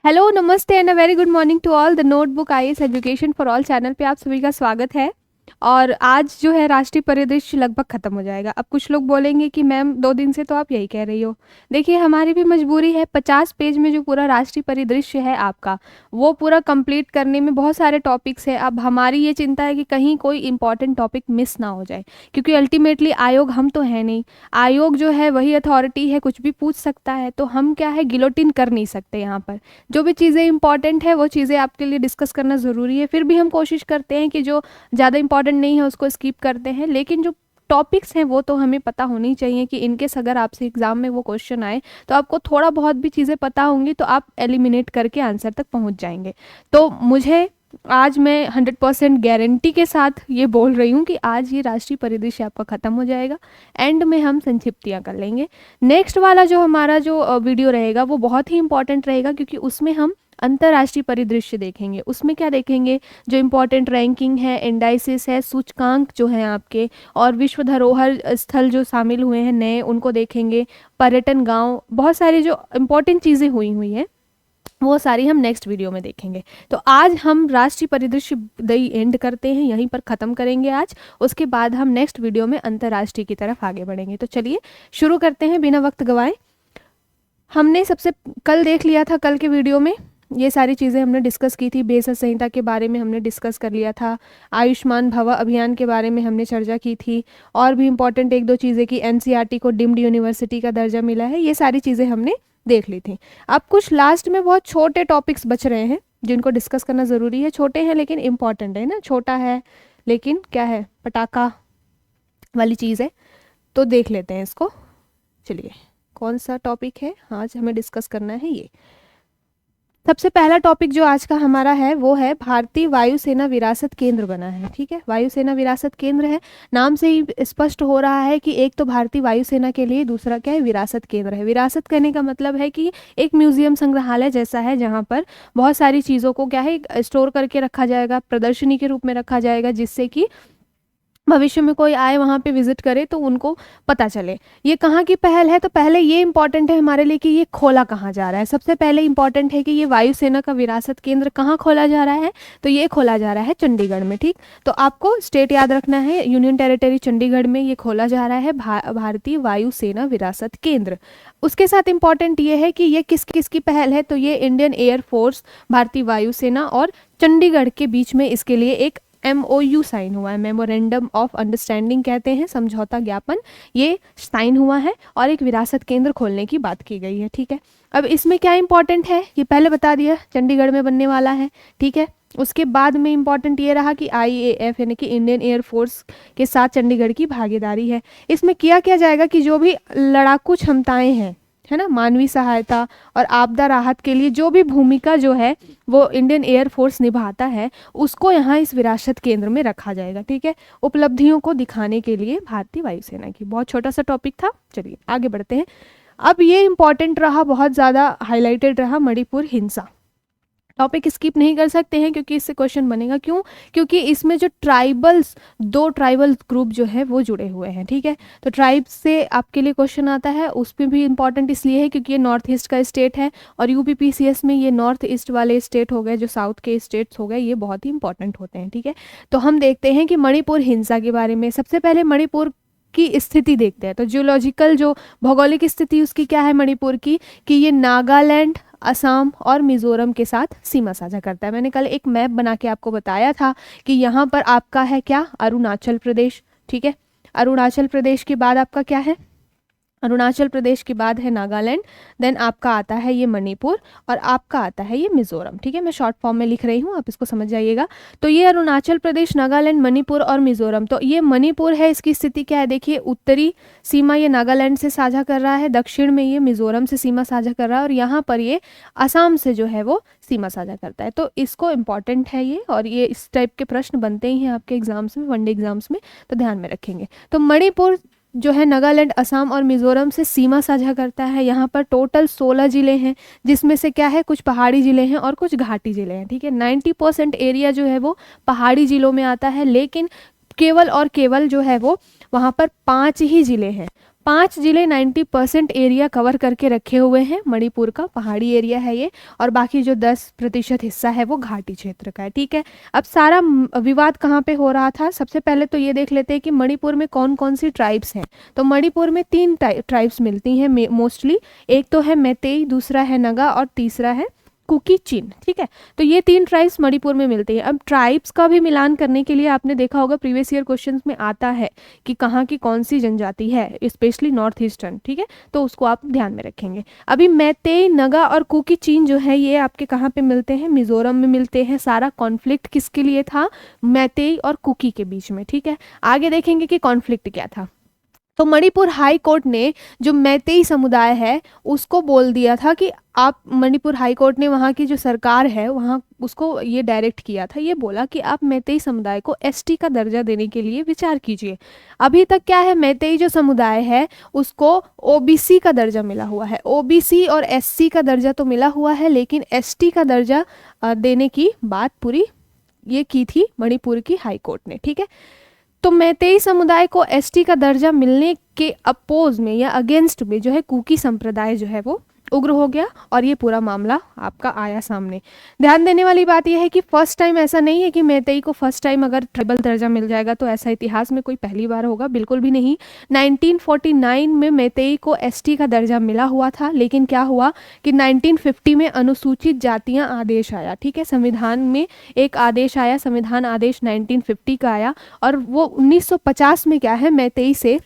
Hello, नमस्ते and a very good morning to all. The notebook IAS education for all channel पे आप सभी का स्वागत है। और आज जो है राष्ट्रीय परिदृश्य लगभग खत्म हो जाएगा। अब कुछ लोग बोलेंगे कि मैम 2 दिन से तो आप यही कह रही हो। देखिए, हमारी भी मजबूरी है। 50 पेज में जो पूरा राष्ट्रीय परिदृश्य है आपका, वो पूरा कंप्लीट करने में बहुत सारे टॉपिक्स है। अब हमारी ये चिंता है कि कहीं कोई इंपॉर्टेंट टॉपिक मिस ना हो जाए, क्योंकि अल्टीमेटली आयोग हम तो है नहीं। आयोग जो है वही अथॉरिटी है, कुछ भी पूछ सकता है। तो हम क्या है, गिलोटिन कर नहीं सकते यहाँ पर। जो भी चीज़ें इंपॉर्टेंट है वो चीज़ें आपके लिए डिस्कस करना ज़रूरी है। फिर भी हम कोशिश करते हैं कि जो ज़्यादा इंपॉर्टेंट नहीं है उसको स्किप करते हैं, लेकिन जो टॉपिक्स हैं वो तो हमें पता होनी चाहिए कि इनकेस अगर आपसे एग्जाम में वो क्वेश्चन आए तो आपको थोड़ा बहुत भी चीज़ें पता होंगी तो आप एलिमिनेट करके आंसर तक पहुंच जाएंगे। तो मुझे आज मैं 100% गारंटी के साथ ये बोल रही हूँ कि आज ये राष्ट्रीय परिदृश्य आपका ख़त्म हो जाएगा। एंड में हम संक्षिप्तियाँ कर लेंगे। नेक्स्ट वाला जो हमारा जो वीडियो रहेगा वो बहुत ही इंपॉर्टेंट रहेगा, क्योंकि उसमें हम अंतर्राष्ट्रीय परिदृश्य देखेंगे। उसमें क्या देखेंगे, जो इम्पोर्टेंट रैंकिंग है, इंडाइसिस है, सूचकांक जो हैं आपके, और विश्व धरोहर स्थल जो शामिल हुए हैं नए, उनको देखेंगे। पर्यटन गांव, बहुत सारी जो इम्पोर्टेंट चीज़ें हुई हैं वो सारी हम नेक्स्ट वीडियो में देखेंगे। तो आज हम राष्ट्रीय परिदृश्य दई एंड करते हैं, यहीं पर ख़त्म करेंगे आज। उसके बाद हम नेक्स्ट वीडियो में अंतर्राष्ट्रीय की तरफ आगे बढ़ेंगे। तो चलिए शुरू करते हैं बिना वक्त गवाए। हमने सबसे कल देख लिया था, कल के वीडियो में ये सारी चीज़ें हमने डिस्कस की थी। बेसर संहिता के बारे में हमने डिस्कस कर लिया था। आयुष्मान भव अभियान के बारे में हमने चर्चा की थी। और भी इम्पॉर्टेंट एक दो चीज़ें कि एनसीईआरटी को डीम्ड यूनिवर्सिटी का दर्जा मिला है। ये सारी चीज़ें हमने देख ली थी। अब कुछ लास्ट में बहुत छोटे टॉपिक्स बच रहे हैं जिनको डिस्कस करना ज़रूरी है। छोटे हैं लेकिन इम्पॉर्टेंट है ना, छोटा है लेकिन क्या है, पटाखा वाली चीज़ है। तो देख लेते हैं इसको। चलिए, कौन सा टॉपिक है आज हमें डिस्कस करना है। ये सबसे पहला टॉपिक जो आज का हमारा है वो है भारतीय वायुसेना विरासत केंद्र बना है। ठीक है, वायुसेना विरासत केंद्र है। नाम से ही स्पष्ट हो रहा है कि एक तो भारतीय वायुसेना के लिए, दूसरा क्या है, विरासत केंद्र है। विरासत कहने का मतलब है कि एक म्यूजियम संग्रहालय जैसा है, जहाँ पर बहुत सारी चीज़ों को क्या है, स्टोर करके रखा जाएगा, प्रदर्शनी के रूप में रखा जाएगा, जिससे कि भविष्य में कोई आए वहाँ पे विजिट करे तो उनको पता चले। ये कहाँ की पहल है, तो पहले ये इंपॉर्टेंट है हमारे लिए कि ये खोला कहाँ जा रहा है। सबसे पहले इंपॉर्टेंट है कि ये वायुसेना का विरासत केंद्र कहाँ खोला जा रहा है, तो ये खोला जा रहा है चंडीगढ़ में। ठीक, तो आपको स्टेट याद रखना है, यूनियन टेरिटरी चंडीगढ़ में ये खोला जा रहा है भारतीय वायुसेना विरासत केंद्र। उसके साथ इंपॉर्टेंट ये है कि ये किस किस की पहल है, तो ये इंडियन एयरफोर्स, भारतीय वायुसेना और चंडीगढ़ के बीच में इसके लिए एक MOU साइन हुआ है। मेमोरेंडम ऑफ अंडरस्टैंडिंग कहते हैं, समझौता ज्ञापन। ये साइन हुआ है और एक विरासत केंद्र खोलने की बात की गई है। ठीक है, अब इसमें क्या इंपॉर्टेंट है, ये पहले बता दिया, चंडीगढ़ में बनने वाला है। ठीक है, उसके बाद में इंपॉर्टेंट ये रहा कि IAF यानी कि इंडियन एयरफोर्स के साथ चंडीगढ़ की भागीदारी है। इसमें किया क्या जाएगा कि जो भी लड़ाकू क्षमताएं हैं, है ना, मानवीय सहायता और आपदा राहत के लिए जो भी भूमिका जो है वो इंडियन एयरफोर्स निभाता है, उसको यहाँ इस विरासत केंद्र में रखा जाएगा। ठीक है, उपलब्धियों को दिखाने के लिए भारतीय वायुसेना की। बहुत छोटा सा टॉपिक था, चलिए आगे बढ़ते हैं। अब ये इंपॉर्टेंट रहा, बहुत ज़्यादा हाईलाइटेड रहा, मणिपुर हिंसा। टॉपिक स्किप नहीं कर सकते हैं क्योंकि इससे क्वेश्चन बनेगा। क्यों? क्योंकि इसमें जो ट्राइबल्स, 2 ट्राइबल ग्रुप जो है वो जुड़े हुए हैं। ठीक है, तो ट्राइब से आपके लिए क्वेश्चन आता है। उसमें भी इंपॉर्टेंट इसलिए है क्योंकि ये नॉर्थ ईस्ट का स्टेट है, और UPPCS में ये नॉर्थ ईस्ट वाले स्टेट हो गए, जो साउथ के स्टेट्स हो गए, ये बहुत ही इंपॉर्टेंट होते हैं। ठीक है, तो हम देखते हैं कि मणिपुर हिंसा के बारे में। सबसे पहले मणिपुर की स्थिति देखते हैं। तो जियोलॉजिकल, जो भौगोलिक स्थिति उसकी क्या है मणिपुर की, कि ये नागालैंड, असम और मिजोरम के साथ सीमा साझा करता है। मैंने कल एक मैप बना के आपको बताया था कि यहाँ पर आपका है क्या, अरुणाचल प्रदेश। ठीक है, अरुणाचल प्रदेश के बाद आपका क्या है, अरुणाचल प्रदेश के बाद है नागालैंड, देन आपका आता है ये मणिपुर, और आपका आता है ये मिजोरम। ठीक है, मैं शॉर्ट फॉर्म में लिख रही हूँ, आप इसको समझ जाइएगा। तो ये अरुणाचल प्रदेश, नागालैंड, मणिपुर और मिजोरम। तो ये मणिपुर है, इसकी स्थिति क्या है, देखिए उत्तरी सीमा ये नागालैंड से साझा कर रहा है, दक्षिण में ये मिजोरम से सीमा साझा कर रहा है, और यहाँ पर ये असम से जो है वो सीमा साझा करता है। तो इसको इम्पॉर्टेंट है ये, और ये इस टाइप के प्रश्न बनते ही हैं आपके एग्जाम्स में, वनडे एग्जाम्स में, तो ध्यान में रखेंगे। तो मणिपुर जो है नागालैंड, असम और मिजोरम से सीमा साझा करता है। यहाँ पर टोटल 16 ज़िले हैं, जिसमें से क्या है, कुछ पहाड़ी ज़िले हैं और कुछ घाटी ज़िले हैं। ठीक है, 90% एरिया जो है वो पहाड़ी ज़िलों में आता है, लेकिन केवल और केवल जो है वो वहाँ पर 5 ही ज़िले हैं, 5 जिले 90% एरिया कवर करके रखे हुए हैं। मणिपुर का पहाड़ी एरिया है ये, और बाकी जो 10% हिस्सा है वो घाटी क्षेत्र का है। ठीक है, अब सारा विवाद कहाँ पे हो रहा था, सबसे पहले तो ये देख लेते हैं कि मणिपुर में कौन कौन सी ट्राइब्स हैं। तो मणिपुर में 3 ट्राइब्स मिलती हैं मोस्टली, एक तो है मैतेई, दूसरा है नगा और तीसरा है कुकी चिन। ठीक है, तो ये 3 ट्राइब्स मणिपुर में मिलती हैं। अब ट्राइब्स का भी मिलान करने के लिए आपने देखा होगा प्रीवियस ईयर क्वेश्चंस में आता है कि कहाँ की कौन सी जनजाति है, स्पेशली नॉर्थ ईस्टर्न। ठीक है, तो उसको आप ध्यान में रखेंगे। अभी मैतेई, नगा और कुकी चिन जो है ये आपके कहाँ पे मिलते हैं, मिजोरम में मिलते हैं। सारा कॉन्फ्लिक्ट किसके लिए था, मैतेई और कुकी के बीच में। ठीक है, आगे देखेंगे कि कॉन्फ्लिक्ट क्या था। तो मणिपुर हाई कोर्ट ने जो मैतेई समुदाय है उसको बोल दिया था कि आप, मणिपुर हाई कोर्ट ने वहाँ की जो सरकार है वहाँ उसको ये डायरेक्ट किया था, ये बोला कि आप मैतेई समुदाय को एसटी का दर्जा देने के लिए विचार कीजिए। अभी तक क्या है, मैतेई जो समुदाय है उसको ओबीसी का दर्जा मिला हुआ है। ओबीसी और एससी का दर्जा तो मिला हुआ है, लेकिन एसटी का दर्जा देने की बात पूरी ये की थी मणिपुर की हाई कोर्ट ने। ठीक है, तो मैतेई समुदाय को एसटी का दर्जा मिलने के अपोज में या अगेंस्ट में जो है कुकी संप्रदाय जो है वो उग्र हो गया, और ये पूरा मामला आपका आया सामने। ध्यान देने वाली बात यह है कि फर्स्ट टाइम ऐसा नहीं है कि मैतेई को फर्स्ट टाइम अगर ट्राइबल दर्जा मिल जाएगा तो ऐसा इतिहास में कोई पहली बार होगा, बिल्कुल भी नहीं। 1949 में मैतेई को एसटी का दर्जा मिला हुआ था, लेकिन क्या हुआ कि 1950 में अनुसूचित जातियां आदेश आया। ठीक है, संविधान में एक आदेश आया, संविधान आदेश 1950 का आया, और वो 1950 में क्या है, मैतेई से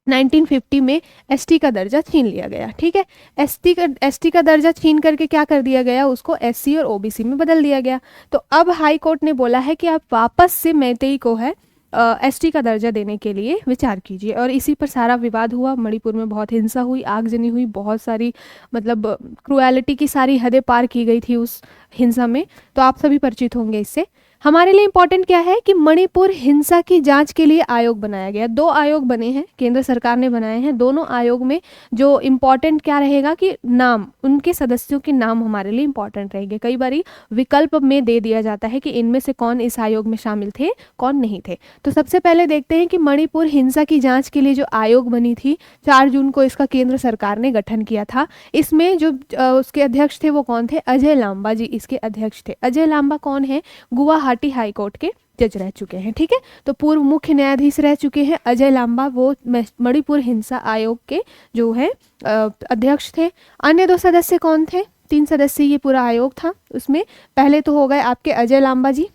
1950 में एसटी का दर्जा छीन लिया गया। ठीक है, एसटी का दर्जा छीन करके क्या कर दिया गया, उसको एससी और ओबीसी में बदल दिया गया। तो अब हाई कोर्ट ने बोला है कि आप वापस से मैतेई को है एसटी का दर्जा देने के लिए विचार कीजिए, और इसी पर सारा विवाद हुआ। मणिपुर में बहुत हिंसा हुई, आगजनी हुई, बहुत सारी मतलब क्रुएलिटी की सारी हदें पार की गई थी उस हिंसा में, तो आप सभी परिचित होंगे इससे। हमारे लिए इंपॉर्टेंट क्या है कि मणिपुर हिंसा की जांच के लिए आयोग बनाया गया। 2 आयोग बने हैं, केंद्र सरकार ने बनाए हैं। दोनों आयोग में जो इम्पोर्टेंट क्या रहेगा कि नाम, उनके सदस्यों के नाम हमारे लिए इंपॉर्टेंट रहेंगे। कई बार विकल्प में दे दिया जाता है कि इनमें से कौन इस आयोग में शामिल थे, कौन नहीं थे। तो सबसे पहले देखते हैं कि मणिपुर हिंसा की जाँच के लिए जो आयोग बनी थी, 4 जून को इसका केंद्र सरकार ने गठन किया था। इसमें जो उसके अध्यक्ष थे वो कौन थे, अजय लांबा जी इसके अध्यक्ष थे। अजय लांबा कौन है, गुवाहाटी हाई कोर्ट के जज रह चुके हैं। ठीक है, तो पूर्व मुख्य न्यायाधीश रह चुके हैं अजय लांबा, वो मणिपुर हिंसा आयोग के जो है अध्यक्ष थे। अन्य 2 सदस्य कौन थे, 3 सदस्य ये पूरा आयोग था। उसमें पहले तो हो गए आपके अजय लांबा जी।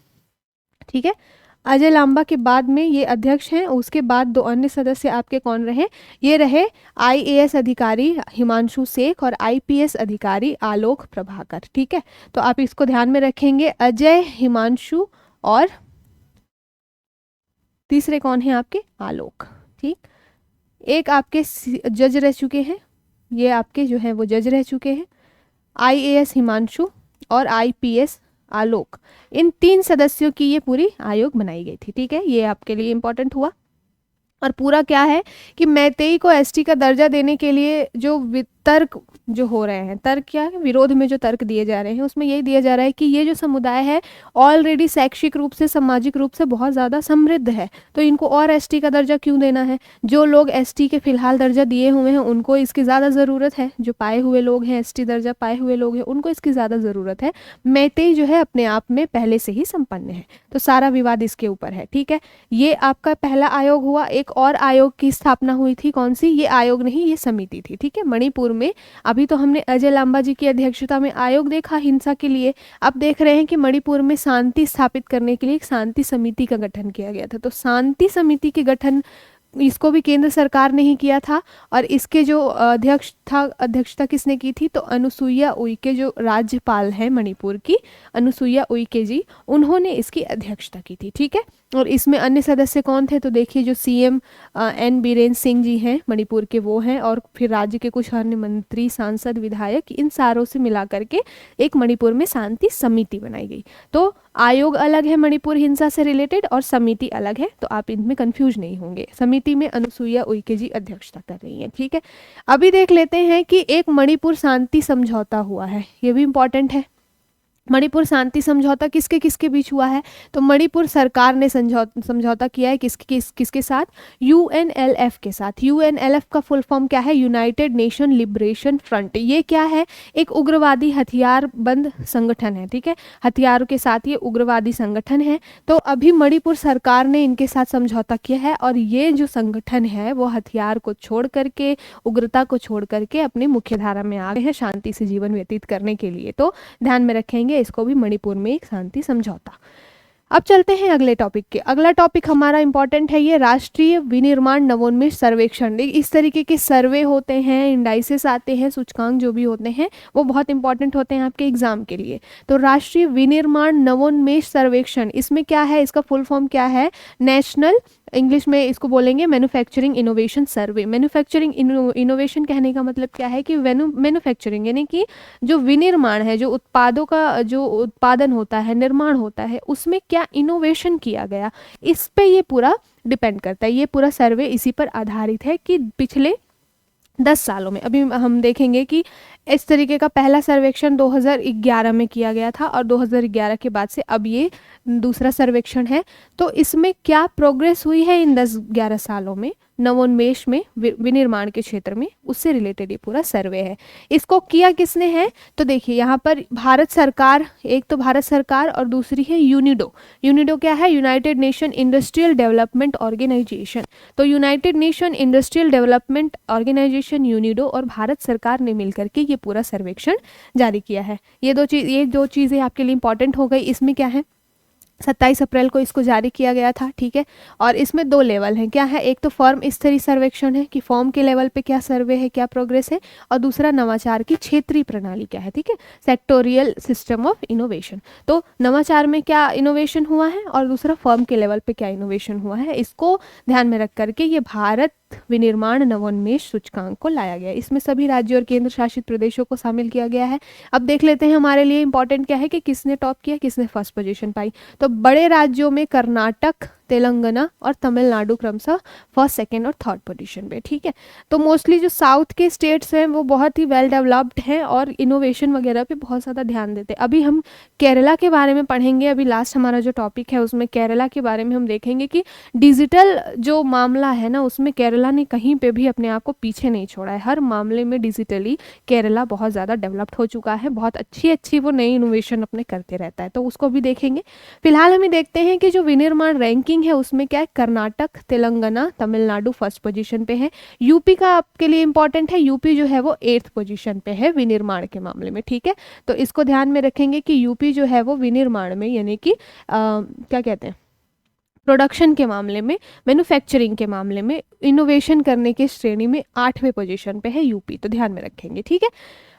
ठीक है, अजय लांबा के बाद में ये अध्यक्ष हैं। उसके बाद 2 अन्य सदस्य आपके कौन रहे, ये रहे आईएएस अधिकारी हिमांशु शेख और आईपीएस अधिकारी आलोक प्रभाकर। ठीक है, तो आप इसको ध्यान में रखेंगे, अजय, हिमांशु और तीसरे कौन है आपके, आलोक। ठीक, एक आपके जज रह चुके हैं, ये आपके जो है वो जज रह चुके हैं, आईएएस हिमांशु और आईपीएस आलोक। इन 3 सदस्यों की ये पूरी आयोग बनाई गई थी। ठीक है, ये आपके लिए इंपॉर्टेंट हुआ। और पूरा क्या है कि मैतेई को एसटी का दर्जा देने के लिए जो तर्क जो हो रहे हैं, तर्क क्या है, विरोध में जो तर्क दिए जा रहे हैं उसमें यही दिया जा रहा है कि ये जो समुदाय है ऑलरेडी शैक्षिक रूप से, सामाजिक रूप से बहुत ज़्यादा समृद्ध है, तो इनको और एसटी का दर्जा क्यों देना है। जो लोग एसटी के फिलहाल दर्जा दिए हुए हैं उनको इसकी ज़्यादा ज़रूरत है, जो पाए हुए लोग हैं, एसटी दर्जा पाए हुए लोग हैं, उनको इसकी ज़्यादा ज़रूरत है। मैतेई जो है अपने आप में पहले से ही संपन्न है, तो सारा विवाद इसके ऊपर है। ठीक है, ये आपका पहला आयोग हुआ। एक और आयोग की स्थापना हुई थी, कौन सी, ये आयोग नहीं, ये समिति थी। ठीक है, मणिपुर में अभी तो हमने अजय लांबा जी की अध्यक्षता में आयोग देखा हिंसा के लिए, अब देख रहे हैं कि मणिपुर में शांति स्थापित करने के लिए एक शांति समिति का गठन किया गया था। तो शांति समिति के गठन इसको भी केंद्र सरकार ने ही किया था, और इसके जो अध्यक्षता किसने की थी, तो अनुसुईया उइके जो राज्यपाल हैं मणिपुर की, अनुसुईया उइके जी, उन्होंने इसकी अध्यक्षता की थी। ठीक है, और इसमें अन्य सदस्य कौन थे, तो देखिए जो सीएम एन बीरेन्द्र सिंह जी हैं मणिपुर के, वो हैं, और फिर राज्य के कुछ अन्य मंत्री, सांसद, विधायक, इन सारों से मिला करके एक मणिपुर में शांति समिति बनाई गई। तो आयोग अलग है मणिपुर हिंसा से रिलेटेड और समिति अलग है, तो आप इनमें कंफ्यूज नहीं होंगे। समिति में अनुसुईया उइके जी अध्यक्षता कर रही हैं। ठीक है, अभी देख लेते हैं कि एक मणिपुर शांति समझौता हुआ है, ये भी इंपॉर्टेंट है। मणिपुर शांति समझौता किसके किसके बीच हुआ है? तो मणिपुर सरकार ने समझौता किया है किसके साथ? यूएनएलएफ के साथ। यूएनएलएफ का फुल फॉर्म क्या है? United nation liberation front. ये क्या है? एक उग्रवादी हथियारबंद संगठन है, ठीक है, हथियारों के साथ ये उग्रवादी संगठन है। तो अभी मणिपुर सरकार ने इनके साथ समझौता किया है और ये जो संगठन है वो हथियार को छोड़ करके, उग्रता को छोड़ करके अपनी मुख्य धारा में आ गए हैं शांति से जीवन व्यतीत करने के लिए। तो ध्यान में रखेंगे इसको भी, मणिपुर में एक शांति समझौता। अब चलते हैं अगले टॉपिक के। अगला टॉपिक हमारा इंपॉर्टेंट है, ये राष्ट्रीय विनिर्माण नवोन्मेष सर्वेक्षण। इस तरीके के सर्वे होते हैं, इंडाइसेस आते हैं, सूचकांक जो भी होते हैं वो बहुत इंपॉर्टेंट होते हैं आपके एग्जाम के लिए। तो राष्ट्रीय विनिर्माण नवोन्मेष सर्वेक्षण, इसमें क्या है, इसका फुल फॉर्म क्या है? नेशनल, इंग्लिश में इसको बोलेंगे मैन्युफैक्चरिंग इनोवेशन सर्वे। मैन्युफैक्चरिंग इनोवेशन कहने का मतलब क्या है कि मैन्युफैक्चरिंग यानी कि जो विनिर्माण है, जो उत्पादों का जो उत्पादन होता है, निर्माण होता है, उसमें क्या इनोवेशन किया गया, इस पे ये पूरा डिपेंड करता है। ये पूरा सर्वे इसी पर आधारित है कि पिछले 10 सालों में, अभी हम देखेंगे कि इस तरीके का पहला सर्वेक्षण 2011 में किया गया था और 2011 के बाद से अब ये दूसरा सर्वेक्षण है। तो इसमें क्या प्रोग्रेस हुई है इन 10-11 सालों में नवोन्मेष में, विनिर्माण के क्षेत्र में, उससे रिलेटेड ये पूरा सर्वे है। इसको किया किसने है? तो देखिए यहाँ पर भारत सरकार, एक तो भारत सरकार और दूसरी है यूनिडो। यूनिडो क्या है? United Nation Industrial Development Organization. तो United Nation Industrial Development Organization UNIDO और भारत सरकार ने मिलकर के ये पूरा सर्वेक्षण जारी किया है। ये दो चीज़ें आपके लिए इंपॉर्टेंट हो गई। इसमें क्या है, 27 अप्रैल को इसको जारी किया गया था, ठीक है। और इसमें 2 लेवल हैं, क्या है? एक तो फर्म स्तरीय सर्वेक्षण है कि फर्म के लेवल पे क्या सर्वे है, क्या प्रोग्रेस है, और दूसरा नवाचार की क्षेत्रीय प्रणाली क्या है, ठीक है, सेक्टोरियल सिस्टम ऑफ इनोवेशन। तो नवाचार में क्या इनोवेशन हुआ है और दूसरा फर्म के लेवल पे क्या इनोवेशन हुआ है, इसको ध्यान में रख करके ये भारत विनिर्माण नवोन्मेष सूचकांक को लाया गया। इसमें सभी राज्यों और केंद्र शासित प्रदेशों को शामिल किया गया है। अब देख लेते हैं हमारे लिए इंपॉर्टेंट क्या है कि किसने टॉप किया, किसने फर्स्ट पोजीशन पाई। तो बड़े राज्यों में कर्नाटक, तेलंगाना और तमिलनाडु क्रमशः फर्स्ट, सेकंड और थर्ड पोजीशन पे, ठीक है। तो मोस्टली जो साउथ के स्टेट्स हैं वो बहुत ही वेल डेवलप्ड हैं और इनोवेशन वगैरह पे बहुत ज़्यादा ध्यान देते हैं। अभी हम केरला के बारे में पढ़ेंगे, अभी लास्ट हमारा जो टॉपिक है उसमें केरला के बारे में हम देखेंगे कि डिजिटल जो मामला है ना, उसमें केरला ने कहीं पे भी अपने आप को पीछे नहीं छोड़ा है। हर मामले में डिजिटली केरला बहुत ज़्यादा डेवलप्ड हो चुका है, बहुत अच्छी वो नई इनोवेशन अपने करते रहता है, तो उसको भी देखेंगे। फिलहाल हमें देखते हैं कि जो विनिर्माण रैंकिंग है उसमें क्या है, कर्नाटक, तेलंगाना, तमिलनाडु फर्स्ट पोजीशन पे है। यूपी का आपके लिए इंपॉर्टेंट है, यूपी जो है वो 8th पोजीशन पे है विनिर्माण के मामले में, ठीक है। तो इसको ध्यान में रखेंगे कि यूपी जो है वो विनिर्माण में यानी कि क्या कहते हैं, प्रोडक्शन के मामले में, मैन्युफैक्चरिंग के मामले में, इनोवेशन करने की श्रेणी में 8वें पोजीशन पे है यूपी, तो ध्यान में रखेंगे, ठीक है।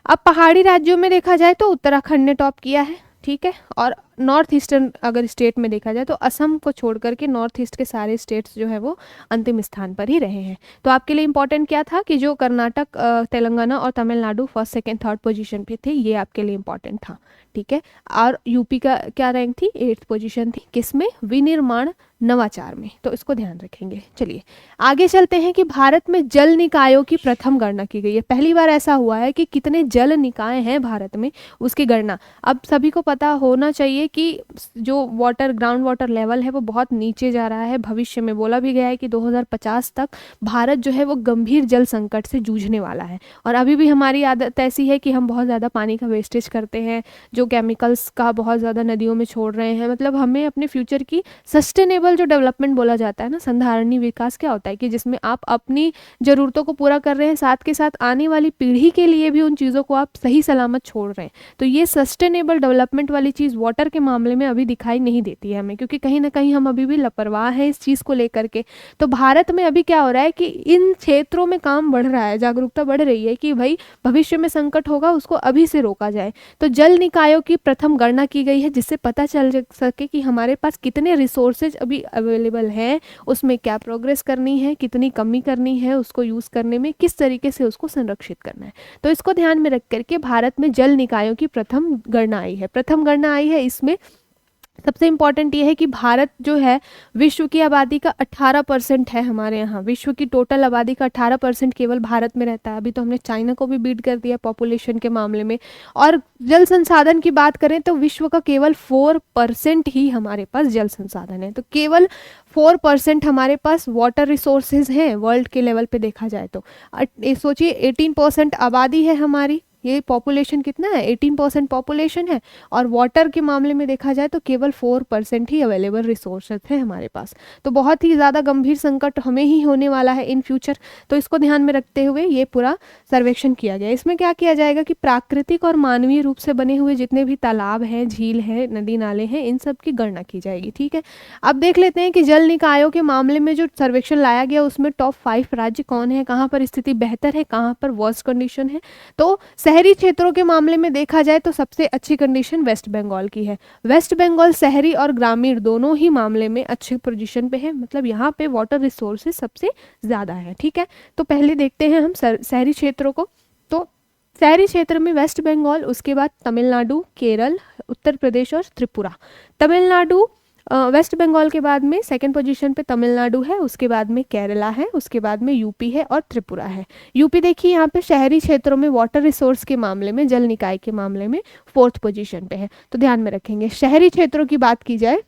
अब पहाड़ी राज्यों में देखा जाए तो उत्तराखंड ने टॉप किया है, ठीक है। और नॉर्थ ईस्टर्न अगर स्टेट में देखा जाए तो असम को छोड़ करके नॉर्थ ईस्ट के सारे स्टेट्स जो है वो अंतिम स्थान पर ही रहे हैं। तो आपके लिए इंपॉर्टेंट क्या था कि जो कर्नाटक, तेलंगाना और Tamil Nadu first, second, third position पे थे, ये आपके लिए इंपॉर्टेंट था, ठीक है। और यूपी का क्या रैंक थी, 8th पोजीशन थी, किसमें, विनिर्माण नवाचार में, तो इसको ध्यान रखेंगे। चलिए आगे चलते हैं कि भारत में जल निकायों की प्रथम गणना की गई है। पहली बार ऐसा हुआ है कि कितने जल निकाय हैं भारत में, उसकी गणना। अब सभी को पता होना चाहिए कि जो वाटर, ग्राउंड वाटर लेवल है वो बहुत नीचे जा रहा है। भविष्य में बोला भी गया है कि 2050 तक भारत जो है वो गंभीर जल संकट से जूझने वाला है। और अभी भी हमारी आदत ऐसी है कि हम बहुत ज़्यादा पानी का वेस्टेज करते हैं, जो केमिकल्स का बहुत ज़्यादा नदियों में छोड़ रहे हैं। मतलब हमें अपने फ्यूचर की सस्टेनेबल जो डेवलपमेंट बोला जाता है ना, संधारणीय विकास, क्या होता है कि जिसमें आप अपनी ज़रूरतों को पूरा कर रहे हैं, साथ के साथ आने वाली पीढ़ी के लिए भी उन चीज़ों को आप सही सलामत छोड़ रहे हैं। तो ये सस्टेनेबल डेवलपमेंट वाली चीज़ वाटर के मामले में अभी दिखाई नहीं देती है हमें, क्योंकि कहीं ना कहीं हम अभी भी लापरवाह हैं इस चीज़ को लेकर के। तो भारत में अभी क्या हो रहा है कि इन क्षेत्रों में काम बढ़ रहा है, जागरूकता बढ़ रही है कि भाई भविष्य में संकट होगा, उसको अभी से रोका जाए। तो जल निकायों की प्रथम गणना की गई है, जिससे पता चल सके कि हमारे पास कितने रिसोर्सेज अभी अवेलेबल हैं, उसमें क्या प्रोग्रेस करनी है, कितनी कमी करनी है, उसको यूज़ करने में किस तरीके से उसको संरक्षित करना है। तो इसको ध्यान में रख करके भारत में जल निकायों की प्रथम गणना आई है। प्रथम गणना आई है, इसमें सबसे इम्पॉर्टेंट ये है कि भारत जो है विश्व की आबादी का 18% है हमारे यहाँ। विश्व की टोटल आबादी का 18% केवल भारत में रहता है। अभी तो हमने चाइना को भी बीट कर दिया पॉपुलेशन के मामले में। और जल संसाधन की बात करें तो विश्व का केवल 4% ही हमारे पास जल संसाधन है। तो केवल 4% हमारे पास वाटर रिसोर्सेज हैं वर्ल्ड के लेवल पे देखा जाए तो। सोचिए 18% आबादी है हमारी, ये पॉपुलेशन कितना है, 18% पॉपुलेशन है, और वाटर के मामले में देखा जाए तो केवल 4% ही अवेलेबल रिसोर्सेज है हमारे पास। तो बहुत ही ज़्यादा गंभीर संकट हमें ही होने वाला है इन फ्यूचर। तो इसको ध्यान में रखते हुए ये पूरा सर्वेक्षण किया गया। इसमें क्या किया जाएगा कि प्राकृतिक और मानवीय रूप से बने हुए जितने भी तालाब हैं, झील हैं, नदी नाले हैं, इन सब की गणना की जाएगी। ठीक है, अब देख लेते हैं कि जल निकायों के मामले में जो सर्वेक्षण लाया गया उसमें टॉप 5 राज्य कौन है, कहाँ पर स्थिति बेहतर है, कहाँ पर वर्स्ट कंडीशन है। तो शहरी क्षेत्रों के मामले में देखा जाए तो सबसे अच्छी कंडीशन वेस्ट बंगाल की है। वेस्ट बंगाल शहरी और ग्रामीण दोनों ही मामले में अच्छी पोजीशन पे है, मतलब यहाँ पे वाटर रिसोर्सेज सबसे ज़्यादा है। ठीक है, तो पहले देखते हैं हम शहरी क्षेत्रों को। तो शहरी क्षेत्र में वेस्ट बंगाल, उसके बाद तमिलनाडु, केरल, उत्तर प्रदेश और त्रिपुरा। तमिलनाडु वेस्ट बंगाल के बाद में सेकंड पोजीशन पे तमिलनाडु है, उसके बाद में केरला है, उसके बाद में यूपी है और त्रिपुरा है। यूपी देखिए यहाँ पे शहरी क्षेत्रों में वाटर रिसोर्स के मामले में, जल निकाय के मामले में 4th पोजीशन पे है। तो ध्यान में रखेंगे, शहरी क्षेत्रों की बात की जाए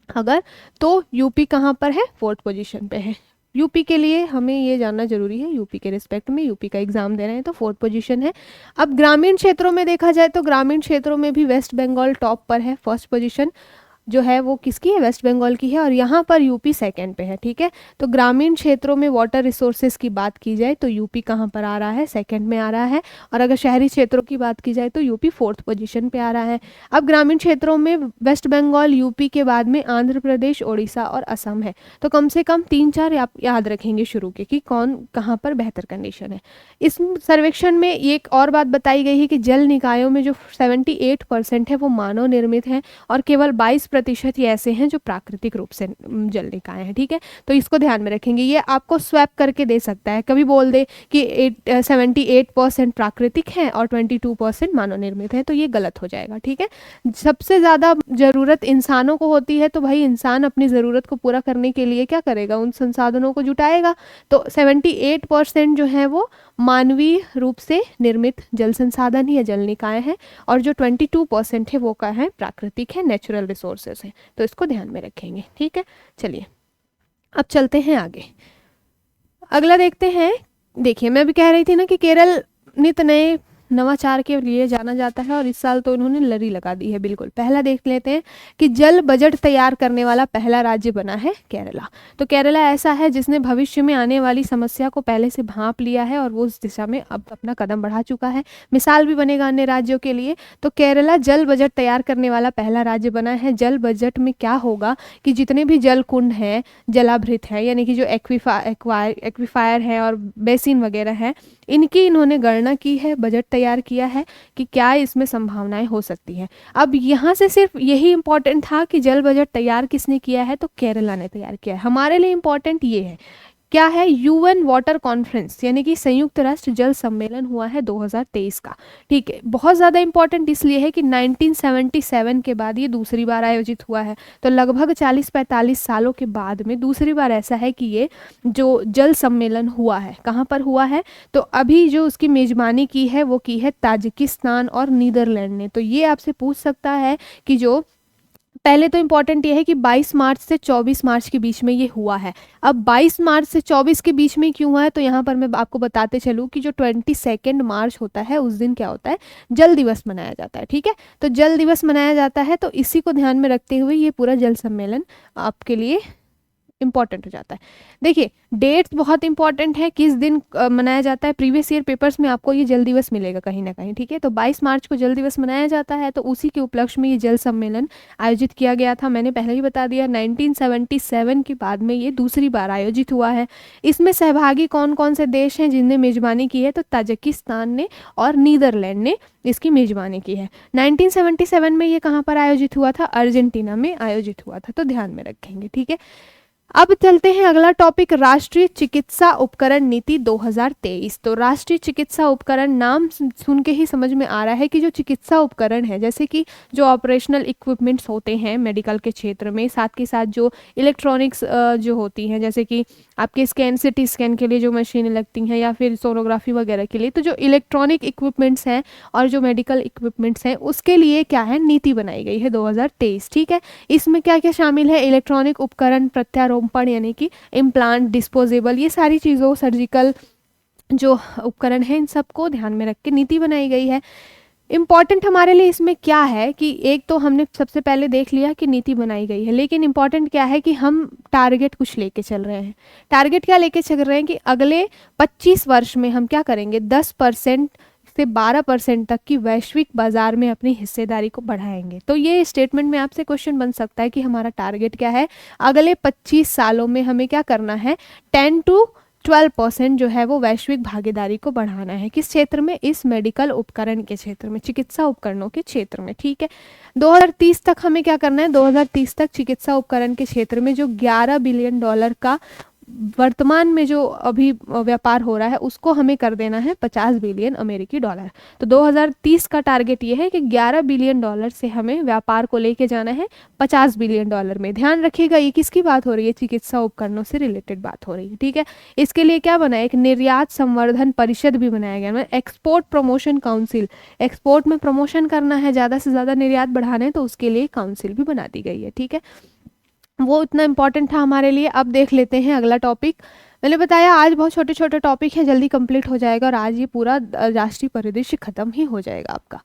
अगर तो यूपी कहाँ पर है, 4th पोजीशन पे है। यूपी के लिए हमें ये जानना जरूरी है, यूपी के रिस्पेक्ट में, यूपी का एग्जाम दे रहे हैं तो 4th पोजीशन है। अब ग्रामीण क्षेत्रों में देखा जाए तो ग्रामीण क्षेत्रों में भी वेस्ट बंगाल टॉप पर है, 1st पोजीशन जो है वो किसकी है, वेस्ट बंगाल की है, और यहाँ पर यूपी सेकंड पे है। ठीक है, तो ग्रामीण क्षेत्रों में वाटर रिसोर्सेज की बात की जाए तो यूपी कहाँ पर आ रहा है, सेकंड में आ रहा है। और अगर शहरी क्षेत्रों की बात की जाए तो यूपी 4th पोजीशन पे आ रहा है। अब ग्रामीण क्षेत्रों में वेस्ट बंगाल, यूपी के बाद में आंध्र प्रदेश, ओडिशा और असम है। तो कम से कम 3-4 आप याद रखेंगे शुरू के कि कौन कहाँ पर बेहतर कंडीशन है। इस सर्वेक्षण में एक और बात बताई गई है कि जल निकायों में जो 78% है वो मानव निर्मित है और केवल 22% ये ऐसे हैं जो प्राकृतिक रूप से जल निकाय हैं। ठीक है, तो इसको ध्यान में रखेंगे। ये आपको स्वैप करके दे सकता है, कभी बोल दे कि 78% प्राकृतिक हैं और 22% मानव निर्मित है, तो ये गलत हो जाएगा। ठीक है, सबसे ज़्यादा ज़रूरत इंसानों को होती है, तो भाई इंसान अपनी ज़रूरत को पूरा करने के लिए क्या करेगा, उन संसाधनों को जुटाएगा। तो 78% जो है वो मानवीय रूप से निर्मित जल संसाधन या जल निकाय है, और जो 22% है वो का है प्राकृतिक है, नेचुरल रिसोर्सेज है। तो इसको ध्यान में रखेंगे। ठीक है, चलिए अब चलते हैं आगे, अगला देखते हैं। देखिए मैं भी कह रही थी ना कि केरल नित नए नवाचार के लिए जाना जाता है, और इस साल तो उन्होंने लरी लगा दी है बिल्कुल। पहला देख लेते हैं कि जल बजट तैयार करने वाला पहला राज्य बना है केरला। तो केरला ऐसा है जिसने भविष्य में आने वाली समस्या को पहले से भांप लिया है और वो उस दिशा में अब अपना कदम बढ़ा चुका है, मिसाल भी बनेगा अन्य राज्यों के लिए। तो केरला जल बजट तैयार करने वाला पहला राज्य बना है। जल बजट में क्या होगा कि जितने भी जल कुंड हैं, जलाभृत हैं, यानी कि जो एक्वीफायर है और बेसिन वगैरह है, इनकी इन्होंने गणना की है, बजट तैयार किया है कि क्या इसमें संभावनाएं हो सकती हैं। अब यहाँ से सिर्फ यही इंपॉर्टेंट था कि जल बजट तैयार किसने किया है, तो केरला ने तैयार किया है। हमारे लिए इंपॉर्टेंट ये है, क्या है, यूएन वाटर कॉन्फ्रेंस यानी कि संयुक्त राष्ट्र जल सम्मेलन हुआ है 2023 का। ठीक है, बहुत ज़्यादा इंपॉर्टेंट इसलिए है कि 1977 के बाद ये दूसरी बार आयोजित हुआ है। तो लगभग 40-45 सालों के बाद में दूसरी बार ऐसा है कि ये जो जल सम्मेलन हुआ है, कहाँ पर हुआ है, तो अभी जो उसकी मेज़बानी की है वो की है ताजिकिस्तान और नीदरलैंड ने। तो ये आपसे पूछ सकता है कि जो पहले तो इम्पॉर्टेंट ये है कि 22 मार्च से 24 मार्च के बीच में ये हुआ है। अब 22 मार्च से 24 के बीच में क्यों हुआ है, तो यहाँ पर मैं आपको बताते चलूँ कि जो 22 मार्च होता है उस दिन क्या होता है, जल दिवस मनाया जाता है। ठीक है, तो जल दिवस मनाया जाता है, तो इसी को ध्यान में रखते हुए ये पूरा जल सम्मेलन आपके लिए इम्पॉर्टेंट हो जाता है। देखिए डेट्स बहुत इंपॉर्टेंट है, किस दिन मनाया जाता है। प्रीवियस ईयर पेपर्स में आपको ये जल दिवस मिलेगा कहीं ना कहीं। ठीक है, तो 22 मार्च को जल दिवस मनाया जाता है, तो उसी के उपलक्ष्य में ये जल सम्मेलन आयोजित किया गया था। मैंने पहले ही बता दिया 1977 के बाद में ये दूसरी बार आयोजित हुआ है। इसमें सहभागी कौन कौन से देश हैं जिनने मेजबानी की है, तो ताजिकिस्तान ने और नीदरलैंड ने इसकी मेजबानी की है। 1977 में ये कहाँ पर आयोजित हुआ था, अर्जेंटीना में आयोजित हुआ था, तो ध्यान में रखेंगे। ठीक है, अब चलते हैं अगला टॉपिक, राष्ट्रीय चिकित्सा उपकरण नीति 2023। तो राष्ट्रीय चिकित्सा उपकरण, नाम सुन के ही समझ में आ रहा है कि जो चिकित्सा उपकरण है, जैसे कि जो ऑपरेशनल इक्विपमेंट्स होते हैं मेडिकल के क्षेत्र में, साथ के साथ जो इलेक्ट्रॉनिक्स जो होती हैं, जैसे कि आपके सिटी स्कैन के लिए जो मशीनें लगती हैं या फिर सोनोग्राफी वगैरह के लिए, तो जो इलेक्ट्रॉनिक इक्विपमेंट्स हैं और जो मेडिकल इक्विपमेंट्स हैं उसके लिए क्या है, नीति बनाई गई है 2023। ठीक है, इसमें क्या क्या शामिल है, इलेक्ट्रॉनिक उपकरण, प्रत्यारोपण यानी कि इम्प्लांट, डिस्पोजेबल, ये सारी चीज़ों, सर्जिकल जो उपकरण है, इन सबको ध्यान में रख के नीति बनाई गई है। इम्पॉर्टेंट हमारे लिए इसमें क्या है कि एक तो हमने सबसे पहले देख लिया कि नीति बनाई गई है, लेकिन इम्पॉर्टेंट क्या है कि हम टारगेट कुछ लेके चल रहे हैं। टारगेट क्या लेके चल रहे हैं कि अगले 25 वर्ष में हम क्या करेंगे, 10% से 12% तक की वैश्विक बाजार में अपनी हिस्सेदारी को बढ़ाएंगे। तो ये स्टेटमेंट में आपसे क्वेश्चन बन सकता है कि हमारा टारगेट क्या है, अगले 25 सालों में हमें क्या करना है, 10 to 12% जो है वो वैश्विक भागीदारी को बढ़ाना है। किस क्षेत्र में, इस मेडिकल उपकरण के क्षेत्र में, चिकित्सा उपकरणों के क्षेत्र में। ठीक है, 2030 तक हमें क्या करना है, 2030 तक चिकित्सा उपकरण के क्षेत्र में जो $11 बिलियन का वर्तमान में जो अभी व्यापार हो रहा है उसको हमें कर देना है $50 बिलियन अमेरिकी डॉलर। तो 2030 का टारगेट ये है कि $11 बिलियन से हमें व्यापार को लेके जाना है $50 बिलियन में। ध्यान रखिएगा ये किसकी बात हो रही है, चिकित्सा उपकरणों से रिलेटेड बात हो रही है। ठीक है, इसके लिए क्या बना है, एक निर्यात संवर्धन परिषद भी बनाया गया, मतलब एक्सपोर्ट प्रमोशन काउंसिल। एक्सपोर्ट में प्रमोशन करना है, ज़्यादा से ज़्यादा निर्यात बढ़ाना है, तो उसके लिए काउंसिल भी बना दी गई है। ठीक है, वो इतना इंपॉर्टेंट था हमारे लिए। अब देख लेते हैं अगला टॉपिक। मैंने बताया आज बहुत छोटे छोटे टॉपिक है, जल्दी कंप्लीट हो जाएगा और आज ये पूरा राष्ट्रीय परिदृश्य खत्म ही हो जाएगा आपका।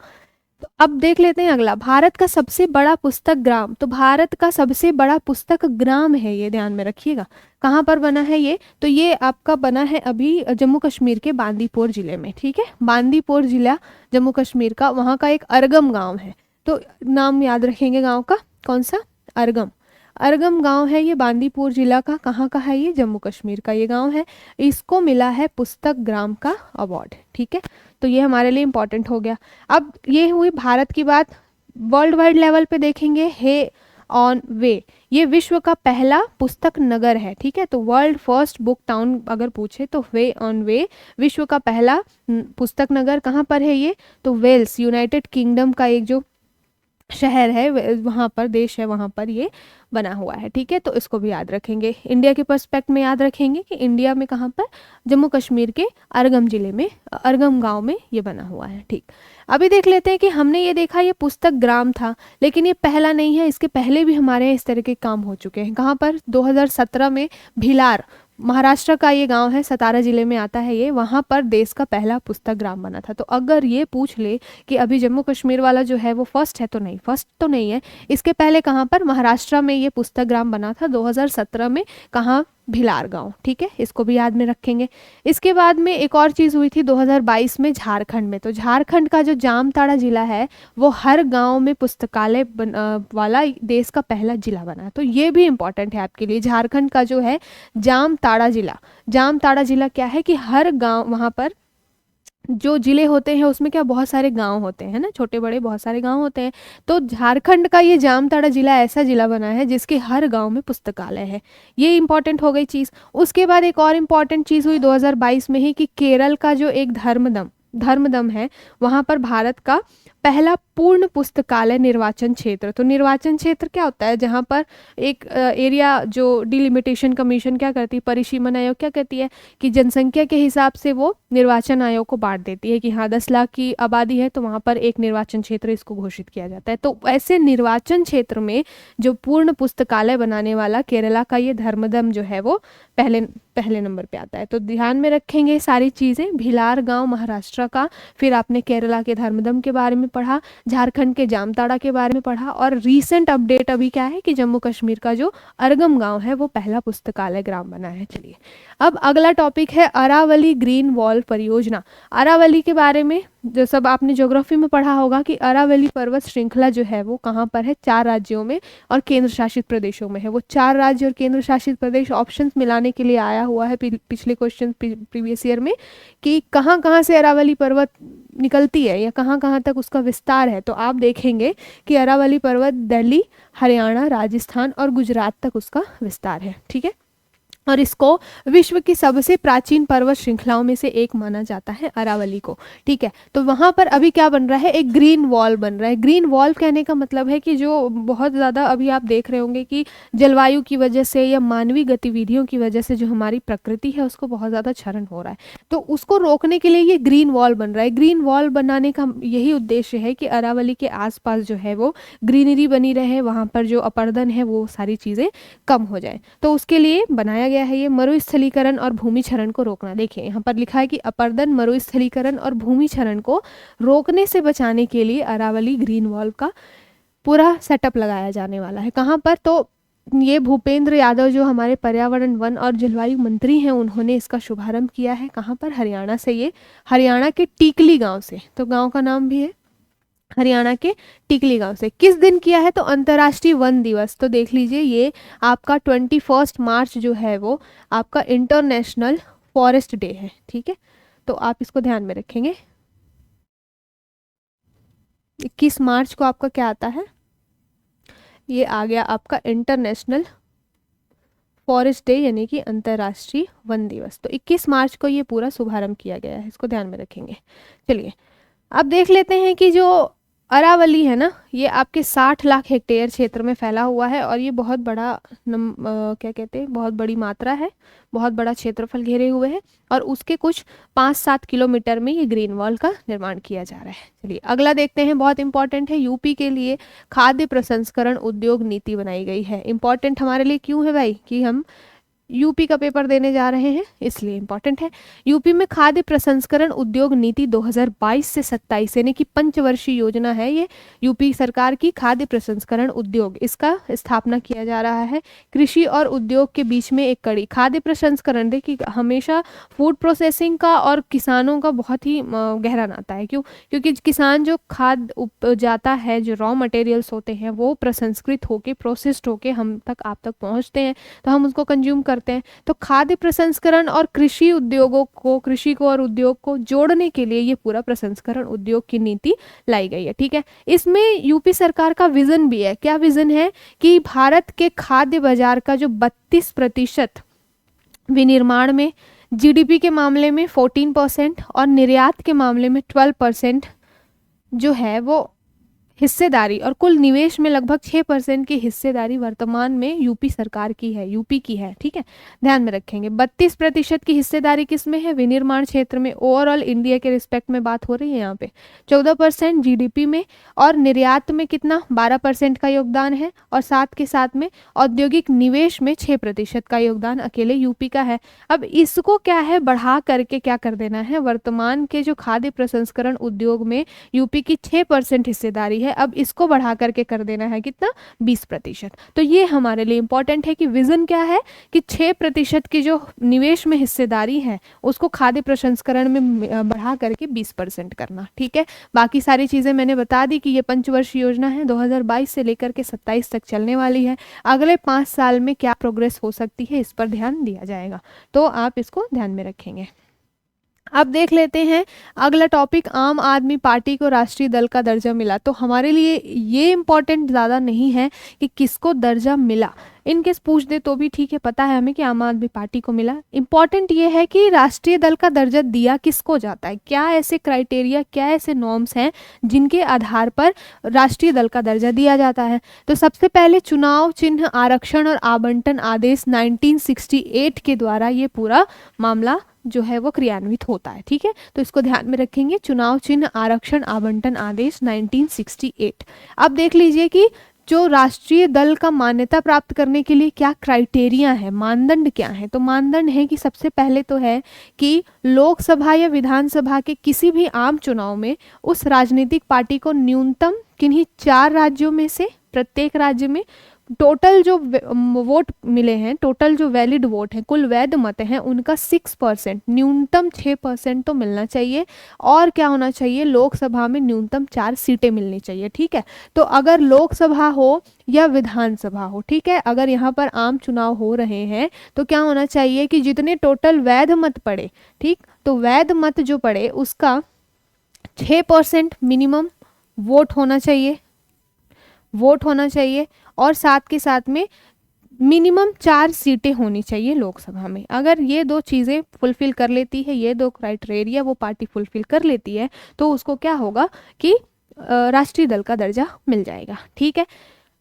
तो अब देख लेते हैं अगला, भारत का सबसे बड़ा पुस्तक ग्राम। तो भारत का सबसे बड़ा पुस्तक ग्राम है, ये ध्यान में रखिएगा। कहाँ पर बना है ये, तो ये आपका बना है अभी जम्मू कश्मीर के बांदीपुर जिले में। ठीक है, बांदीपुर जिला जम्मू कश्मीर का, वहाँ का एक अरगम गाँव है। तो नाम याद रखेंगे गाँव का, कौन सा, अरगम। अरगम गांव है ये, बांदीपुर जिला का, कहाँ का है ये, जम्मू कश्मीर का ये गांव है। इसको मिला है पुस्तक ग्राम का अवार्ड। ठीक है, तो ये हमारे लिए इंपॉर्टेंट हो गया। अब ये हुई भारत की बात। वर्ल्ड वाइड लेवल पे देखेंगे, हे ऑन वे, ये विश्व का पहला पुस्तक नगर है। ठीक है, तो वर्ल्ड फर्स्ट बुक टाउन अगर पूछे तो वे ऑन वे, विश्व का पहला पुस्तक नगर कहाँ पर है ये, तो वेल्स, यूनाइटेड किंगडम का एक जो शहर है वहाँ पर, देश है वहाँ पर ये बना हुआ है। ठीक है, तो इसको भी याद रखेंगे। इंडिया के पर्सपेक्ट में याद रखेंगे कि इंडिया में कहाँ पर, जम्मू कश्मीर के अरगम जिले में, अरगम गांव में ये बना हुआ है। ठीक, अभी देख लेते हैं कि हमने ये देखा ये पुस्तक ग्राम था, लेकिन ये पहला नहीं है, इसके पहले भी हमारे यहाँ इस तरह के काम हो चुके हैं। कहाँ पर, 2017 में भिलार, महाराष्ट्र का ये गांव है, सतारा जिले में आता है ये, वहाँ पर देश का पहला पुस्तक ग्राम बना था। तो अगर ये पूछ ले कि अभी जम्मू कश्मीर वाला जो है वो फर्स्ट है, तो नहीं, फर्स्ट तो नहीं है। इसके पहले कहाँ पर, महाराष्ट्र में ये पुस्तक ग्राम बना था 2017 में, कहाँ, भिलार गांव। ठीक है, इसको भी याद में रखेंगे। इसके बाद में एक और चीज़ हुई थी 2022 में झारखंड में। तो झारखंड का जो जामताड़ा जिला है वो हर गांव में पुस्तकालय वाला देश का पहला जिला बना। तो ये भी इम्पॉर्टेंट है आपके लिए। झारखंड का जो है जामताड़ा जिला, जामताड़ा जिला क्या है कि हर गांव, वहाँ पर जो जिले होते हैं उसमें क्या बहुत सारे गांव होते हैं ना, छोटे बड़े बहुत सारे गांव होते हैं। तो झारखंड का ये जामताड़ा जिला ऐसा जिला बना है जिसके हर गांव में पुस्तकालय है। ये इंपॉर्टेंट हो गई चीज़। उसके बाद एक और इम्पॉर्टेंट चीज़ हुई 2022 में ही कि केरल का जो एक धर्मदम है, वहाँ पर भारत का पहला पूर्ण पुस्तकालय निर्वाचन क्षेत्र। तो निर्वाचन क्षेत्र क्या होता है, जहाँ पर एक एरिया जो डिलिमिटेशन कमीशन क्या करती है, परिसीमन आयोग क्या कहती है कि जनसंख्या के हिसाब से वो निर्वाचन आयोग को बांट देती है कि हाँ 10 लाख की आबादी है तो वहाँ पर एक निर्वाचन क्षेत्र इसको घोषित किया जाता है। तो ऐसे निर्वाचन क्षेत्र में जो पूर्ण पुस्तकालय बनाने वाला केरला का ये धर्मदम जो है वो पहले नंबर पे आता है। तो ध्यान में रखेंगे सारी चीज़ें। भिलार गांव महाराष्ट्र का, फिर आपने केरला के धर्मदम के बारे में पढ़ा, झारखंड के जामताड़ा के बारे में पढ़ा, और रीसेंट अपडेट अभी क्या है कि जम्मू कश्मीर का जो अरगम गांव है वो पहला पुस्तकालय ग्राम बना है। चलिए अब अगला टॉपिक है अरावली ग्रीन वॉल परियोजना। अरावली के बारे में जो सब आपने ज्योग्राफी में पढ़ा होगा कि अरावली पर्वत श्रृंखला जो है वो कहाँ पर है, 4 राज्यों में और केंद्र शासित प्रदेशों में है। वो 4 राज्य और केंद्र शासित प्रदेश ऑप्शंस मिलाने के लिए आया हुआ है पिछले क्वेश्चन प्रीवियस ईयर में कि कहाँ कहाँ से अरावली पर्वत निकलती है या कहाँ कहाँ तक उसका विस्तार है, तो आप देखेंगे कि अरावली पर्वत दिल्ली, हरियाणा, राजस्थान और गुजरात तक उसका विस्तार है। ठीक है, और इसको विश्व की सबसे प्राचीन पर्वत श्रृंखलाओं में से एक माना जाता है अरावली को। ठीक है, तो वहाँ पर अभी क्या बन रहा है, एक ग्रीन वॉल बन रहा है। ग्रीन वॉल कहने का मतलब है कि जो बहुत ज़्यादा अभी आप देख रहे होंगे कि जलवायु की वजह से या मानवीय गतिविधियों की वजह से जो हमारी प्रकृति है उसको बहुत ज़्यादा क्षरण हो रहा है, तो उसको रोकने के लिए ये ग्रीन वॉल बन रहा है। ग्रीन वॉल बनाने का यही उद्देश्य है कि अरावली के आसपास जो है वो ग्रीनरी बनी रहे, वहाँ पर जो अपरदन है वो सारी चीज़ें कम हो जाए, तो उसके लिए बनाया गया है ये मरुस्थलीकरण और भूमि क्षरण को रोकना। देखिए यहाँ पर लिखा है कि अपरदन, मरुस्थलीकरण और भूमि क्षरण को रोकने से बचाने के लिए अरावली ग्रीन वॉल का पूरा सेटअप लगाया जाने वाला है। कहाँ पर, तो ये भूपेंद्र यादव जो हमारे पर्यावरण, वन और जलवायु मंत्री हैं, उन्होंने इसका शुभारंभ किया है। कहाँ पर, हरियाणा से। ये हरियाणा के टिकली गांव से, तो गांव का नाम भी है हरियाणा के टिकली गांव से। किस दिन किया है, तो अंतर्राष्ट्रीय वन दिवस। तो देख लीजिए ये आपका 21 मार्च जो है वो आपका इंटरनेशनल फॉरेस्ट डे है। ठीक है, तो आप इसको ध्यान में रखेंगे। 21 मार्च को आपका क्या आता है, ये आ गया आपका इंटरनेशनल फॉरेस्ट डे यानी कि अंतर्राष्ट्रीय वन दिवस। तो 21 मार्च को ये पूरा शुभारंभ किया गया है, इसको ध्यान में रखेंगे। चलिए अब देख लेते हैं कि जो अरावली है ना, ये आपके 60 लाख हेक्टेयर क्षेत्र में फैला हुआ है और ये बहुत बड़ा क्या कहते हैं, बहुत बड़ी मात्रा है, बहुत बड़ा क्षेत्रफल घेरे हुए है और उसके कुछ 5-7 किलोमीटर में ये ग्रीन वॉल का निर्माण किया जा रहा है। चलिए अगला देखते हैं, बहुत इंपॉर्टेंट है। यूपी के लिए खाद्य प्रसंस्करण उद्योग नीति बनाई गई है। इंपॉर्टेंट हमारे लिए क्यों है भाई, कि हम यूपी का पेपर देने जा रहे हैं इसलिए इंपॉर्टेंट है। यूपी में खाद्य प्रसंस्करण उद्योग नीति 2022 से 27 यानी कि पंचवर्षीय योजना है ये यूपी सरकार की। खाद्य प्रसंस्करण उद्योग, इसका स्थापना किया जा रहा है। कृषि और उद्योग के बीच में एक कड़ी। खाद्य प्रसंस्करण, देखिए हमेशा फूड प्रोसेसिंग का और किसानों का बहुत ही गहरा नाता है। क्यों, क्योंकि किसान जो खाद्य उपजाता है, जो रॉ मटेरियल्स होते हैं वो प्रसंस्कृत होके, प्रोसेस्ड होके हम तक, आप तक पहुँचते हैं, तो हम उसको कंज्यूम करते हैं। तो खाद्य प्रसंस्करण और कृषि उद्योगों को, कृषि को और उद्योग को जोड़ने के लिए ये पूरा प्रसंस्करण उद्योग की नीति लाई गई है। ठीक है, इसमें यूपी सरकार का विजन भी है। क्या विजन है, कि भारत के खाद्य बाजार का जो 32% विनिर्माण में, जीडीपी के मामले में 14% और निर्यात के मामले में 12% जो है वो हिस्सेदारी, और कुल निवेश में लगभग 6% की हिस्सेदारी वर्तमान में यूपी सरकार की है, यूपी की है। ठीक है, ध्यान में रखेंगे। 32% की हिस्सेदारी किस में है, विनिर्माण क्षेत्र में। ओवरऑल इंडिया के रिस्पेक्ट में बात हो रही है यहाँ पे। 14% जीडीपी में, और निर्यात में कितना, 12% का योगदान है, और साथ के साथ में औद्योगिक निवेश में 6% का योगदान अकेले यूपी का है। अब इसको क्या है, बढ़ा करके क्या कर देना है, वर्तमान के जो खाद्य प्रसंस्करण उद्योग में यूपी की 6% हिस्सेदारी है, अब इसको बढ़ा करके कर देना है कितना, 20%। तो ये हमारे लिए इंपॉर्टेंट है कि विजन क्या है, कि 6% की जो निवेश में हिस्सेदारी है उसको खाद्य प्रसंस्करण में बढ़ा करके 20% करना। ठीक है, बाकी सारी चीज़ें मैंने बता दी कि ये पंचवर्षीय योजना है, 2022 से लेकर के 27 तक चलने वाली है। अगले 5 साल में क्या प्रोग्रेस हो सकती है इस पर ध्यान दिया जाएगा, तो आप इसको ध्यान में रखेंगे। अब देख लेते हैं अगला टॉपिक, आम आदमी पार्टी को राष्ट्रीय दल का दर्जा मिला। तो हमारे लिए ये इम्पोर्टेंट ज़्यादा नहीं है कि किसको दर्जा मिला, इनकेस पूछ दे तो भी ठीक है, पता है हमें कि आम आदमी पार्टी को मिला। इम्पॉर्टेंट ये है कि राष्ट्रीय दल का दर्जा दिया किसको जाता है, क्या ऐसे क्राइटेरिया, क्या ऐसे नॉर्म्स हैं जिनके आधार पर राष्ट्रीय दल का दर्जा दिया जाता है। तो सबसे पहले चुनाव चिन्ह आरक्षण और आवंटन आदेश 1968 के द्वारा ये पूरा मामला जो है वो क्रियान्वित होता है। ठीक है, तो इसको ध्यान में रखेंगे, चुनाव चिन्ह आरक्षण आवंटन आदेश 1968। अब देख लीजिए कि जो राष्ट्रीय दल का मान्यता प्राप्त करने के लिए क्या क्राइटेरिया है, मानदंड क्या है। तो मानदंड है कि सबसे पहले तो है कि लोकसभा या विधानसभा के किसी भी आम चुनाव में उस राजनीतिक पार्टी को न्यूनतम किन्हीं 4 राज्यों में से प्रत्येक राज्य में टोटल जो वोट मिले हैं, टोटल जो वैलिड वोट हैं, कुल वैध मत हैं, उनका 6%, न्यूनतम 6% तो मिलना चाहिए। और क्या होना चाहिए, लोकसभा में न्यूनतम 4 सीटें मिलनी चाहिए। ठीक है, तो अगर लोकसभा हो या विधानसभा हो, ठीक है, अगर यहाँ पर आम चुनाव हो रहे हैं तो क्या होना चाहिए कि जितने टोटल वैध मत पड़े, ठीक, तो वैध मत जो पड़े उसका 6% मिनिमम वोट होना चाहिए, और साथ के साथ में मिनिमम 4 सीटें होनी चाहिए लोकसभा में। अगर ये 2 चीज़ें फुलफिल कर लेती है, ये 2 क्राइटेरिया वो पार्टी फुलफिल कर लेती है, तो उसको क्या होगा कि राष्ट्रीय दल का दर्जा मिल जाएगा। ठीक है।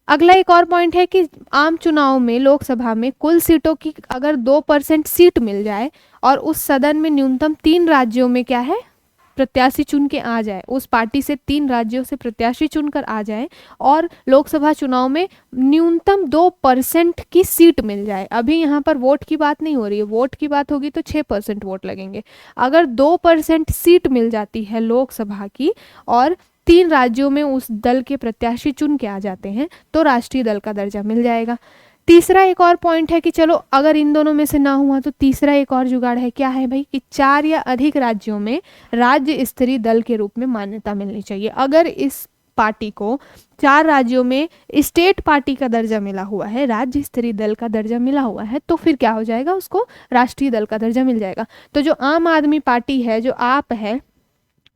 अगला एक और पॉइंट है कि आम चुनाव में लोकसभा में कुल सीटों की अगर 2% सीट मिल जाए और उस सदन में न्यूनतम 3 राज्यों में क्या है प्रत्याशी चुन के आ जाए, उस पार्टी से 3 राज्यों से प्रत्याशी चुनकर आ जाए और लोकसभा चुनाव में न्यूनतम 2% की सीट मिल जाए। अभी यहाँ पर वोट की बात नहीं हो रही है, वोट की बात होगी तो 6% वोट लगेंगे। अगर 2% सीट मिल जाती है लोकसभा की और 3 राज्यों में उस दल के प्रत्याशी चुन के आ जाते हैं तो राष्ट्रीय दल का दर्जा मिल जाएगा। तीसरा एक और पॉइंट है कि चलो अगर इन दोनों में से ना हुआ तो तीसरा एक और जुगाड़ है, क्या है भाई, कि 4 या अधिक राज्यों में राज्य स्तरीय दल के रूप में मान्यता मिलनी चाहिए। अगर इस पार्टी को 4 राज्यों में स्टेट पार्टी का दर्जा मिला हुआ है, राज्य स्तरीय दल का दर्जा मिला हुआ है, तो फिर क्या हो जाएगा, उसको राष्ट्रीय दल का दर्जा मिल जाएगा। तो जो आम आदमी पार्टी है, जो आप है,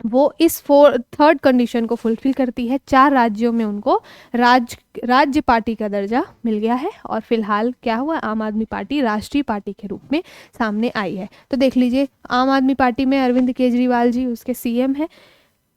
वो इस 3rd कंडीशन को फुलफिल करती है। 4 राज्यों में उनको राज्य पार्टी का दर्जा मिल गया है और फिलहाल क्या हुआ, आम आदमी पार्टी राष्ट्रीय पार्टी के रूप में सामने आई है। तो देख लीजिए, आम आदमी पार्टी में अरविंद केजरीवाल जी उसके सीएम है।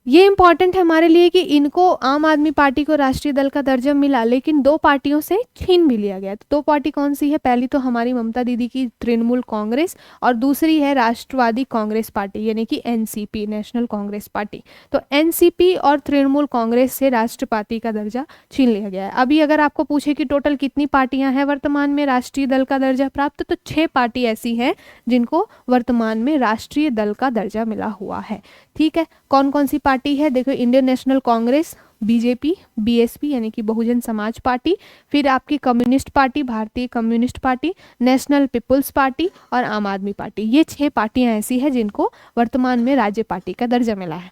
ये इंपॉर्टेंट है हमारे लिए कि इनको, आम आदमी पार्टी को राष्ट्रीय दल का दर्जा मिला, लेकिन 2 पार्टियों से छीन भी लिया गया। तो 2 पार्टी कौन सी है, पहली तो हमारी ममता दीदी की तृणमूल कांग्रेस और दूसरी है राष्ट्रवादी कांग्रेस पार्टी यानी कि एनसीपी, नेशनल कांग्रेस पार्टी। तो एनसीपी और तृणमूल कांग्रेस से राष्ट्रपति का दर्जा छीन लिया गया है। अभी अगर आपको पूछे कि टोटल कितनी पार्टियां हैं वर्तमान में राष्ट्रीय दल का दर्जा प्राप्त, तो 6 पार्टी ऐसी हैं जिनको वर्तमान में राष्ट्रीय दल का दर्जा मिला हुआ है। ठीक है, कौन कौन सी पार्टी है, देखो, Indian National Congress, BJP, BSP यानी कि बहुजन समाज पार्टी, फिर आपकी communist party, Bharatiya communist party, national people's party और आम आदमी पार्टी। ये 6 पार्टियां ऐसी हैं जिनको वर्तमान में राज्य पार्टी का दर्जा मिला है।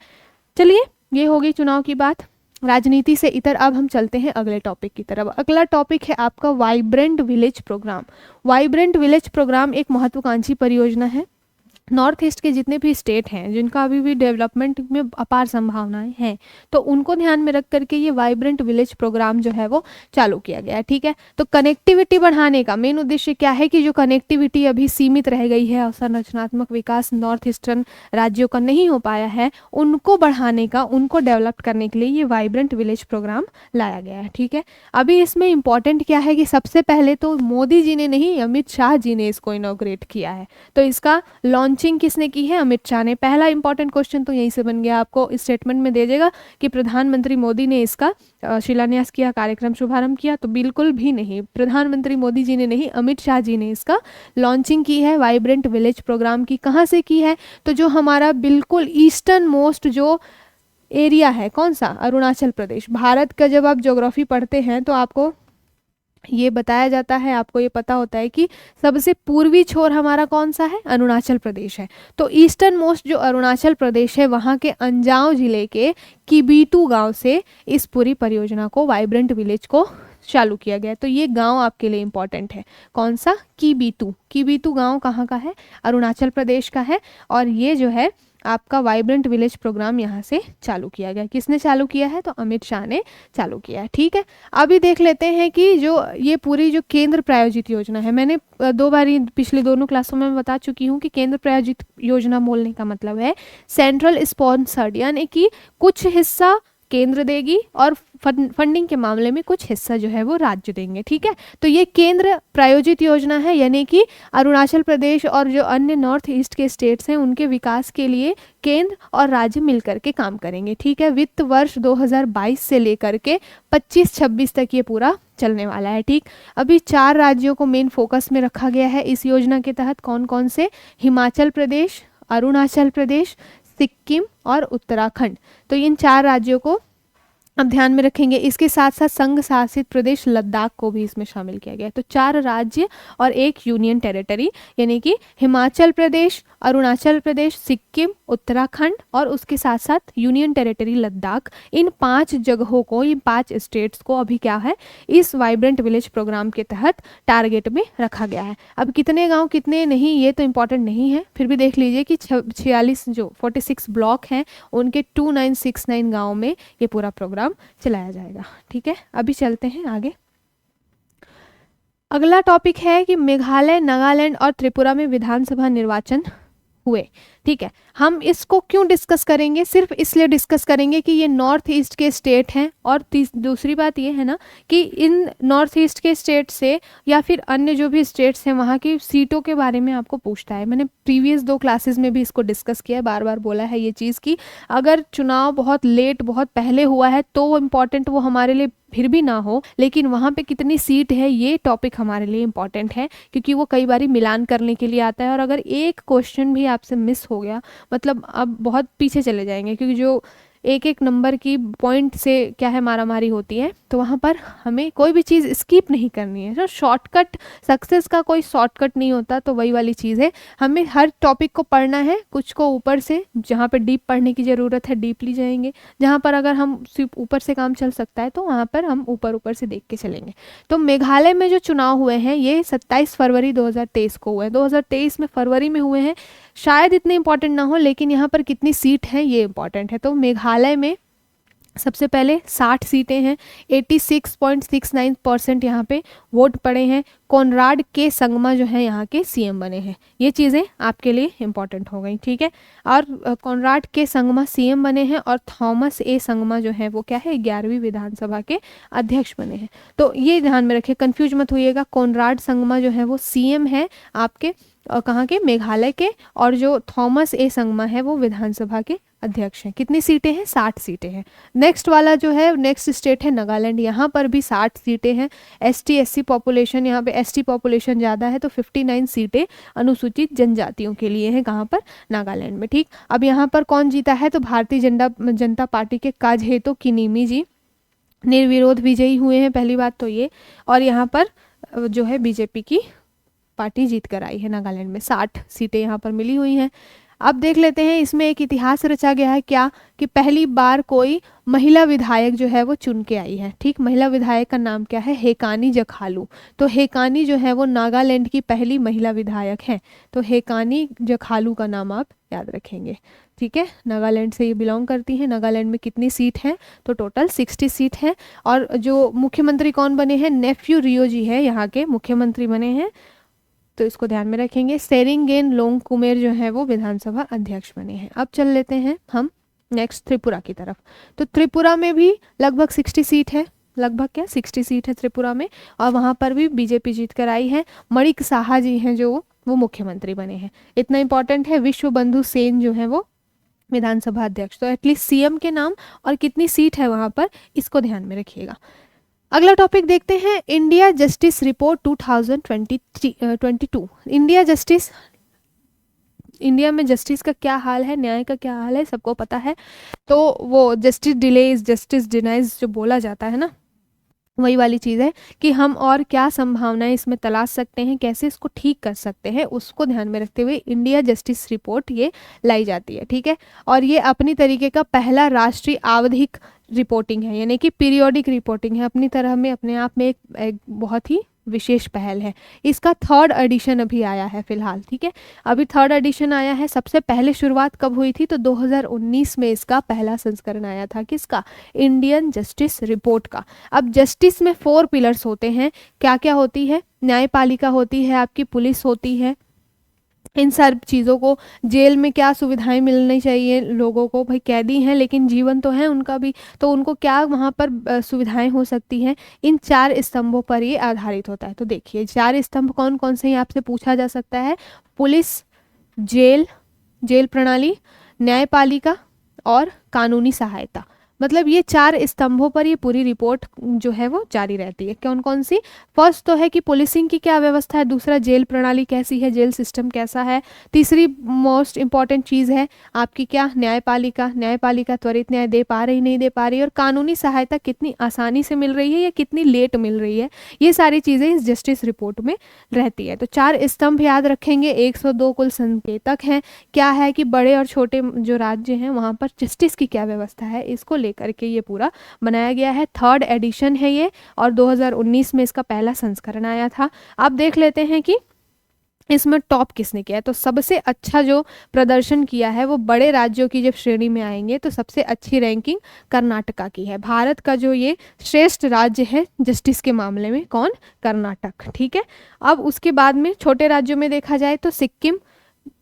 चलिए, ये हो गई चुनाव की बात, राजनीति से इतर। अब हम चलते हैं अगले टॉपिक की तरफ। अगला टॉपिक है आपका vibrant village programme. Vibrant village programme एक महत्वाकांक्षी परियोजना है। नॉर्थ ईस्ट के जितने भी स्टेट हैं जिनका अभी भी डेवलपमेंट में अपार संभावनाएं हैं, तो उनको ध्यान में रख करके ये वाइब्रेंट विलेज प्रोग्राम जो है वो चालू किया गया है। ठीक है, तो कनेक्टिविटी बढ़ाने का मेन उद्देश्य क्या है कि जो कनेक्टिविटी अभी सीमित रह गई है और संरचनात्मक विकास नॉर्थ ईस्टर्न राज्यों का नहीं हो पाया है, उनको बढ़ाने का, उनको डेवलप करने के लिए ये वाइब्रेंट विलेज प्रोग्राम लाया गया है। ठीक है, अभी इसमें इंपॉर्टेंट क्या है कि सबसे पहले तो मोदी जी ने नहीं, अमित शाह जी ने इसको इनॉग्रेट किया है। तो इसका लॉन्चिंग किसने की है, अमित शाह ने। पहला इंपॉर्टेंट क्वेश्चन तो यहीं से बन गया, आपको स्टेटमेंट में दे देगा कि प्रधानमंत्री मोदी ने इसका शिलान्यास किया, कार्यक्रम शुभारंभ किया, तो बिल्कुल भी नहीं, प्रधानमंत्री मोदी जी ने नहीं, अमित शाह जी ने इसका लॉन्चिंग की है। वाइब्रेंट विलेज प्रोग्राम की कहाँ से की है, तो जो हमारा बिल्कुल ईस्टर्न मोस्ट जो एरिया है, कौन सा, अरुणाचल प्रदेश। भारत का जब आप ज्योग्राफी पढ़ते हैं तो आपको ये बताया जाता है, आपको ये पता होता है कि सबसे पूर्वी छोर हमारा कौन सा है, अरुणाचल प्रदेश है। तो ईस्टर्न मोस्ट जो अरुणाचल प्रदेश है, वहाँ के अंजाव जिले के किबीटू गांव से इस पूरी परियोजना को, वाइब्रेंट विलेज को चालू किया गया। तो ये गांव आपके लिए इंपॉर्टेंट है, कौन सा, किबीटू। किबीटू गांव कहाँ का है, अरुणाचल प्रदेश का है। और ये जो है आपका वाइब्रेंट विलेज प्रोग्राम यहाँ से चालू किया गया। किसने चालू किया है, तो अमित शाह ने चालू किया है। ठीक है, अभी देख लेते हैं कि जो ये पूरी जो केंद्र प्रायोजित योजना है, मैंने 2 बार पिछले दोनों क्लासों में बता चुकी हूँ कि केंद्र प्रायोजित योजना बोलने का मतलब है सेंट्रल स्पॉन्सर्ड, यानी कि कुछ हिस्सा केंद्र देगी और फंडिंग के मामले में कुछ हिस्सा जो है वो राज्य देंगे। ठीक है, तो ये केंद्र प्रायोजित योजना है, यानी कि अरुणाचल प्रदेश और जो अन्य नॉर्थ ईस्ट के स्टेट्स हैं उनके विकास के लिए केंद्र और राज्य मिलकर के काम करेंगे। ठीक है, वित्त वर्ष 2022 से लेकर के 25-26 तक ये पूरा चलने वाला है। ठीक, अभी 4 राज्यों को मेन फोकस में रखा गया है इस योजना के तहत। कौन कौन से, हिमाचल प्रदेश, अरुणाचल प्रदेश, सिक्किम और उत्तराखंड। तो इन 4 राज्यों को अब ध्यान में रखेंगे, इसके साथ साथ संघ शासित प्रदेश लद्दाख को भी इसमें शामिल किया गया है। तो 4 राज्य और 1 यूनियन टेरिटरी, यानी कि हिमाचल प्रदेश, अरुणाचल प्रदेश, सिक्किम, उत्तराखंड और उसके साथ साथ यूनियन टेरिटरी लद्दाख, इन 5 जगहों को, इन 5 स्टेट्स को अभी क्या है, इस वाइब्रेंट विलेज प्रोग्राम के तहत टारगेट में रखा गया है। अब कितने गाँव कितने नहीं ये तो इम्पोर्टेंट नहीं है, फिर भी देख लीजिए कि 46 जो 46 ब्लॉक हैं उनके 2969 गाँव में ये पूरा प्रोग्राम चलाया जाएगा। ठीक है, अभी चलते हैं आगे। अगला टॉपिक है कि मेघालय, नागालैंड और त्रिपुरा में विधानसभा निर्वाचन हुए। ठीक है, हम इसको क्यों डिस्कस करेंगे, सिर्फ इसलिए डिस्कस करेंगे कि ये नॉर्थ ईस्ट के स्टेट हैं, और दूसरी बात ये है ना कि इन नॉर्थ ईस्ट के स्टेट से या फिर अन्य जो भी स्टेट्स हैं वहाँ की सीटों के बारे में आपको पूछता है। मैंने प्रीवियस 2 क्लासेस में भी इसको डिस्कस किया है, बार बार बोला है ये चीज़ कि अगर चुनाव बहुत लेट, बहुत पहले हुआ है तो इम्पॉर्टेंट वो हमारे लिए फिर भी ना हो, लेकिन वहाँ पे कितनी सीट है ये टॉपिक हमारे लिए इम्पॉर्टेंट है, क्योंकि वो कई बार मिलान करने के लिए आता है। और अगर एक क्वेश्चन भी आपसे मिस हो गया, मतलब अब बहुत पीछे चले जाएंगे, क्योंकि जो एक एक नंबर की पॉइंट से क्या है मारामारी होती है, तो वहाँ पर हमें कोई भी चीज़ स्किप नहीं करनी है। तो शॉर्टकट, सक्सेस का कोई शॉर्टकट नहीं होता, तो वही वाली चीज़ है, हमें हर टॉपिक को पढ़ना है, कुछ को ऊपर से, जहाँ पर डीप पढ़ने की ज़रूरत है डीपली जाएंगे, जहाँ पर अगर हम सिर्फ ऊपर से काम चल सकता है तो वहाँ पर हम ऊपर ऊपर से देख के चलेंगे। तो मेघालय में जो चुनाव हुए हैं ये 27 फरवरी 2023 को हुए हैं, 2023 में फरवरी में हुए हैं, शायद इतने इंपॉर्टेंट ना हो, लेकिन यहाँ पर कितनी सीट है ये इंपॉर्टेंट है। तो मेघालय में सबसे पहले 60 सीटें हैं, 86.69% यहाँ पे वोट पड़े हैं। कोनराड के संगमा जो है यहाँ के सीएम बने हैं, ये चीज़ें आपके लिए इंपॉर्टेंट हो गई। ठीक है, और कोनराड के संगमा सीएम बने हैं, और थॉमस ए संगमा जो है वो क्या है, 11वीं विधानसभा के अध्यक्ष बने हैं। तो ये ध्यान में रखिए, कंफ्यूज मत होइएगा, कोनराड संगमा जो है वो सीएम है आपके कहाँ के, मेघालय के, और जो थॉमस ए संगमा है वो विधानसभा के अध्यक्ष हैं। कितनी सीटें हैं, 60 सीटें हैं। नेक्स्ट वाला जो है, नेक्स्ट स्टेट है नागालैंड, यहाँ पर भी 60 सीटें हैं। ST/SC पॉपुलेशन, यहाँ पे ST पॉपुलेशन ज़्यादा है, तो 59 सीटें अनुसूचित जनजातियों के लिए हैं, कहाँ पर, नागालैंड में। ठीक, अब यहाँ पर कौन जीता है, तो भारतीय जनता पार्टी के काजेतो किनिमी जी निर्विरोध विजयी हुए हैं, पहली बात तो ये। और यहाँ पर जो है बीजेपी की पार्टी जीत कर आई है नागालैंड में, 60 सीटें यहाँ पर मिली हुई हैं। अब देख लेते हैं, इसमें एक इतिहास रचा गया है क्या, कि पहली बार कोई महिला विधायक जो है वो चुन के आई है। ठीक, महिला विधायक का नाम क्या है, हेकानी जखालू। तो हेकानी जो है वो नागालैंड की पहली महिला विधायक हैं, तो हेकानी जखालू का नाम आप याद रखेंगे। ठीक है, नागालैंड से ये बिलोंग करती हैं। नागालैंड में कितनी सीट हैं, तो टोटल 60 सीट है। और जो मुख्यमंत्री कौन बने हैं, नेफ्यू रियो जी है यहाँ के मुख्यमंत्री बने हैं, तो इसको ध्यान में रखेंगे। सेरिंगेन लोंगकुमेर जो है वो विधानसभा अध्यक्ष बने हैं। अब चल लेते हैं हम नेक्स्ट त्रिपुरा की तरफ। तो त्रिपुरा में भी लगभग 60 सीट है, लगभग क्या 60 सीट है त्रिपुरा में, और वहाँ पर भी बीजेपी जीत कर आई है। मणिक साहा जी हैं जो वो मुख्यमंत्री बने हैं। इतना इंपॉर्टेंट है, विश्व बंधु सेन जो है वो विधानसभा अध्यक्ष। तो एटलीस्ट सीएम के नाम और कितनी सीट है वहाँ पर, इसको ध्यान में रखिएगा। अगला टॉपिक देखते हैं, इंडिया जस्टिस रिपोर्ट 2022। इंडिया में जस्टिस का क्या हाल है, न्याय का क्या हाल है, सबको पता है। तो वो जस्टिस डिलेज, जस्टिस डिनाइज जो बोला जाता है ना, वही वाली चीज़ है कि हम और क्या संभावनाएं इसमें तलाश सकते हैं, कैसे इसको ठीक कर सकते हैं, उसको ध्यान में रखते हुए इंडिया जस्टिस रिपोर्ट ये लाई जाती है। ठीक है, और ये अपनी तरीके का पहला राष्ट्रीय आवधिक रिपोर्टिंग है, यानी कि पीरियोडिक रिपोर्टिंग है, अपनी तरह में अपने आप में एक बहुत ही विशेष पहल है। इसका 3rd एडिशन अभी आया है फिलहाल। ठीक है, अभी 3rd एडिशन आया है। सबसे पहले शुरुआत कब हुई थी, तो 2019 में इसका पहला संस्करण आया था, किसका, इंडियन जस्टिस रिपोर्ट का। अब जस्टिस में 4 पिलर्स होते हैं, क्या क्या होती है, न्यायपालिका होती है, आपकी पुलिस होती है, इन सब चीज़ों को, जेल में क्या सुविधाएं मिलनी चाहिए लोगों को, भाई कैदी हैं लेकिन जीवन तो है उनका भी, तो उनको क्या वहाँ पर सुविधाएं हो सकती हैं, इन 4 स्तंभों पर ये आधारित होता है। तो देखिए 4 स्तंभ कौन कौन से हैं आपसे पूछा जा सकता है, पुलिस, जेल प्रणाली, न्यायपालिका और कानूनी सहायता। मतलब ये 4 स्तंभों पर ये पूरी रिपोर्ट जो है वो जारी रहती है। कौन-कौन सी? फर्स्ट तो है कि पुलिसिंग की क्या व्यवस्था है, दूसरा जेल प्रणाली कैसी है, जेल सिस्टम कैसा है, तीसरी मोस्ट इम्पॉर्टेंट चीज़ है आपकी क्या? न्यायपालिका, न्यायपालिका त्वरित न्याय दे पा रही, नहीं दे पा रही, और कानूनी सहायता कितनी आसानी से मिल रही है या कितनी लेट मिल रही है, ये सारी चीज़ें इस जस्टिस रिपोर्ट में रहती है। तो 4 स्तंभ याद रखेंगे, 102 कुल संकेतक हैं। क्या है कि बड़े और छोटे जो राज्य हैं वहाँ पर जस्टिस की क्या व्यवस्था है, इसको लेकर के ये पूरा बनाया गया है। 3rd एडिशन है ये, और 2019 में इसका पहला संस्करण आया था। अब देख लेते हैं कि इसमें टॉप किसने किया है। तो सबसे अच्छा जो प्रदर्शन किया है वो बड़े राज्यों की जब श्रेणी में आएंगे तो सबसे अच्छी रैंकिंग कर्नाटका की है। भारत का जो ये श्रेष्ठ राज्य है जस्टिस के मामले में, कौन? कर्नाटक। ठीक है, अब उसके बाद में छोटे राज्यों में देखा जाए तो सिक्किम,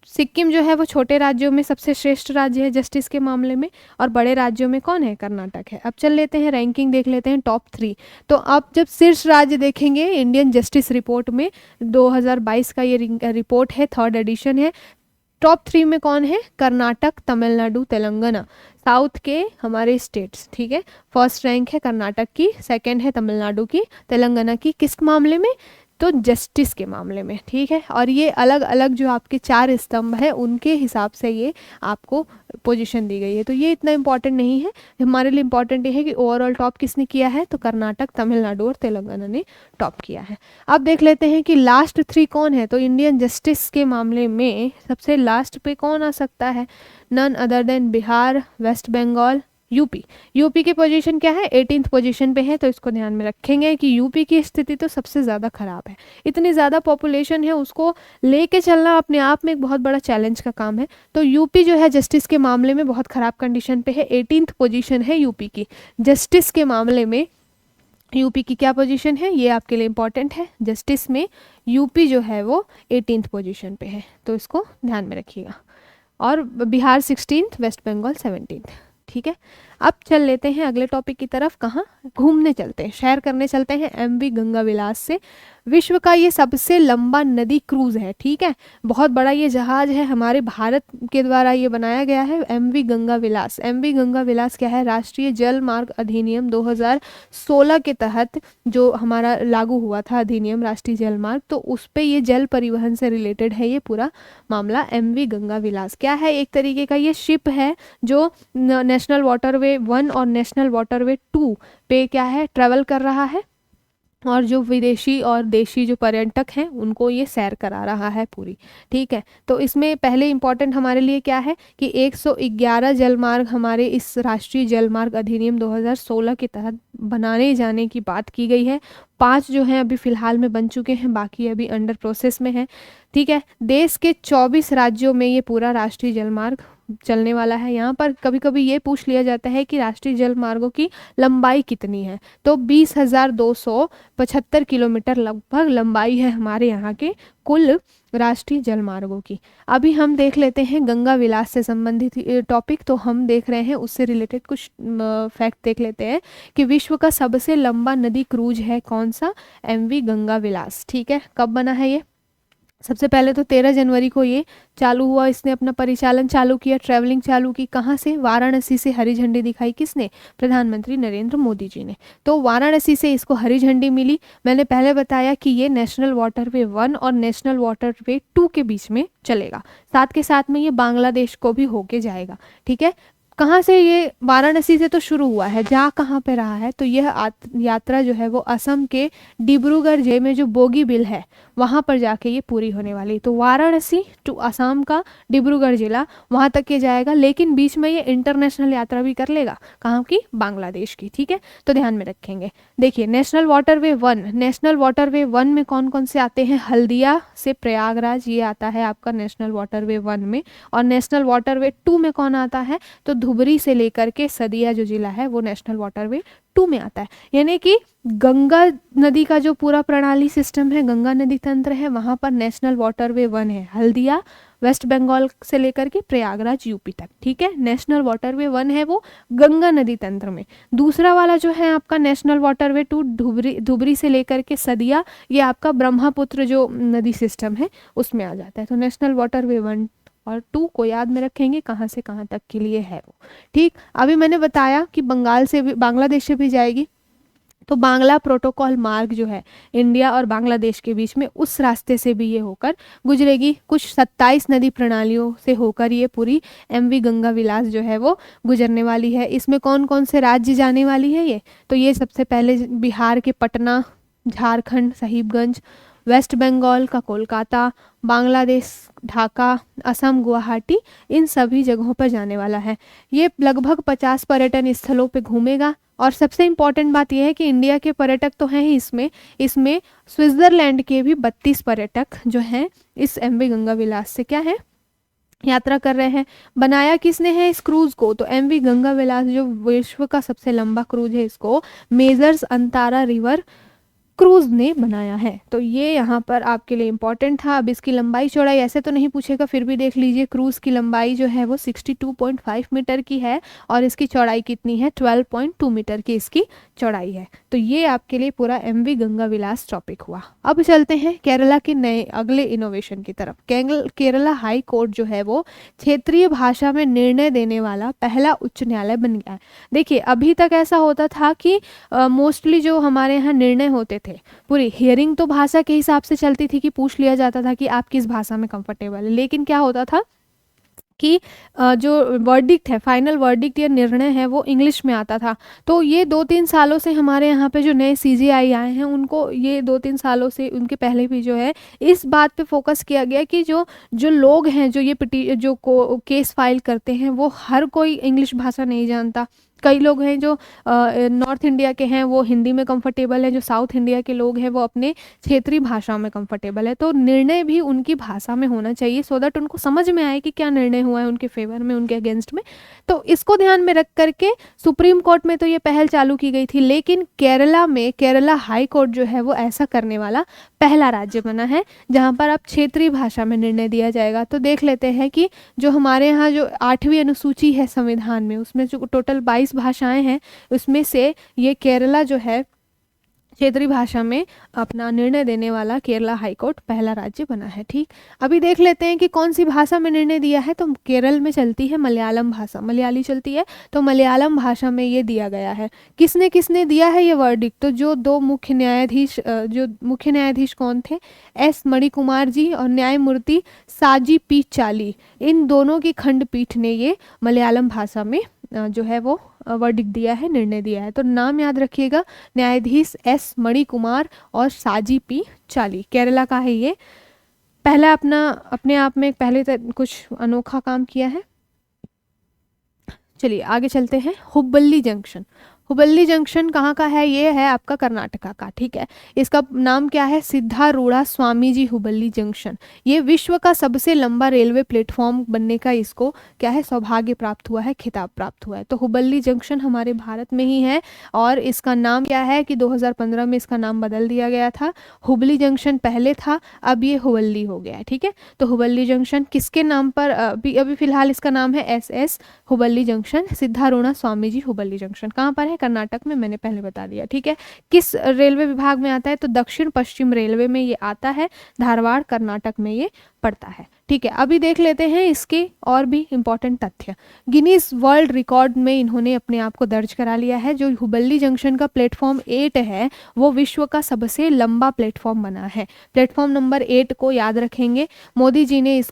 सिक्किम जो है वो छोटे राज्यों में सबसे श्रेष्ठ राज्य है जस्टिस के मामले में, और बड़े राज्यों में कौन है? कर्नाटक है। अब चल लेते हैं रैंकिंग, देख लेते हैं टॉप 3। तो अब जब शीर्ष राज्य देखेंगे इंडियन जस्टिस रिपोर्ट में, 2022 का ये रिपोर्ट है, 3rd एडिशन है। टॉप 3 में कौन है? कर्नाटक, तमिलनाडु, तेलंगाना, साउथ के हमारे स्टेट्स। ठीक है, फर्स्ट रैंक है कर्नाटक की, सेकंड है तमिलनाडु की, तेलंगाना की। किस मामले में? तो जस्टिस के मामले में। ठीक है, और ये अलग अलग जो आपके 4 स्तंभ हैं उनके हिसाब से ये आपको पोजीशन दी गई है। तो ये इतना इंपॉर्टेंट नहीं है, हमारे लिए इंपॉर्टेंट ये है कि ओवरऑल टॉप किसने किया है, तो कर्नाटक, तमिलनाडु और तेलंगाना ने टॉप किया है। अब देख लेते हैं कि लास्ट 3 कौन है। तो इंडियन जस्टिस के मामले में सबसे लास्ट पे कौन आ सकता है? None other than Bihar, West Bengal, UP. UP की पोजीशन क्या है? 18th पोजीशन पे है। तो इसको ध्यान में रखेंगे कि यूपी की स्थिति तो सबसे ज़्यादा खराब है। इतनी ज़्यादा पॉपुलेशन है, उसको लेके चलना अपने आप में एक बहुत बड़ा चैलेंज का काम है। तो यूपी जो है जस्टिस के मामले में बहुत ख़राब कंडीशन पे है। 18th पोजीशन है यूपी की जस्टिस के मामले में। यूपी की क्या पोजीशन है, ये आपके लिए इंपॉर्टेंट है। जस्टिस में यूपी जो है वो 18th पोजीशन पे है, तो इसको ध्यान में रखिएगा। और Bihar 16th, waste Bengal 17th। ठीक है, अब चल लेते हैं अगले टॉपिक की तरफ। कहाँ घूमने चलते हैं, शेयर करने चलते हैं एमवी गंगा विलास से। विश्व का ये सबसे लंबा नदी क्रूज है। ठीक है, बहुत बड़ा ये जहाज है, हमारे भारत के द्वारा ये बनाया गया है, एमवी गंगा विलास। एमवी गंगा विलास क्या है? राष्ट्रीय जल मार्ग अधिनियम 2016 के तहत जो हमारा लागू हुआ था अधिनियम राष्ट्रीय जल मार्ग, तो उस पे ये जल परिवहन से रिलेटेड है ये पूरा मामला। एमवी गंगा विलास क्या है? एक तरीके का ये शिप है जो नेशनल वाटरवे 1 और नेशनल वाटरवे 2 पे क्या है, ट्रेवल कर रहा है, और जो विदेशी और देशी जो पर्यटक हैं उनको ये सैर करा रहा है पूरी। ठीक है, तो इसमें पहले इंपॉर्टेंट हमारे लिए क्या है कि 111 जलमार्ग हमारे इस राष्ट्रीय जलमार्ग अधिनियम 2016 के तहत बनाने जाने की बात की गई है। 5 जो हैं अभी फ़िलहाल में बन चुके हैं, बाकी अभी अंडर प्रोसेस में है। ठीक है, देश के 24 राज्यों में ये पूरा राष्ट्रीय जलमार्ग चलने वाला है। यहाँ पर कभी कभी ये पूछ लिया जाता है कि राष्ट्रीय जल मार्गों की लंबाई कितनी है, तो 20,275 किलोमीटर लगभग लंबाई है हमारे यहाँ के कुल राष्ट्रीय जल मार्गों की। अभी हम देख लेते हैं गंगा विलास से संबंधित टॉपिक, तो हम देख रहे हैं उससे रिलेटेड कुछ फैक्ट देख लेते हैं कि विश्व का सबसे लंबा नदी क्रूज है कौन सा? एमवी गंगा विलास। ठीक है, कब बना है ये? सबसे पहले तो 13 जनवरी को ये चालू हुआ, इसने अपना परिचालन चालू किया, ट्रैवलिंग चालू की। कहाँ से? वाराणसी से हरी झंडी दिखाई किसने? प्रधानमंत्री नरेंद्र मोदी जी ने। तो वाराणसी से इसको हरी झंडी मिली। मैंने पहले बताया कि ये नेशनल वाटरवे 1 और नेशनल वाटरवे 2 के बीच में चलेगा, साथ के साथ में ये बांग्लादेश को भी होके जाएगा। ठीक है, कहाँ से? ये वाराणसी से तो शुरू हुआ है, जा कहाँ पे रहा है? तो यह यात्रा जो है वो असम के डिब्रूगढ़ जिले में जो बोगीबिल है वहाँ पर जाके ये पूरी होने वाली। तो वाराणसी टू असम का डिब्रूगढ़ जिला, वहाँ तक ये जाएगा, लेकिन बीच में ये इंटरनेशनल यात्रा भी कर लेगा। कहाँ की? बांग्लादेश की। ठीक है, तो ध्यान में रखेंगे। देखिए नेशनल वाटरवे 1, नेशनल वाटरवे 1 में कौन कौन से आते हैं? हल्दिया से प्रयागराज ये आता है आपका नेशनल वाटरवे 1 में। और नेशनल वाटरवे 2 में कौन आता है? तो धुबरी से लेकर के सदिया जो जिला है वो नेशनल वाटरवे 2 में आता है। यानी कि गंगा नदी का जो पूरा प्रणाली सिस्टम है, गंगा नदी तंत्र है, वहाँ पर नेशनल वाटरवे 1 है हल्दिया वेस्ट बंगाल से लेकर के प्रयागराज यूपी तक। ठीक है, नेशनल वाटरवे 1 है वो गंगा नदी तंत्र में। दूसरा वाला जो है आपका नेशनल वाटरवे 2 धुबरी से लेकर के सदिया, ये आपका ब्रह्मपुत्र जो नदी सिस्टम है उसमें आ जाता है। तो नेशनल वाटरवे 1 और 2 को याद में रखेंगे कहाँ से कहाँ तक के लिए है वो। ठीक, अभी मैंने बताया कि बंगाल से भी, बांग्लादेश से भी जाएगी, तो बांग्ला प्रोटोकॉल मार्ग जो है इंडिया और बांग्लादेश के बीच में, उस रास्ते से भी ये होकर गुजरेगी। कुछ 27 नदी प्रणालियों से होकर ये पूरी एमवी गंगा विलास जो है वो गुजरने वाली है। इसमें कौन कौन से राज्य जाने वाली है ये, तो ये सबसे पहले बिहार के पटना, झारखंड साहिबगंज, वेस्ट बंगाल का कोलकाता, बांग्लादेश ढाका, असम गुवाहाटी, इन सभी जगहों पर जाने वाला है। ये लगभग 50 पर्यटन स्थलों पे घूमेगा। और सबसे इम्पॉर्टेंट बात यह है कि इंडिया के पर्यटक तो हैं ही इसमें, इसमें स्विट्जरलैंड के भी 32 पर्यटक जो हैं इस एमवी गंगा विलास से क्या है, यात्रा कर रहे हैं। बनाया किसने है इस क्रूज को, तो एमवी गंगा विलास जो विश्व का सबसे लंबा क्रूज है, इसको मेजर्स अंतारा रिवर क्रूज ने बनाया है। तो ये यहाँ पर आपके लिए इम्पॉर्टेंट था। अब इसकी लंबाई चौड़ाई ऐसे तो नहीं पूछेगा, फिर भी देख लीजिए। क्रूज की लंबाई जो है वो 62.5 मीटर की है और इसकी चौड़ाई कितनी है, 12.2 मीटर की इसकी चौड़ाई है। तो ये आपके लिए पूरा एमवी गंगा विलास टॉपिक हुआ। अब चलते हैं केरला के नए अगले इनोवेशन की तरफ। केरला हाई कोर्ट जो है वो क्षेत्रीय भाषा में निर्णय देने वाला पहला उच्च न्यायालय बन गया है। देखिए, अभी तक ऐसा होता था कि मोस्टली जो हमारे यहाँ निर्णय होते थे, पूरी हियरिंग तो भाषा के हिसाब से चलती थी कि पूछ लिया जाता था कि आप किस भाषा में कंफर्टेबल है, लेकिन क्या होता था कि जो वर्डिक्ट है, फाइनल वर्डिक्ट या निर्णय है, वो इंग्लिश में आता था। तो ये 2-3 सालों से हमारे यहाँ पे जो नए सीजेआई आए हैं, उनको ये 2-3 सालों से, उनके पहले भी जो है, इस बात पे फोकस किया गया कि जो जो लोग हैं, जो ये जो केस फाइल करते हैं, वो हर कोई इंग्लिश भाषा नहीं जानता। कई लोग हैं जो नॉर्थ इंडिया के हैं, वो हिंदी में कंफर्टेबल है, जो साउथ इंडिया के लोग हैं वो अपने क्षेत्रीय भाषा में कंफर्टेबल है। तो निर्णय भी उनकी भाषा में होना चाहिए, सो दैट उनको समझ में आए कि क्या निर्णय हुआ है उनके फेवर में, उनके अगेंस्ट में। तो इसको ध्यान में रख करके सुप्रीम कोर्ट में तो ये पहल चालू की गई थी, लेकिन केरला में केरला हाई कोर्ट जो है वो ऐसा करने वाला पहला राज्य बना है जहाँ पर अब क्षेत्रीय भाषा में निर्णय दिया जाएगा। तो देख लेते हैं कि जो हमारे यहाँ जो 8वीं अनुसूची है संविधान में, उसमें जो टोटल 22 भाषाएं हैं, उसमें से ये केरला जो है क्षेत्रीय भाषा में अपना निर्णय देने वाला केरला हाईकोर्ट पहला राज्य बना है। ठीक, अभी देख लेते हैं कि कौन सी भाषा में निर्णय दिया है। तो केरल में चलती है मलयालम भाषा, मलयाली चलती है, तो मलयालम भाषा में ये दिया गया है। किसने किसने दिया है ये वर्डिक्ट, तो जो दो मुख्य न्यायाधीश कौन थे, एस मणिकुमार जी और न्यायमूर्ति साजी पी चाली, इन दोनों की खंडपीठ ने ये मलयालम भाषा में जो है वो वर्डिक्ट दिया है, निर्णय दिया है। तो नाम याद रखिएगा, न्यायाधीश एस मणिकुमार और साजी पी चाली, केरला का है ये। पहला अपने आप में पहले कुछ अनोखा काम किया है। चलिए आगे चलते हैं। हुब्बल्ली जंक्शन, हुबल्ली जंक्शन कहाँ का है, ये है आपका कर्नाटका का। ठीक है, इसका नाम क्या है, सिद्धारूढ़ा स्वामी जी हुबल्ली जंक्शन। ये विश्व का सबसे लंबा रेलवे प्लेटफॉर्म बनने का इसको क्या है, सौभाग्य प्राप्त हुआ है, खिताब प्राप्त हुआ है। तो हुबल्ली जंक्शन हमारे भारत में ही है और इसका नाम क्या है कि 2015 में इसका नाम बदल दिया गया था। हुबली जंक्शन पहले था, अब ये हुबल्ली हो गया है। ठीक है, तो हुबल्ली जंक्शन किसके नाम पर, अभी फिलहाल इसका नाम है SS Hubballi junction, सिद्धारूढ़ा Swami ji Hubballi junction. कहाँ पर है, कर्नाटक में, मैंने पहले बता दिया। ठीक है, किस रेलवे विभाग में आता है, तो दक्षिण पश्चिम रेलवे में ये आता है, धारवाड़ कर्नाटक में ये पड़ता है। ठीक है, अभी देख लेते हैं इसके और भी इंपॉर्टेंट तथ्य। गिनीज वर्ल्ड रिकॉर्ड में इन्होंने अपने आप को दर्ज करा लिया है। जो हुबल्ली जंक्शन का प्लेटफॉर्म 8 है, वो विश्व का सबसे लंबा प्लेटफॉर्म बना है। प्लेटफॉर्म नंबर 8 को याद रखेंगे। मोदी जी ने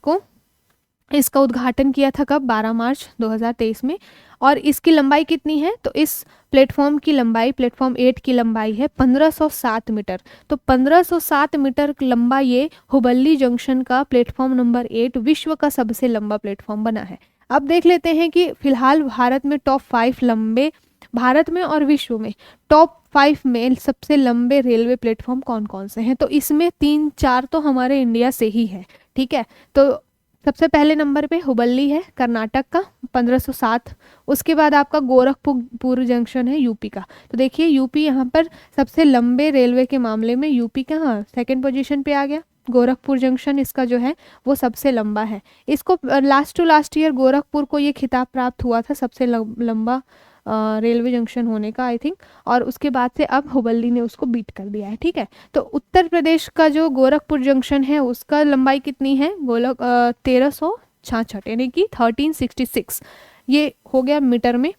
इसका उद्घाटन किया था कब, 12 मार्च 2023 में। और इसकी लंबाई कितनी है, तो इस प्लेटफॉर्म की लंबाई, प्लेटफॉर्म 8 की लंबाई है 1507 मीटर। तो 1507 मीटर लंबा ये हुबल्ली जंक्शन का प्लेटफॉर्म नंबर 8 विश्व का सबसे लंबा प्लेटफॉर्म बना है। अब देख लेते हैं कि फिलहाल भारत में टॉप 5 लंबे, भारत में और विश्व में टॉप 5 में सबसे लंबे रेलवे प्लेटफॉर्म कौन कौन से हैं। तो इसमें 3-4 तो हमारे इंडिया से ही है। ठीक है, तो सबसे पहले नंबर पे हुबल्ली है कर्नाटक का 1507। उसके बाद आपका गोरखपुर जंक्शन है यूपी का। तो देखिए यूपी यहाँ पर सबसे लंबे रेलवे के मामले में यूपी कहाँ सेकंड पोजीशन पे आ गया। गोरखपुर जंक्शन इसका जो है वो सबसे लंबा है। इसको last to last year Gorakhpur को ये खिताब प्राप्त हुआ था सबसे लंबा रेलवे जंक्शन होने का, आई थिंक। और उसके बाद से अब हुबल्ली ने उसको बीट कर दिया है। ठीक है, तो उत्तर प्रदेश का जो गोरखपुर जंक्शन है उसका लंबाई कितनी है, 1300 1366 यानी कि 1366 ये हो गया मीटर में।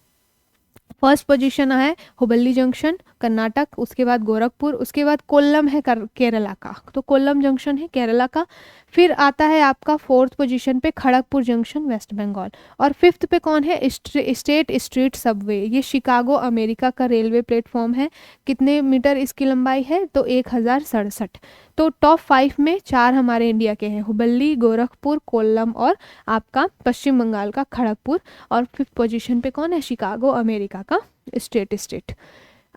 फर्स्ट पोजीशन है हुबल्ली जंक्शन कर्नाटक, उसके बाद गोरखपुर, उसके बाद कोल्लम है केरला का, तो कोल्लम जंक्शन है केरला का। फिर आता है आपका फोर्थ पोजीशन पे खड़गपुर जंक्शन वेस्ट बंगाल, और फिफ्थ पे कौन है स्टेट स्ट्रीट सबवे, ये शिकागो अमेरिका का रेलवे प्लेटफॉर्म है। कितने मीटर इसकी लंबाई है, तो 1067। तो टॉप 5 में 4 हमारे इंडिया के हैं, हुबल्ली, गोरखपुर, कोल्लम और आपका पश्चिम बंगाल का खड़गपुर, और फिफ्थ पोजीशन पे कौन है, शिकागो अमेरिका का स्टेट।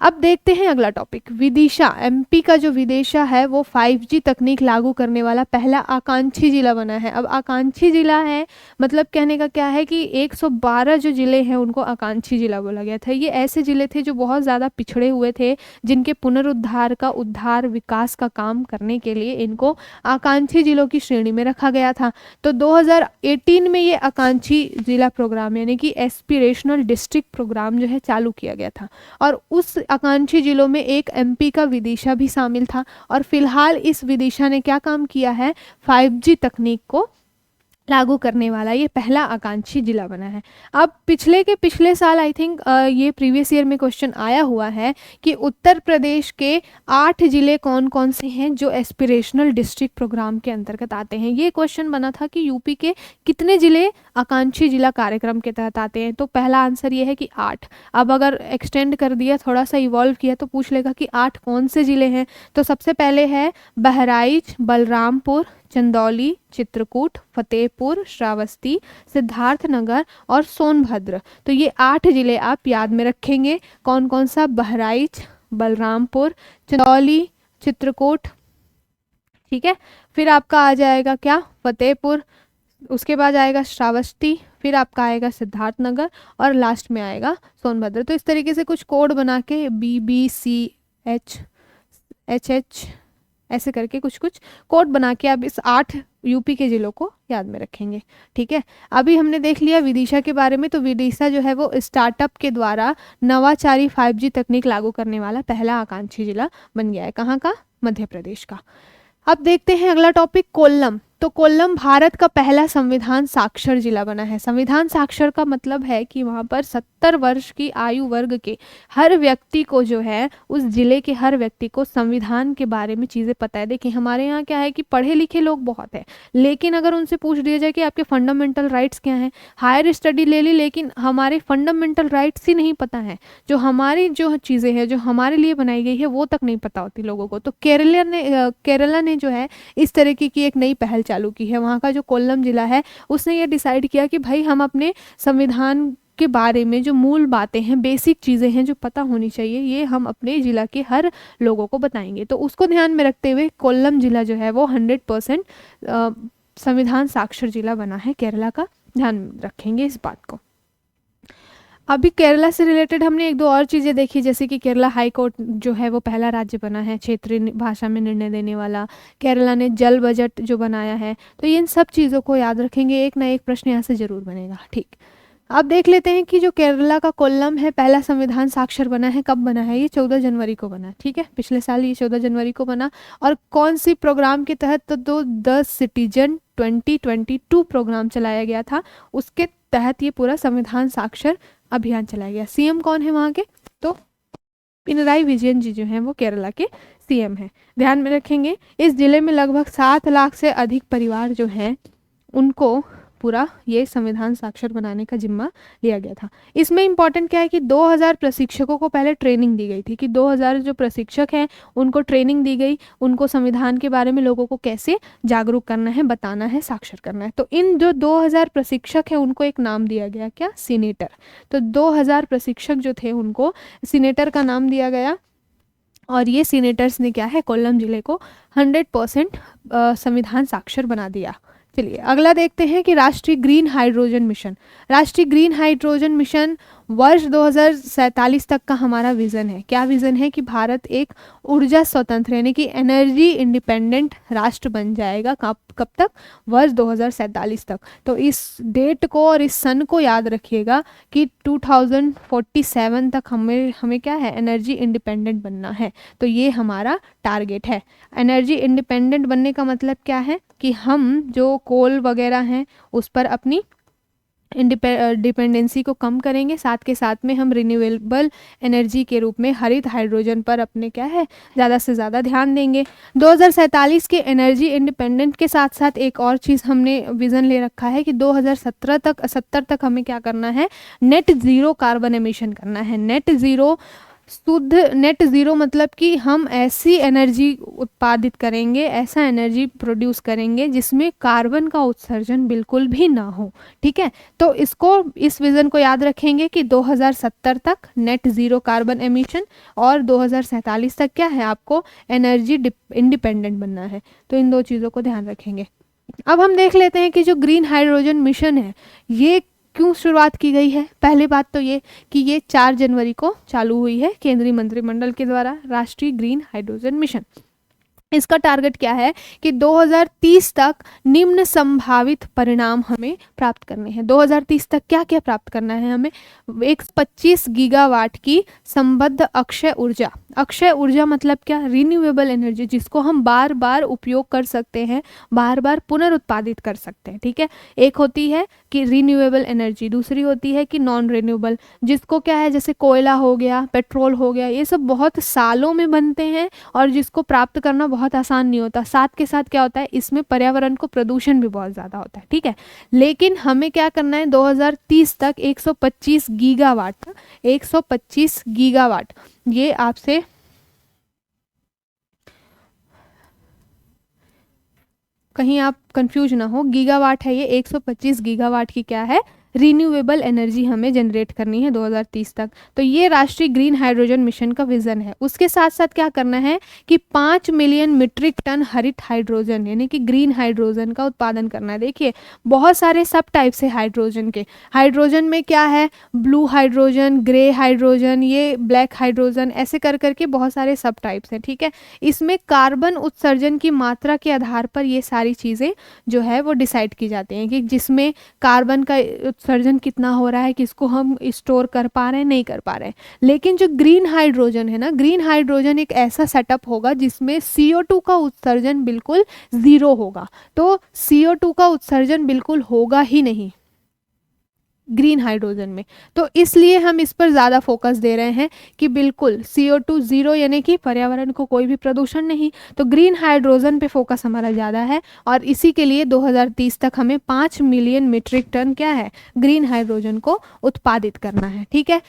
अब देखते हैं अगला टॉपिक, विदिशा। एमपी का जो विदिशा है वो 5G तकनीक लागू करने वाला पहला आकांक्षी जिला बना है। अब आकांक्षी जिला है मतलब कहने का क्या है कि 112 जो जिले हैं उनको आकांक्षी जिला बोला गया था। ये ऐसे जिले थे जो बहुत ज़्यादा पिछड़े हुए थे, जिनके पुनरुद्धार का उद्धार विकास का काम करने के लिए इनको आकांक्षी जिलों की श्रेणी में रखा गया था। तो 2018 में ये आकांक्षी जिला प्रोग्राम यानी कि एस्पिरेशनल डिस्ट्रिक्ट प्रोग्राम जो है चालू किया गया था, और उस आकांक्षी जिलों में एक एमपी का विदिशा भी शामिल था। और फिलहाल इस विदिशा ने क्या काम किया है, 5G तकनीक को लागू करने वाला ये पहला आकांक्षी जिला बना है। अब पिछले साल आई थिंक ये प्रीवियस ईयर में क्वेश्चन आया हुआ है कि उत्तर प्रदेश के 8 जिले कौन कौन से हैं जो एस्पिरेशनल डिस्ट्रिक्ट प्रोग्राम के अंतर्गत आते हैं। ये क्वेश्चन बना था कि यूपी के कितने जिले आकांक्षी जिला कार्यक्रम के तहत आते हैं, तो पहला आंसर ये है कि 8। अब अगर एक्सटेंड कर दिया, थोड़ा सा इवॉल्व किया, तो पूछ लेगा कि 8 कौन से जिले हैं। तो सबसे पहले है बहराइच, बलरामपुर, चंदौली, चित्रकूट, फतेहपुर, श्रावस्ती, सिद्धार्थनगर और सोनभद्र। तो ये 8 जिले आप याद में रखेंगे। कौन कौन सा, बहराइच, बलरामपुर, चंदौली, चित्रकूट, ठीक है। फिर आपका आ जाएगा क्या, फतेहपुर, उसके बाद आएगा श्रावस्ती, फिर आपका आएगा सिद्धार्थनगर और लास्ट में आएगा सोनभद्र। तो इस तरीके से कुछ कोड बना के BBCH ऐसे करके कुछ कोड बना के आप इस 8 यूपी के जिलों को याद में रखेंगे, ठीक है। अभी हमने देख लिया विदिशा के बारे में। तो विदिशा जो है वो स्टार्टअप के द्वारा नवाचारी 5G तकनीक लागू करने वाला पहला आकांक्षी जिला बन गया है। कहाँ का, मध्य प्रदेश का। अब देखते हैं अगला टॉपिक, कोल्लम। तो कोल्लम भारत का पहला संविधान साक्षर जिला बना है। संविधान साक्षर का मतलब है कि वहाँ पर 70 वर्ष की आयु वर्ग के हर व्यक्ति को जो है, उस जिले के हर व्यक्ति को संविधान के बारे में चीज़ें पता है। देखिए हमारे यहाँ क्या है कि पढ़े लिखे लोग बहुत हैं, लेकिन अगर उनसे पूछ दिया जाए कि आपके फंडामेंटल राइट्स क्या हैं, हायर स्टडी ले ली लेकिन हमारे फंडामेंटल राइट्स ही नहीं पता है, जो हमारी जो चीज़ें हैं जो हमारे लिए बनाई गई है वो तक नहीं पता होती लोगों को। तो केरला ने जो है इस तरीके की एक नई पहल चालू की है। वहाँ का जो कोल्लम जिला है उसने ये डिसाइड किया कि भाई हम अपने संविधान के बारे में जो मूल बातें हैं, बेसिक चीज़ें हैं जो पता होनी चाहिए, ये हम अपने ज़िला के हर लोगों को बताएंगे। तो उसको ध्यान में रखते हुए कोल्लम जिला जो है वो 100% संविधान साक्षर जिला बना है केरला का। ध्यान रखेंगे इस बात को। अभी केरला से रिलेटेड हमने 1-2 और चीज़ें देखी, जैसे कि केरला हाई कोर्ट जो है वो पहला राज्य बना है क्षेत्रीय भाषा में निर्णय देने वाला। केरला ने जल बजट जो बनाया है। तो इन सब चीज़ों को याद रखेंगे, एक ना एक प्रश्न यहाँ से ज़रूर बनेगा, ठीक। अब देख लेते हैं कि जो केरला का कोल्लम है पहला संविधान साक्षर बना है, कब बना है, ये 14 जनवरी को बना, ठीक है। पिछले साल ये 14 जनवरी को बना। और कौन सी प्रोग्राम के तहत, तो द सिटीजन 2022 प्रोग्राम चलाया गया था, उसके तहत ये पूरा संविधान साक्षर अभियान चलाया गया। सीएम कौन है वहाँ के, तो पिनराई विजयन जी जो हैं वो केरला के सीएम हैं। ध्यान में रखेंगे। इस जिले में लगभग 7 लाख से अधिक परिवार जो हैं उनको पूरा ये संविधान साक्षर बनाने का जिम्मा लिया गया था। इसमें इंपॉर्टेंट क्या है कि 2000 प्रशिक्षकों को पहले ट्रेनिंग दी गई थी, कि 2000 जो प्रशिक्षक हैं उनको ट्रेनिंग दी गई, उनको संविधान के बारे में लोगों को कैसे जागरूक करना है, बताना है, साक्षर करना है। तो इन जो 2000 प्रशिक्षक हैं उनको एक नाम दिया गया, क्या, सीनेटर। तो 2000 प्रशिक्षक जो थे उनको सीनेटर का नाम दिया गया, और ये सीनेटर्स ने क्या है, कोल्लम जिले को 100% संविधान साक्षर बना दिया। चलिए अगला देखते हैं कि राष्ट्रीय ग्रीन हाइड्रोजन मिशन। राष्ट्रीय ग्रीन हाइड्रोजन मिशन वर्ष 2047 तक का हमारा विज़न है। क्या विज़न है कि भारत एक ऊर्जा स्वतंत्र यानी कि एनर्जी इंडिपेंडेंट राष्ट्र बन जाएगा। कब तक, वर्ष 2047 तक। तो इस डेट को और इस सन को याद रखिएगा कि 2047 तक हमें क्या है, एनर्जी इंडिपेंडेंट बनना है। तो ये हमारा टारगेट है। एनर्जी इंडिपेंडेंट बनने का मतलब क्या है, कि हम जो कोल वगैरह हैं उस पर अपनी डिपेंडेंसी को कम करेंगे, साथ के साथ में हम रिन्यूएबल एनर्जी के रूप में हरित हाइड्रोजन पर अपने क्या है ज़्यादा से ज़्यादा ध्यान देंगे। 2047 के एनर्जी इंडिपेंडेंट के साथ साथ एक और चीज़ हमने विज़न ले रखा है कि 2070 तक हमें क्या करना है, नेट ज़ीरो कार्बन एमिशन करना है। नेट ज़ीरो, शुद्ध नेट ज़ीरो मतलब कि हम ऐसी एनर्जी उत्पादित करेंगे, ऐसा एनर्जी प्रोड्यूस करेंगे जिसमें कार्बन का उत्सर्जन बिल्कुल भी ना हो। ठीक है, तो इस विज़न को याद रखेंगे कि 2070 तक नेट ज़ीरो कार्बन एमिशन और 2047 तक क्या है, आपको एनर्जी इंडिपेंडेंट बनना है। तो इन दो चीज़ों को ध्यान रखेंगे। अब हम देख लेते हैं कि जो ग्रीन हाइड्रोजन मिशन है ये क्यों शुरुआत की गई है। पहली बात तो ये कि ये 4 जनवरी को चालू हुई है केंद्रीय मंत्रिमंडल के द्वारा, राष्ट्रीय ग्रीन हाइड्रोजन मिशन। इसका टारगेट क्या है कि 2030 तक निम्न संभावित परिणाम हमें प्राप्त करने हैं। 2030 तक क्या क्या प्राप्त करना है हमें, 125 गीगावाट की संबद्ध अक्षय ऊर्जा। अक्षय ऊर्जा मतलब क्या, रिन्यूएबल एनर्जी, जिसको हम बार बार उपयोग कर सकते हैं, बार बार पुनरुत्पादित कर सकते हैं। ठीक है, एक होती है कि रिन्यूएबल एनर्जी, दूसरी होती है कि नॉन रिन्यूएबल, जिसको क्या है जैसे कोयला हो गया, पेट्रोल हो गया, ये सब बहुत सालों में बनते हैं और जिसको प्राप्त करना बहुत आसान नहीं होता। साथ के साथ क्या होता है, इसमें पर्यावरण को प्रदूषण भी बहुत ज़्यादा होता है। ठीक है, लेकिन हमें क्या करना है, 2030 तक 125 गीगावाट, 125 गीगावाट, ये आपसे कहीं आप कंफ्यूज ना हो, गीगावाट है ये, 125 गीगावाट की क्या है, रिन्यूएबल एनर्जी हमें जनरेट करनी है 2030 तक। तो ये राष्ट्रीय ग्रीन हाइड्रोजन मिशन का विजन है। उसके साथ साथ क्या करना है कि 5 मिलियन मीट्रिक टन हरित हाइड्रोजन यानी कि ग्रीन हाइड्रोजन का उत्पादन करना है। देखिए बहुत सारे सब टाइप्स है हाइड्रोजन के। हाइड्रोजन में क्या है, ब्लू हाइड्रोजन, ग्रे हाइड्रोजन, ये ब्लैक हाइड्रोजन, ऐसे कर करके बहुत सारे सब टाइप्स हैं। ठीक है, इसमें कार्बन उत्सर्जन की मात्रा के आधार पर ये सारी चीज़ें जो है वो डिसाइड की जाती हैं कि जिसमें कार्बन का उत्सर्जन कितना हो रहा है, किसको हम स्टोर कर पा रहे हैं, नहीं कर पा रहे हैं। लेकिन जो ग्रीन हाइड्रोजन है ना, ग्रीन हाइड्रोजन एक ऐसा सेटअप होगा जिसमें CO2 का उत्सर्जन बिल्कुल ज़ीरो होगा। तो CO2 का उत्सर्जन बिल्कुल होगा ही नहीं ग्रीन हाइड्रोजन में, तो इसलिए हम इस पर ज़्यादा फोकस दे रहे हैं कि बिल्कुल CO2 ज़ीरो यानी कि पर्यावरण को कोई भी प्रदूषण नहीं। तो ग्रीन हाइड्रोजन पे फोकस हमारा ज़्यादा है और इसी के लिए 2030 तक हमें 5 मिलियन मीट्रिक टन क्या है, ग्रीन हाइड्रोजन को उत्पादित करना है। ठीक है,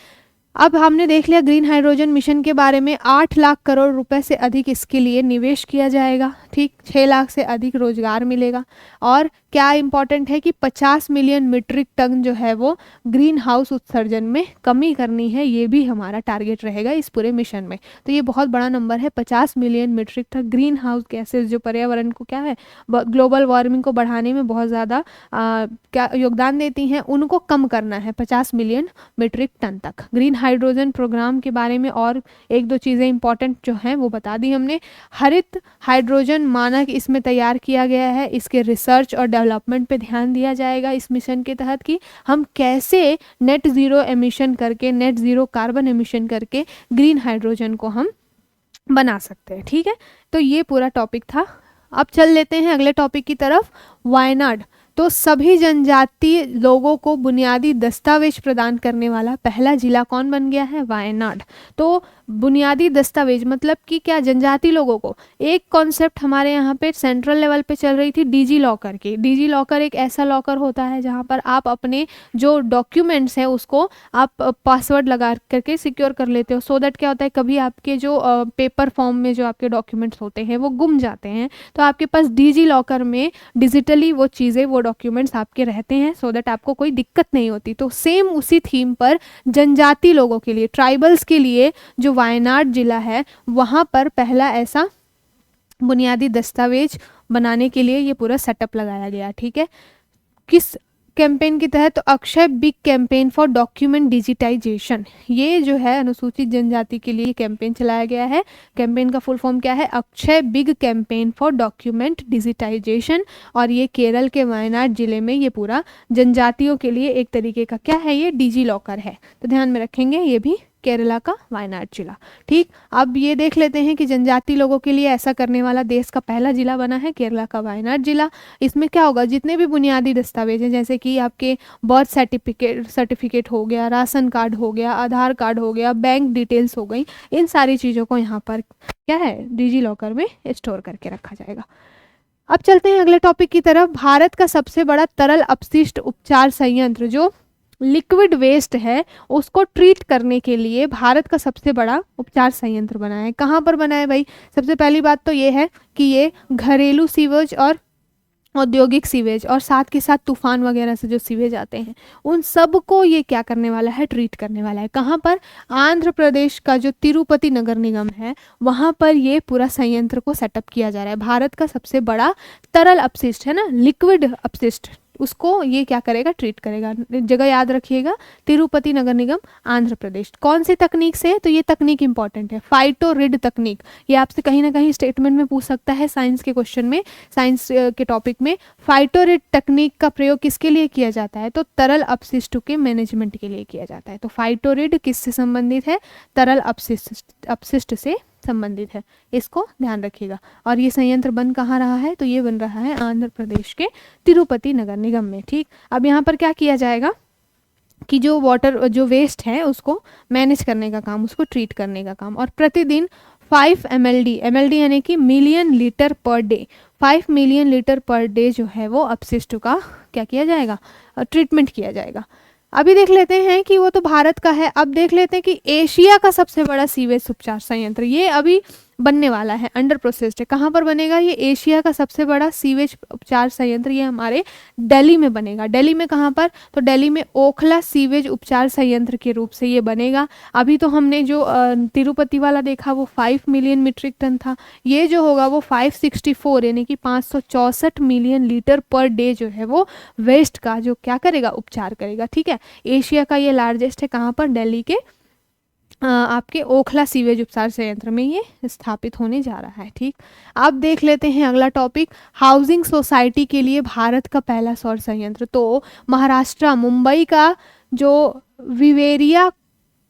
अब हमने देख लिया ग्रीन हाइड्रोजन मिशन के बारे में। 8 लाख करोड़ रुपए से अधिक इसके लिए निवेश किया जाएगा। ठीक, 6 लाख से अधिक रोजगार मिलेगा और क्या इंपॉर्टेंट है कि 50 मिलियन मीट्रिक टन जो है वो ग्रीन हाउस उत्सर्जन में कमी करनी है, ये भी हमारा टारगेट रहेगा इस पूरे मिशन में। तो ये बहुत बड़ा नंबर है, 50 million metric tonne greenhouse gases जो पर्यावरण को क्या है, ग्लोबल वार्मिंग को बढ़ाने में बहुत ज़्यादा क्या योगदान देती हैं, उनको कम करना है 50 मिलियन मीट्रिक टन तक। ग्रीन हाइड्रोजन प्रोग्राम के बारे में और एक दो चीज़ें इंपॉर्टेंट जो हैं वो बता दी हमने। हरित हाइड्रोजन मानक इसमें तैयार किया गया है, इसके रिसर्च और डेवलपमेंट पे ध्यान दिया जाएगा इस मिशन के तहत कि हम कैसे नेट ज़ीरो एमिशन करके, नेट ज़ीरो कार्बन एमिशन करके ग्रीन हाइड्रोजन को हम बना सकते हैं। ठीक है, तो ये पूरा टॉपिक था। अब चल लेते हैं अगले टॉपिक की तरफ, वायनाड। तो सभी जनजातीय लोगों को बुनियादी दस्तावेज प्रदान करने वाला पहला जिला कौन बन गया है, वायनाड। तो बुनियादी दस्तावेज मतलब कि क्या, जनजाति लोगों को। एक कॉन्सेप्ट हमारे यहाँ पे सेंट्रल लेवल पे चल रही थी डिजी लॉकर की। डिजी लॉकर एक ऐसा लॉकर होता है जहाँ पर आप अपने जो डॉक्यूमेंट्स हैं उसको आप पासवर्ड लगा करके सिक्योर कर लेते हो। सो दैट क्या होता है, कभी आपके जो पेपर फॉर्म में जो आपके डॉक्यूमेंट्स होते हैं वो गुम जाते हैं, तो आपके पास डिजी लॉकर में डिजिटली वो चीज़ें, वो डॉक्यूमेंट्स आपके रहते हैं, सो दैट आपको कोई दिक्कत नहीं होती। तो सेम उसी थीम पर जनजाति लोगों के लिए, ट्राइबल्स के लिए जो वायनाड जिला है वहाँ पर पहला ऐसा बुनियादी दस्तावेज बनाने के लिए ये पूरा सेटअप लगाया गया। ठीक है, किस कैंपेन के तहत, तो Akshay big campaign for document digitisation, ये जो है अनुसूचित जनजाति के लिए कैंपेन चलाया गया है। कैंपेन का फुल फॉर्म क्या है, Akshay big campaign for document digitisation, और ये केरल के वायनाड जिले में ये पूरा जनजातियों के लिए एक तरीके का क्या है, ये डिजी लॉकर है। तो ध्यान में रखेंगे ये भी केरला का वायनाड जिला। ठीक, अब ये देख लेते हैं कि जनजाति लोगों के लिए ऐसा करने वाला देश का पहला जिला बना है केरला का वायनाड जिला। इसमें क्या होगा, जितने भी बुनियादी दस्तावेज हैं जैसे कि आपके बर्थ सर्टिफिकेट हो गया, राशन कार्ड हो गया, आधार कार्ड हो गया, बैंक डिटेल्स हो गई, इन सारी चीज़ों को यहाँ पर क्या है, डिजी लॉकर में स्टोर करके रखा जाएगा। अब चलते हैं अगले टॉपिक की तरफ। भारत का सबसे बड़ा तरल अपशिष्ट उपचार संयंत्र, जो लिक्विड वेस्ट है उसको ट्रीट करने के लिए भारत का सबसे बड़ा उपचार संयंत्र बना है। कहाँ पर बना है भाई? सबसे पहली बात तो ये है कि ये घरेलू सीवेज और औद्योगिक सीवेज और साथ के साथ तूफान वगैरह से जो सीवेज आते हैं उन सब को ये क्या करने वाला है, ट्रीट करने वाला है। कहाँ पर? आंध्र प्रदेश का जो तिरुपति नगर निगम है वहाँ पर ये पूरा संयंत्र को सेटअप किया जा रहा है। भारत का सबसे बड़ा तरल अपशिष्ट है ना, लिक्विड अपशिष्ट, उसको ये क्या करेगा, ट्रीट करेगा। जगह याद रखिएगा, तिरुपति नगर निगम, आंध्र प्रदेश। कौन सी तकनीक से? तो ये तकनीक इंपॉर्टेंट है, फाइटोरिड तकनीक। ये आपसे कहीं ना कहीं स्टेटमेंट में पूछ सकता है, साइंस के क्वेश्चन में, साइंस के टॉपिक में। फाइटोरिड तकनीक का प्रयोग किसके लिए किया जाता है? तो तरल अपशिष्टों के मैनेजमेंट के लिए किया जाता है। तो फाइटोरिड किससे संबंधित है? तरल अपशिष्ट से संबंधित है, इसको ध्यान रखिएगा। और ये संयंत्र बन कहाँ रहा है? तो ये बन रहा है आंध्र प्रदेश के तिरुपति नगर निगम में। ठीक, अब यहाँ पर क्या किया जाएगा कि जो वाटर, जो वेस्ट है उसको मैनेज करने का काम, उसको ट्रीट करने का काम, और प्रतिदिन 5 MLD यानी कि million litre per day, 5 million litre per day जो है वो अपशिष्ट का क्या किया जाएगा, ट्रीटमेंट किया जाएगा। अभी देख लेते हैं कि वो तो भारत का है। अब देख लेते हैं कि एशिया का सबसे बड़ा सीवेज उपचार संयंत्र, ये अभी बनने वाला है, अंडर प्रोसेस है। कहाँ पर बनेगा? ये एशिया का सबसे बड़ा सीवेज उपचार संयंत्र ये हमारे दिल्ली में बनेगा। दिल्ली में कहाँ पर? तो दिल्ली में ओखला सीवेज उपचार संयंत्र के रूप से ये बनेगा। अभी तो हमने जो तिरुपति वाला देखा वो 5 मिलियन मीट्रिक टन था, ये जो होगा वो 564 यानी कि 564 मिलियन लीटर पर डे जो है वो वेस्ट का जो क्या करेगा, उपचार करेगा। ठीक है, एशिया का ये लार्जेस्ट है। कहाँ पर? दिल्ली के आपके ओखला सीवेज उपचार संयंत्र में ये स्थापित होने जा रहा है। ठीक, अब देख लेते हैं अगला टॉपिक, हाउसिंग सोसाइटी के लिए भारत का पहला सौर संयंत्र। तो महाराष्ट्र, मुंबई का जो विवेरिया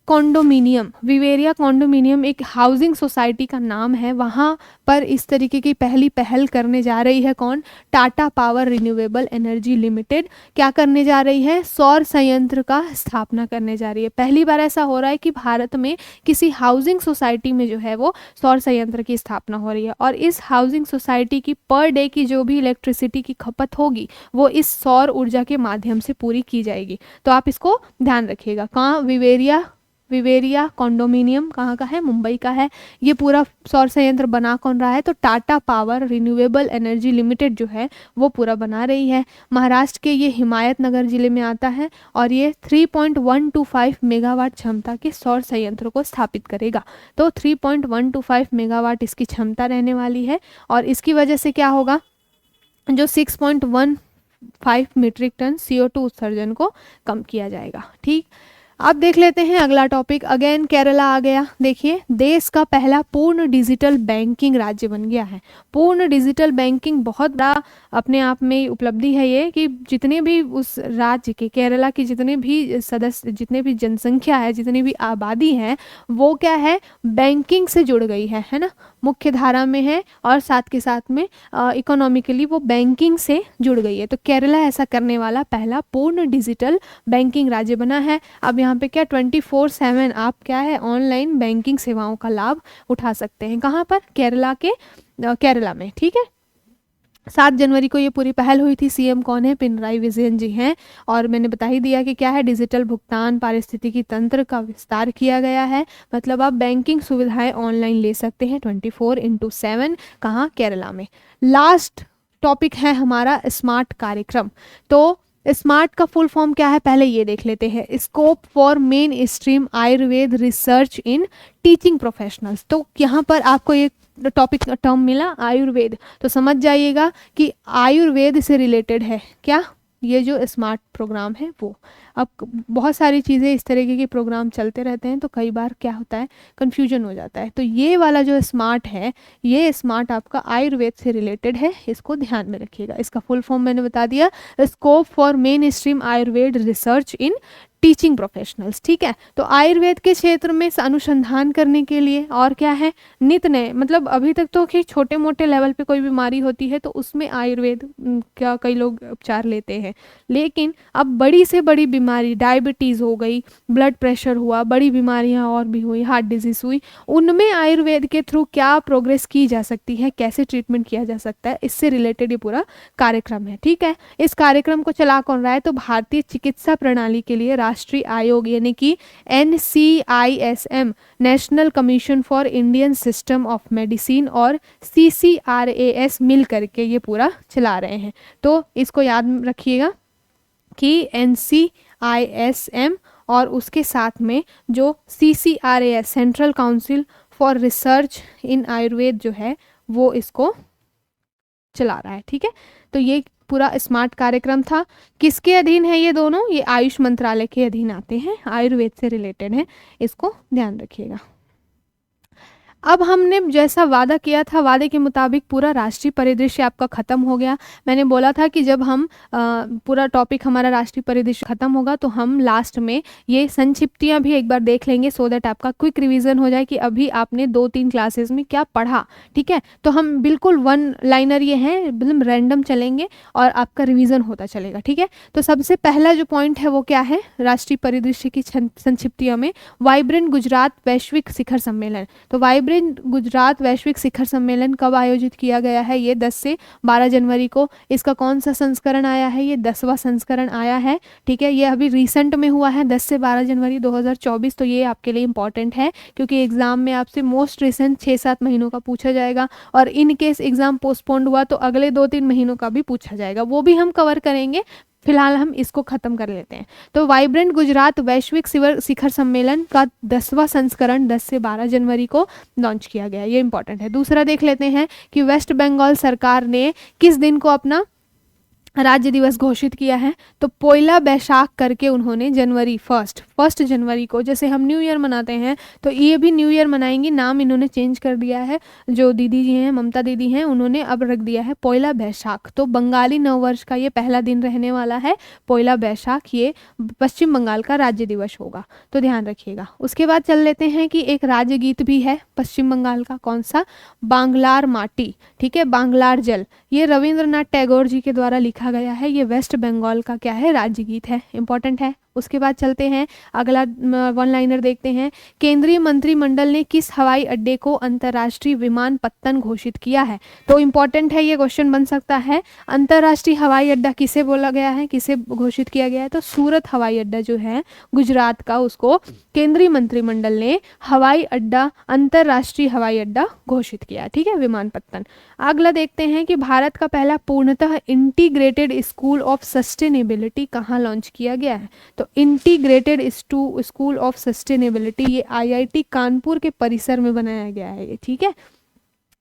कॉन्डोमिनियम एक हाउसिंग सोसाइटी का नाम है, वहाँ पर इस तरीके की पहली पहल करने जा रही है। कौन? Tata power renewable energy limited क्या करने जा रही है? सौर संयंत्र का स्थापना करने जा रही है। पहली बार ऐसा हो रहा है कि भारत में किसी हाउसिंग सोसाइटी में जो है वो सौर संयंत्र की स्थापना हो रही है, और इस हाउसिंग सोसाइटी की पर डे की जो भी इलेक्ट्रिसिटी की खपत होगी वो इस सौर ऊर्जा के माध्यम से पूरी की जाएगी। तो आप इसको ध्यान रखिएगा। कहाँ? विवेरिया कॉन्डोमिनियम कहाँ का है? मुंबई का है। ये पूरा सौर संयंत्र बना कौन रहा है? तो Tata power renewable energy limited जो है वो पूरा बना रही है। महाराष्ट्र के ये हिमायतनगर जिले में आता है, और ये 3.125 मेगावाट क्षमता के सौर संयंत्र को स्थापित करेगा। तो 3.125 मेगावाट इसकी क्षमता रहने वाली है, और इसकी वजह से क्या होगा, जो 6.15 मीट्रिक टन CO2 उत्सर्जन को कम किया जाएगा। ठीक, अब देख लेते हैं अगला टॉपिक, अगेन केरला आ गया। देखिए, देश का पहला पूर्ण डिजिटल बैंकिंग राज्य बन गया है। पूर्ण डिजिटल बैंकिंग बहुत बड़ा अपने आप में उपलब्धि है ये, कि जितने भी उस राज्य के, केरला की जितने भी सदस्य, जितने भी जनसंख्या है, जितनी भी आबादी है, वो क्या है, बैंकिंग से जुड़ गई है ना, मुख्य धारा में है, और साथ के साथ में इकोनॉमिकली वो बैंकिंग से जुड़ गई है। तो केरला ऐसा करने वाला पहला पूर्ण डिजिटल बैंकिंग राज्य बना है। अब यहाँ पे क्या 24/7 आप क्या है, ऑनलाइन बैंकिंग सेवाओं का लाभ उठा सकते हैं। कहाँ पर? केरला में। ठीक है, 7 जनवरी को ये पूरी पहल हुई थी। सीएम कौन है? पिनराई विजयन जी हैं। और मैंने बता ही दिया कि क्या है, डिजिटल भुगतान पारिस्थितिकी तंत्र का विस्तार किया गया है, मतलब आप बैंकिंग सुविधाएं ऑनलाइन ले सकते हैं 24/7। कहाँ? केरला में। लास्ट टॉपिक है हमारा स्मार्ट कार्यक्रम। तो स्मार्ट का फुल फॉर्म क्या है, पहले ये देख लेते हैं। Scope for main stream Ayurveda research in teaching professionals. तो यहाँ पर आपको ये टॉपिक टर्म मिला आयुर्वेद, तो समझ जाइएगा कि आयुर्वेद से रिलेटेड है क्या ये जो स्मार्ट प्रोग्राम है वो। अब बहुत सारी चीज़ें इस तरीके के प्रोग्राम चलते रहते हैं, तो कई बार क्या होता है, कन्फ्यूजन हो जाता है। तो ये वाला जो स्मार्ट है, ये स्मार्ट आपका आयुर्वेद से रिलेटेड है, इसको ध्यान में रखिएगा। इसका फुल फॉर्म मैंने बता दिया, scope for main stream Ayurveda research in teaching professionals, ठीक है। तो आयुर्वेद के क्षेत्र में अनुसंधान करने के लिए और क्या है, नित नए, मतलब अभी तक तो कि छोटे मोटे लेवल पे कोई बीमारी होती है तो उसमें आयुर्वेद का कई लोग उपचार लेते हैं, लेकिन अब बड़ी से बड़ी बीमारी, डायबिटीज़ हो गई, ब्लड प्रेशर हुआ, बड़ी बीमारियां और भी हुई, हार्ट डिजीज़ हुई, उनमें आयुर्वेद के थ्रू क्या प्रोग्रेस की जा सकती है, कैसे ट्रीटमेंट किया जा सकता है, इससे रिलेटेड ये पूरा कार्यक्रम है, ठीक है। इस कार्यक्रम को चला कौन रहा है, तो भारतीय चिकित्सा प्रणाली के लिए राष्ट्रीय आयोग यानी कि NCISM, national commission for Indian system of medicine, और CCRAS मिल करके ये पूरा चला रहे हैं। तो इसको याद रखिएगा कि NCISM और उसके साथ में जो CCRAS, central council for research इन आयुर्वेद जो है वो इसको चला रहा है, ठीक है। तो ये पूरा स्मार्ट कार्यक्रम था। किसके अधीन है ये दोनों, ये आयुष मंत्रालय के अधीन आते हैं, आयुर्वेद से रिलेटेड है, इसको ध्यान रखिएगा। अब हमने जैसा वादा किया था, वादे के मुताबिक पूरा राष्ट्रीय परिदृश्य आपका ख़त्म हो गया। मैंने बोला था कि जब हम पूरा टॉपिक हमारा राष्ट्रीय परिदृश्य ख़त्म होगा तो हम लास्ट में ये संक्षिप्तियाँ भी एक बार देख लेंगे, सो दैट आपका क्विक रिवीजन हो जाए कि अभी आपने 2-3 क्लासेस में क्या पढ़ा, ठीक है। तो हम बिल्कुल वन लाइनर ये हैं, मतलब रैंडम चलेंगे और आपका रिवीजन होता चलेगा, ठीक है। तो सबसे पहला जो पॉइंट है वो क्या है, राष्ट्रीय परिदृश्य की संक्षिप्तियों में वाइब्रेंट गुजरात वैश्विक शिखर सम्मेलन। तो वाइब्रेंट गुजरात वैश्विक शिखर सम्मेलन कब आयोजित किया गया है, ये 10 से 12 जनवरी को। इसका कौन सा संस्करण आया है, ये 10वां संस्करण आया है, ठीक है। ये अभी रिसेंट में हुआ है, 10 से 12 जनवरी 2024। तो ये आपके लिए इंपॉर्टेंट है क्योंकि एग्जाम में आपसे मोस्ट रिसेंट 6-7 महीनों का पूछा जाएगा, और इन केस एग्जाम पोस्टपोन्ड हुआ तो अगले 2-3 महीनों का भी पूछा जाएगा, वो भी हम कवर करेंगे। फिलहाल हम इसको खत्म कर लेते हैं। तो वाइब्रेंट गुजरात वैश्विक शिखर सम्मेलन का 10वां संस्करण 10 से 12 जनवरी को लॉन्च किया गया, ये इंपॉर्टेंट है। दूसरा देख लेते हैं कि वेस्ट बंगाल सरकार ने किस दिन को अपना राज्य दिवस घोषित किया है। तो पोइला बैसाख करके उन्होंने जनवरी 1 जनवरी को, जैसे हम न्यू ईयर मनाते हैं तो ये भी न्यू ईयर मनाएंगे, नाम इन्होंने चेंज कर दिया है। जो दीदी जी हैं, ममता दीदी हैं, उन्होंने अब रख दिया है पोइला बैसाख। तो बंगाली नववर्ष का ये पहला दिन रहने वाला है, पोइला बैसाख, ये पश्चिम बंगाल का राज्य दिवस होगा, तो ध्यान रखिएगा। उसके बाद चल लेते हैं कि एक राज्य गीत भी है पश्चिम बंगाल का, कौन सा, बांग्लार माटी, ठीक है, बांग्लार जल, ये रविंद्रनाथ टैगोर जी के द्वारा लिखा गया है। ये वेस्ट बंगाल का क्या है, राज्य गीत है, इंपॉर्टेंट है। उसके बाद चलते हैं, अगला वन लाइनर देखते हैं। केंद्रीय मंत्रिमंडल ने किस हवाई अड्डे को अंतर्राष्ट्रीय विमानपत्तन घोषित किया है। तो इंपॉर्टेंट है, ये क्वेश्चन बन सकता है। अंतर्राष्ट्रीय हवाई अड्डा किसे बोला गया है, किसे घोषित किया गया है, तो सूरत हवाई अड्डा जो है गुजरात का, उसको केंद्रीय मंत्रिमंडल ने हवाई अड्डा, अंतर्राष्ट्रीय हवाई अड्डा घोषित किया, ठीक है, विमानपत्तन। अगला देखते हैं कि भारत का पहला पूर्णतः इंटीग्रेटेड स्कूल ऑफ सस्टेनेबिलिटी कहाँ लॉन्च किया गया है। तो इंटीग्रेटेड स्कूल ऑफ सस्टेनेबिलिटी ये IIT कानपुर के परिसर में बनाया गया है, ये ठीक है।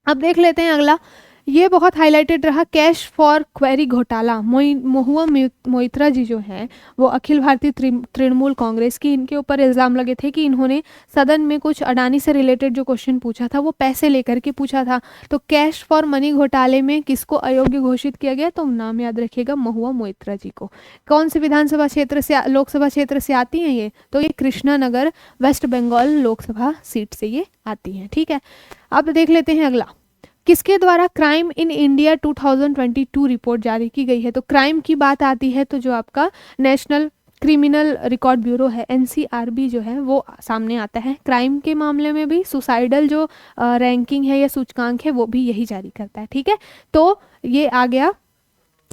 अब देख लेते हैं अगला, ये बहुत हाईलाइटेड रहा, कैश फॉर क्वेरी घोटाला। महुआ मोइत्रा जी जो हैं वो अखिल भारतीय तृणमूल कांग्रेस की, इनके ऊपर इल्ज़ाम लगे थे कि इन्होंने सदन में कुछ अडानी से रिलेटेड जो क्वेश्चन पूछा था वो पैसे लेकर के पूछा था। तो कैश फॉर मनी घोटाले में किसको अयोग्य घोषित किया गया, तो नाम याद रखिएगा, महुआ मोइत्रा जी को। कौन से विधानसभा क्षेत्र से, लोकसभा क्षेत्र से आती हैं ये, तो ये कृष्णानगर वेस्ट बंगाल लोकसभा सीट से ये आती हैं, ठीक है। अब देख लेते हैं अगला, किसके द्वारा क्राइम इन इंडिया 2022 रिपोर्ट जारी की गई है। तो क्राइम की बात आती है तो जो आपका नेशनल क्रिमिनल रिकॉर्ड ब्यूरो है, NCRB जो है वो सामने आता है। क्राइम के मामले में भी सुसाइडल जो रैंकिंग है या सूचकांक है वो भी यही जारी करता है, ठीक है। तो ये आ गया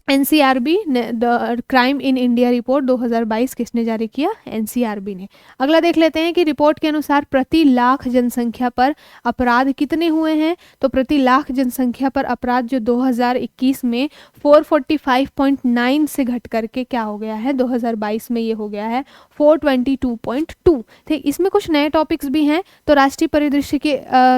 NCRB the crime in India report 2022 किसने जारी किया, NCRB ने। अगला देख लेते हैं कि रिपोर्ट के अनुसार प्रति लाख जनसंख्या पर अपराध कितने हुए हैं। तो प्रति लाख जनसंख्या पर अपराध जो 2021 में 445.9 से घट करके क्या हो गया है, 2022 में ये हो गया है 422.2। ठीक, इसमें कुछ नए टॉपिक्स भी हैं, तो राष्ट्रीय परिदृश्य के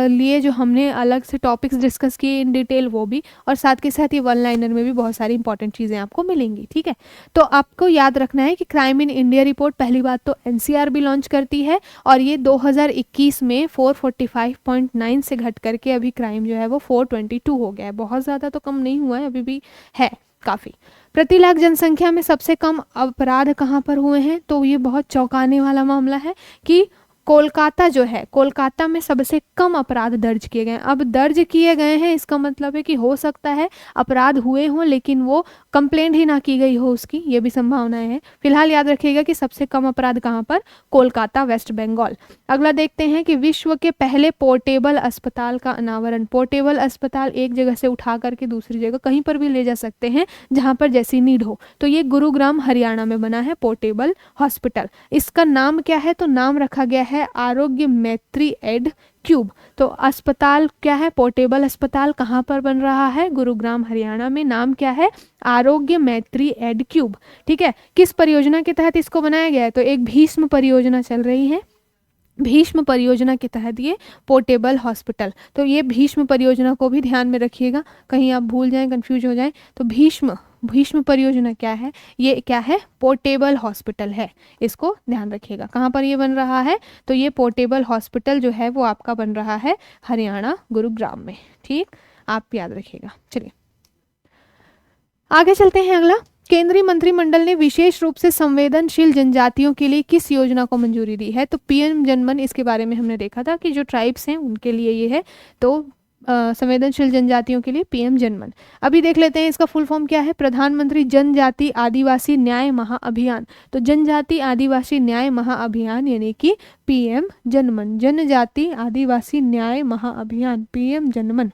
लिए जो हमने अलग से टॉपिक्स डिस्कस किए इन डिटेल वो भी, और साथ के साथ ये वन लाइनर में भी बहुत सारी इंपॉर्टेंट चीजें आपको मिलेंगी, ठीक है। तो आपको याद रखना है कि क्राइम इन इंडिया रिपोर्ट पहली बात तो NCRB लॉन्च करती है, और ये 2021 में 445.9 से घट करके अभी क्राइम जो है वो 422 हो गया है, बहुत ज़्यादा तो कम नहीं हुआ है, अभी भी है काफ़ी। प्रति लाख जनसंख्या में सबसे कम अपराध कहाँ पर हुए हैं, तो ये बहुत चौंकाने वाला मामला है कि कोलकाता जो है, कोलकाता में सबसे कम अपराध दर्ज किए गए हैं। अब दर्ज किए गए हैं इसका मतलब है कि हो सकता है अपराध हुए हों लेकिन वो कंप्लेंट ही ना की गई हो उसकी, ये भी संभावनाएं हैं। फिलहाल याद रखिएगा कि सबसे कम अपराध कहाँ पर, कोलकाता, वेस्ट बंगाल। अगला देखते हैं कि विश्व के पहले पोर्टेबल अस्पताल का अनावरण। पोर्टेबल अस्पताल एक जगह से उठा करके दूसरी जगह कहीं पर भी ले जा सकते हैं जहाँ पर जैसी नीड हो, तो ये गुरुग्राम हरियाणा में बना है पोर्टेबल हॉस्पिटल। इसका नाम क्या है, तो नाम रखा गया है आरोग्य मैत्री एड क्यूब। तो अस्पताल क्या है, पोर्टेबल अस्पताल कहाँ पर बन रहा है, गुरुग्राम हरियाणा में। नाम क्या है, आरोग्य मैत्री एड क्यूब। ठीक है, किस परियोजना के तहत इसको बनाया गया है, तो एक भीष्म परियोजना चल रही है, भीष्म परियोजना के तहत ये पोर्टेबल हॉस्पिटल। तो ये भीष्म परियोजना को भी ध्यान में रखिएगा, कहीं आप भूल जाएं, कंफ्यूज हो जाएं। तो भीष्म परियोजना क्या है, ये क्या है, पोर्टेबल हॉस्पिटल है, इसको ध्यान रखिएगा। कहाँ पर ये बन रहा है, तो ये पोर्टेबल हॉस्पिटल जो है वो आपका बन रहा है हरियाणा, गुरुग्राम में। ठीक, आप याद रखिएगा। चलिए आगे चलते हैं। अगला, केंद्रीय मंत्रिमंडल ने विशेष रूप से संवेदनशील जनजातियों के लिए किस योजना को मंजूरी दी है, तो पीएम जनमन। इसके बारे में हमने देखा था कि जो ट्राइब्स हैं उनके लिए ये है, तो संवेदनशील जनजातियों के लिए पीएम जनमन। अभी देख लेते हैं इसका फुल फॉर्म क्या है, प्रधानमंत्री जनजाति आदिवासी न्याय महाअभियान। तो जनजाति आदिवासी न्याय महाअभियान यानी कि पीएम जनमन, जनजाति आदिवासी न्याय महाअभियान, पीएम जनमन।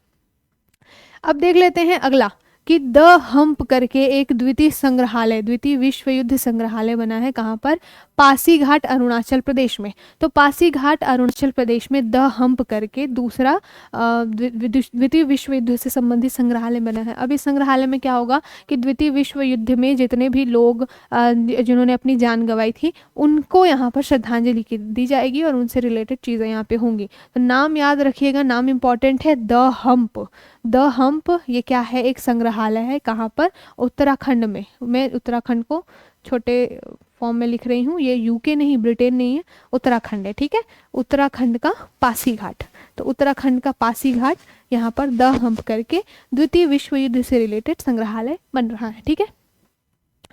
अब देख लेते हैं अगला कि द हम्प करके एक द्वितीय संग्रहालय, द्वितीय विश्व युद्ध संग्रहालय बना है, कहाँ पर, पासीघाट अरुणाचल प्रदेश में। तो पासीघाट अरुणाचल प्रदेश में द हम्प करके दूसरा द्वितीय विश्व युद्ध से संबंधित संग्रहालय बना है। अब इस संग्रहालय में क्या होगा कि द्वितीय विश्व युद्ध में जितने भी लोग जिन्होंने अपनी जान गंवाई थी उनको यहाँ पर श्रद्धांजलि दी जाएगी और उनसे रिलेटेड चीज़ें यहाँ पे होंगी। तो नाम याद रखिएगा, नाम इम्पॉर्टेंट है, द हम्प। द हम्प ये क्या है, एक संग्रहालय है, कहाँ पर, उत्तराखंड में। मैं उत्तराखंड को छोटे फॉर्म में लिख रही हूँ, ये यूके नहीं, ब्रिटेन नहीं है, उत्तराखंड है। ठीक है, उत्तराखंड का पासीघाट। तो उत्तराखंड का पासीघाट, यहाँ पर द हम्प करके द्वितीय विश्व युद्ध से रिलेटेड संग्रहालय बन रहा है। ठीक है,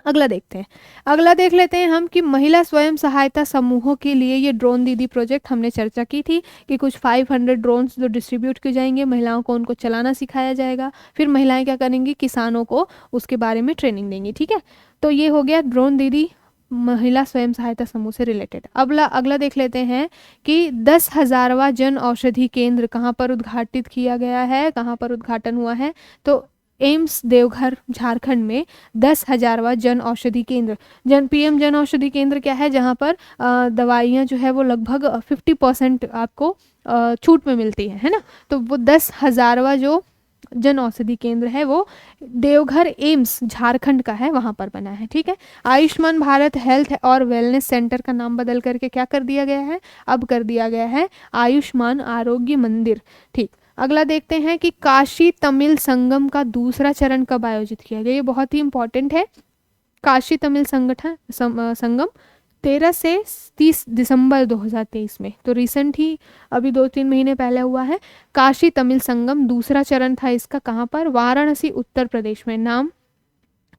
अगला देखते हैं। अगला देख लेते हैं हम कि महिला स्वयं सहायता समूहों के लिए ये ड्रोन दीदी प्रोजेक्ट हमने चर्चा की थी कि कुछ 500 ड्रोन्स जो डिस्ट्रीब्यूट किए जाएंगे, महिलाओं को उनको चलाना सिखाया जाएगा, फिर महिलाएं क्या करेंगी, किसानों को उसके बारे में ट्रेनिंग देंगी। ठीक है, तो ये हो गया ड्रोन दीदी महिला स्वयं सहायता समूह से रिलेटेड। अगला देख लेते हैं कि 10,000वां जन औषधि केंद्र कहाँ पर उद्घाटित किया गया है, कहाँ पर उद्घाटन हुआ है, तो एम्स देवघर झारखंड में 10,000वां जन औषधि केंद्र। पीएम जन औषधि केंद्र क्या है, जहाँ पर दवाइयाँ जो है वो लगभग 50% आपको छूट में मिलती है ना। तो वो 10,000वां जो जन औषधि केंद्र है वो देवघर एम्स झारखंड का है, वहाँ पर बना है। ठीक है, आयुष्मान भारत हेल्थ और वेलनेस सेंटर का नाम बदल करके क्या कर दिया गया है, अब कर दिया गया है आयुष्मान आरोग्य मंदिर। ठीक, अगला देखते हैं कि काशी तमिल संगम का दूसरा चरण कब आयोजित किया गया, ये बहुत ही इंपॉर्टेंट है। काशी तमिल संगम 13 से 30 दिसंबर 2023 में, तो रिसेंट ही अभी 2-3 महीने पहले हुआ है। काशी तमिल संगम दूसरा चरण था इसका, कहाँ पर, वाराणसी उत्तर प्रदेश में। नाम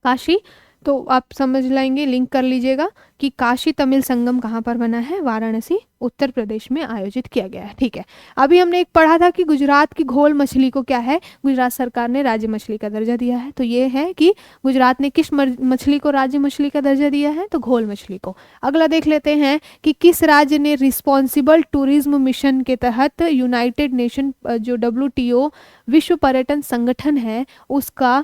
काशी, तो आप समझ लाएंगे, लिंक कर लीजिएगा कि काशी तमिल संगम कहाँ पर बना है, वाराणसी उत्तर प्रदेश में आयोजित किया गया है। ठीक है, अभी हमने एक पढ़ा था कि गुजरात की घोल मछली को क्या है, गुजरात सरकार ने राज्य मछली का दर्जा दिया है। तो ये है कि गुजरात ने किस मछली को राज्य मछली का दर्जा दिया है, तो घोल मछली को। अगला देख लेते हैं कि किस राज्य ने रिस्पॉन्सिबल टूरिज्म मिशन के तहत यूनाइटेड नेशन जो WTO विश्व पर्यटन संगठन है उसका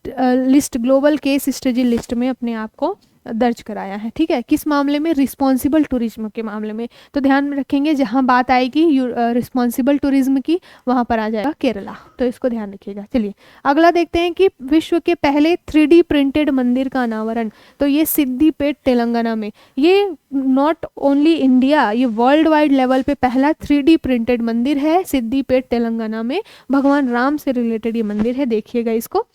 list, global case study list में अपने आप को दर्ज कराया है। ठीक है, किस मामले में, रिस्पॉन्सिबल टूरिज्म के मामले में। तो ध्यान में रखेंगे जहां बात आएगी रिस्पॉन्सिबल टूरिज्म की, वहां पर आ जाएगा केरला, तो इसको ध्यान रखिएगा। चलिए अगला देखते हैं कि विश्व के पहले 3D प्रिंटेड मंदिर का अनावरण, तो ये सिद्दीपेट तेलंगाना में। ये नॉट ओनली इंडिया, ये वर्ल्ड वाइड लेवल पे पहला 3D प्रिंटेड मंदिर है, सिद्दीपेट तेलंगाना में। भगवान राम से रिलेटेड ये मंदिर है, देखिएगा इसको।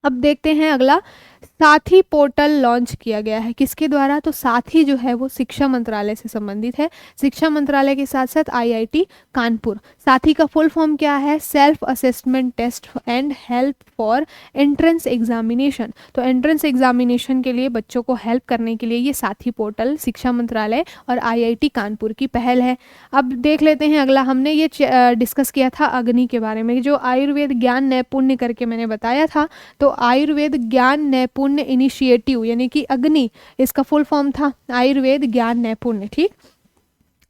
अब देखते हैं अगला, साथी पोर्टल लॉन्च किया गया है, किसके द्वारा? तो साथी जो है वो शिक्षा मंत्रालय से संबंधित है, शिक्षा मंत्रालय के साथ साथ आईआईटी कानपुर। साथी का फुल फॉर्म क्या है? Self assessment test and help for entrance examination. तो एंट्रेंस एग्जामिनेशन के लिए बच्चों को हेल्प करने के लिए ये साथी पोर्टल शिक्षा मंत्रालय और आईआईटी कानपुर की पहल है। अब देख लेते हैं अगला, हमने ये डिस्कस किया था अग्नि के बारे में, जो आयुर्वेद ज्ञान नैपुण्य करके मैंने बताया था। तो आयुर्वेद ज्ञान नैपुण्य इनिशिएटिव यानी कि अग्नि, इसका फुल फॉर्म था आयुर्वेद ज्ञान नैपुण्य, ठीक।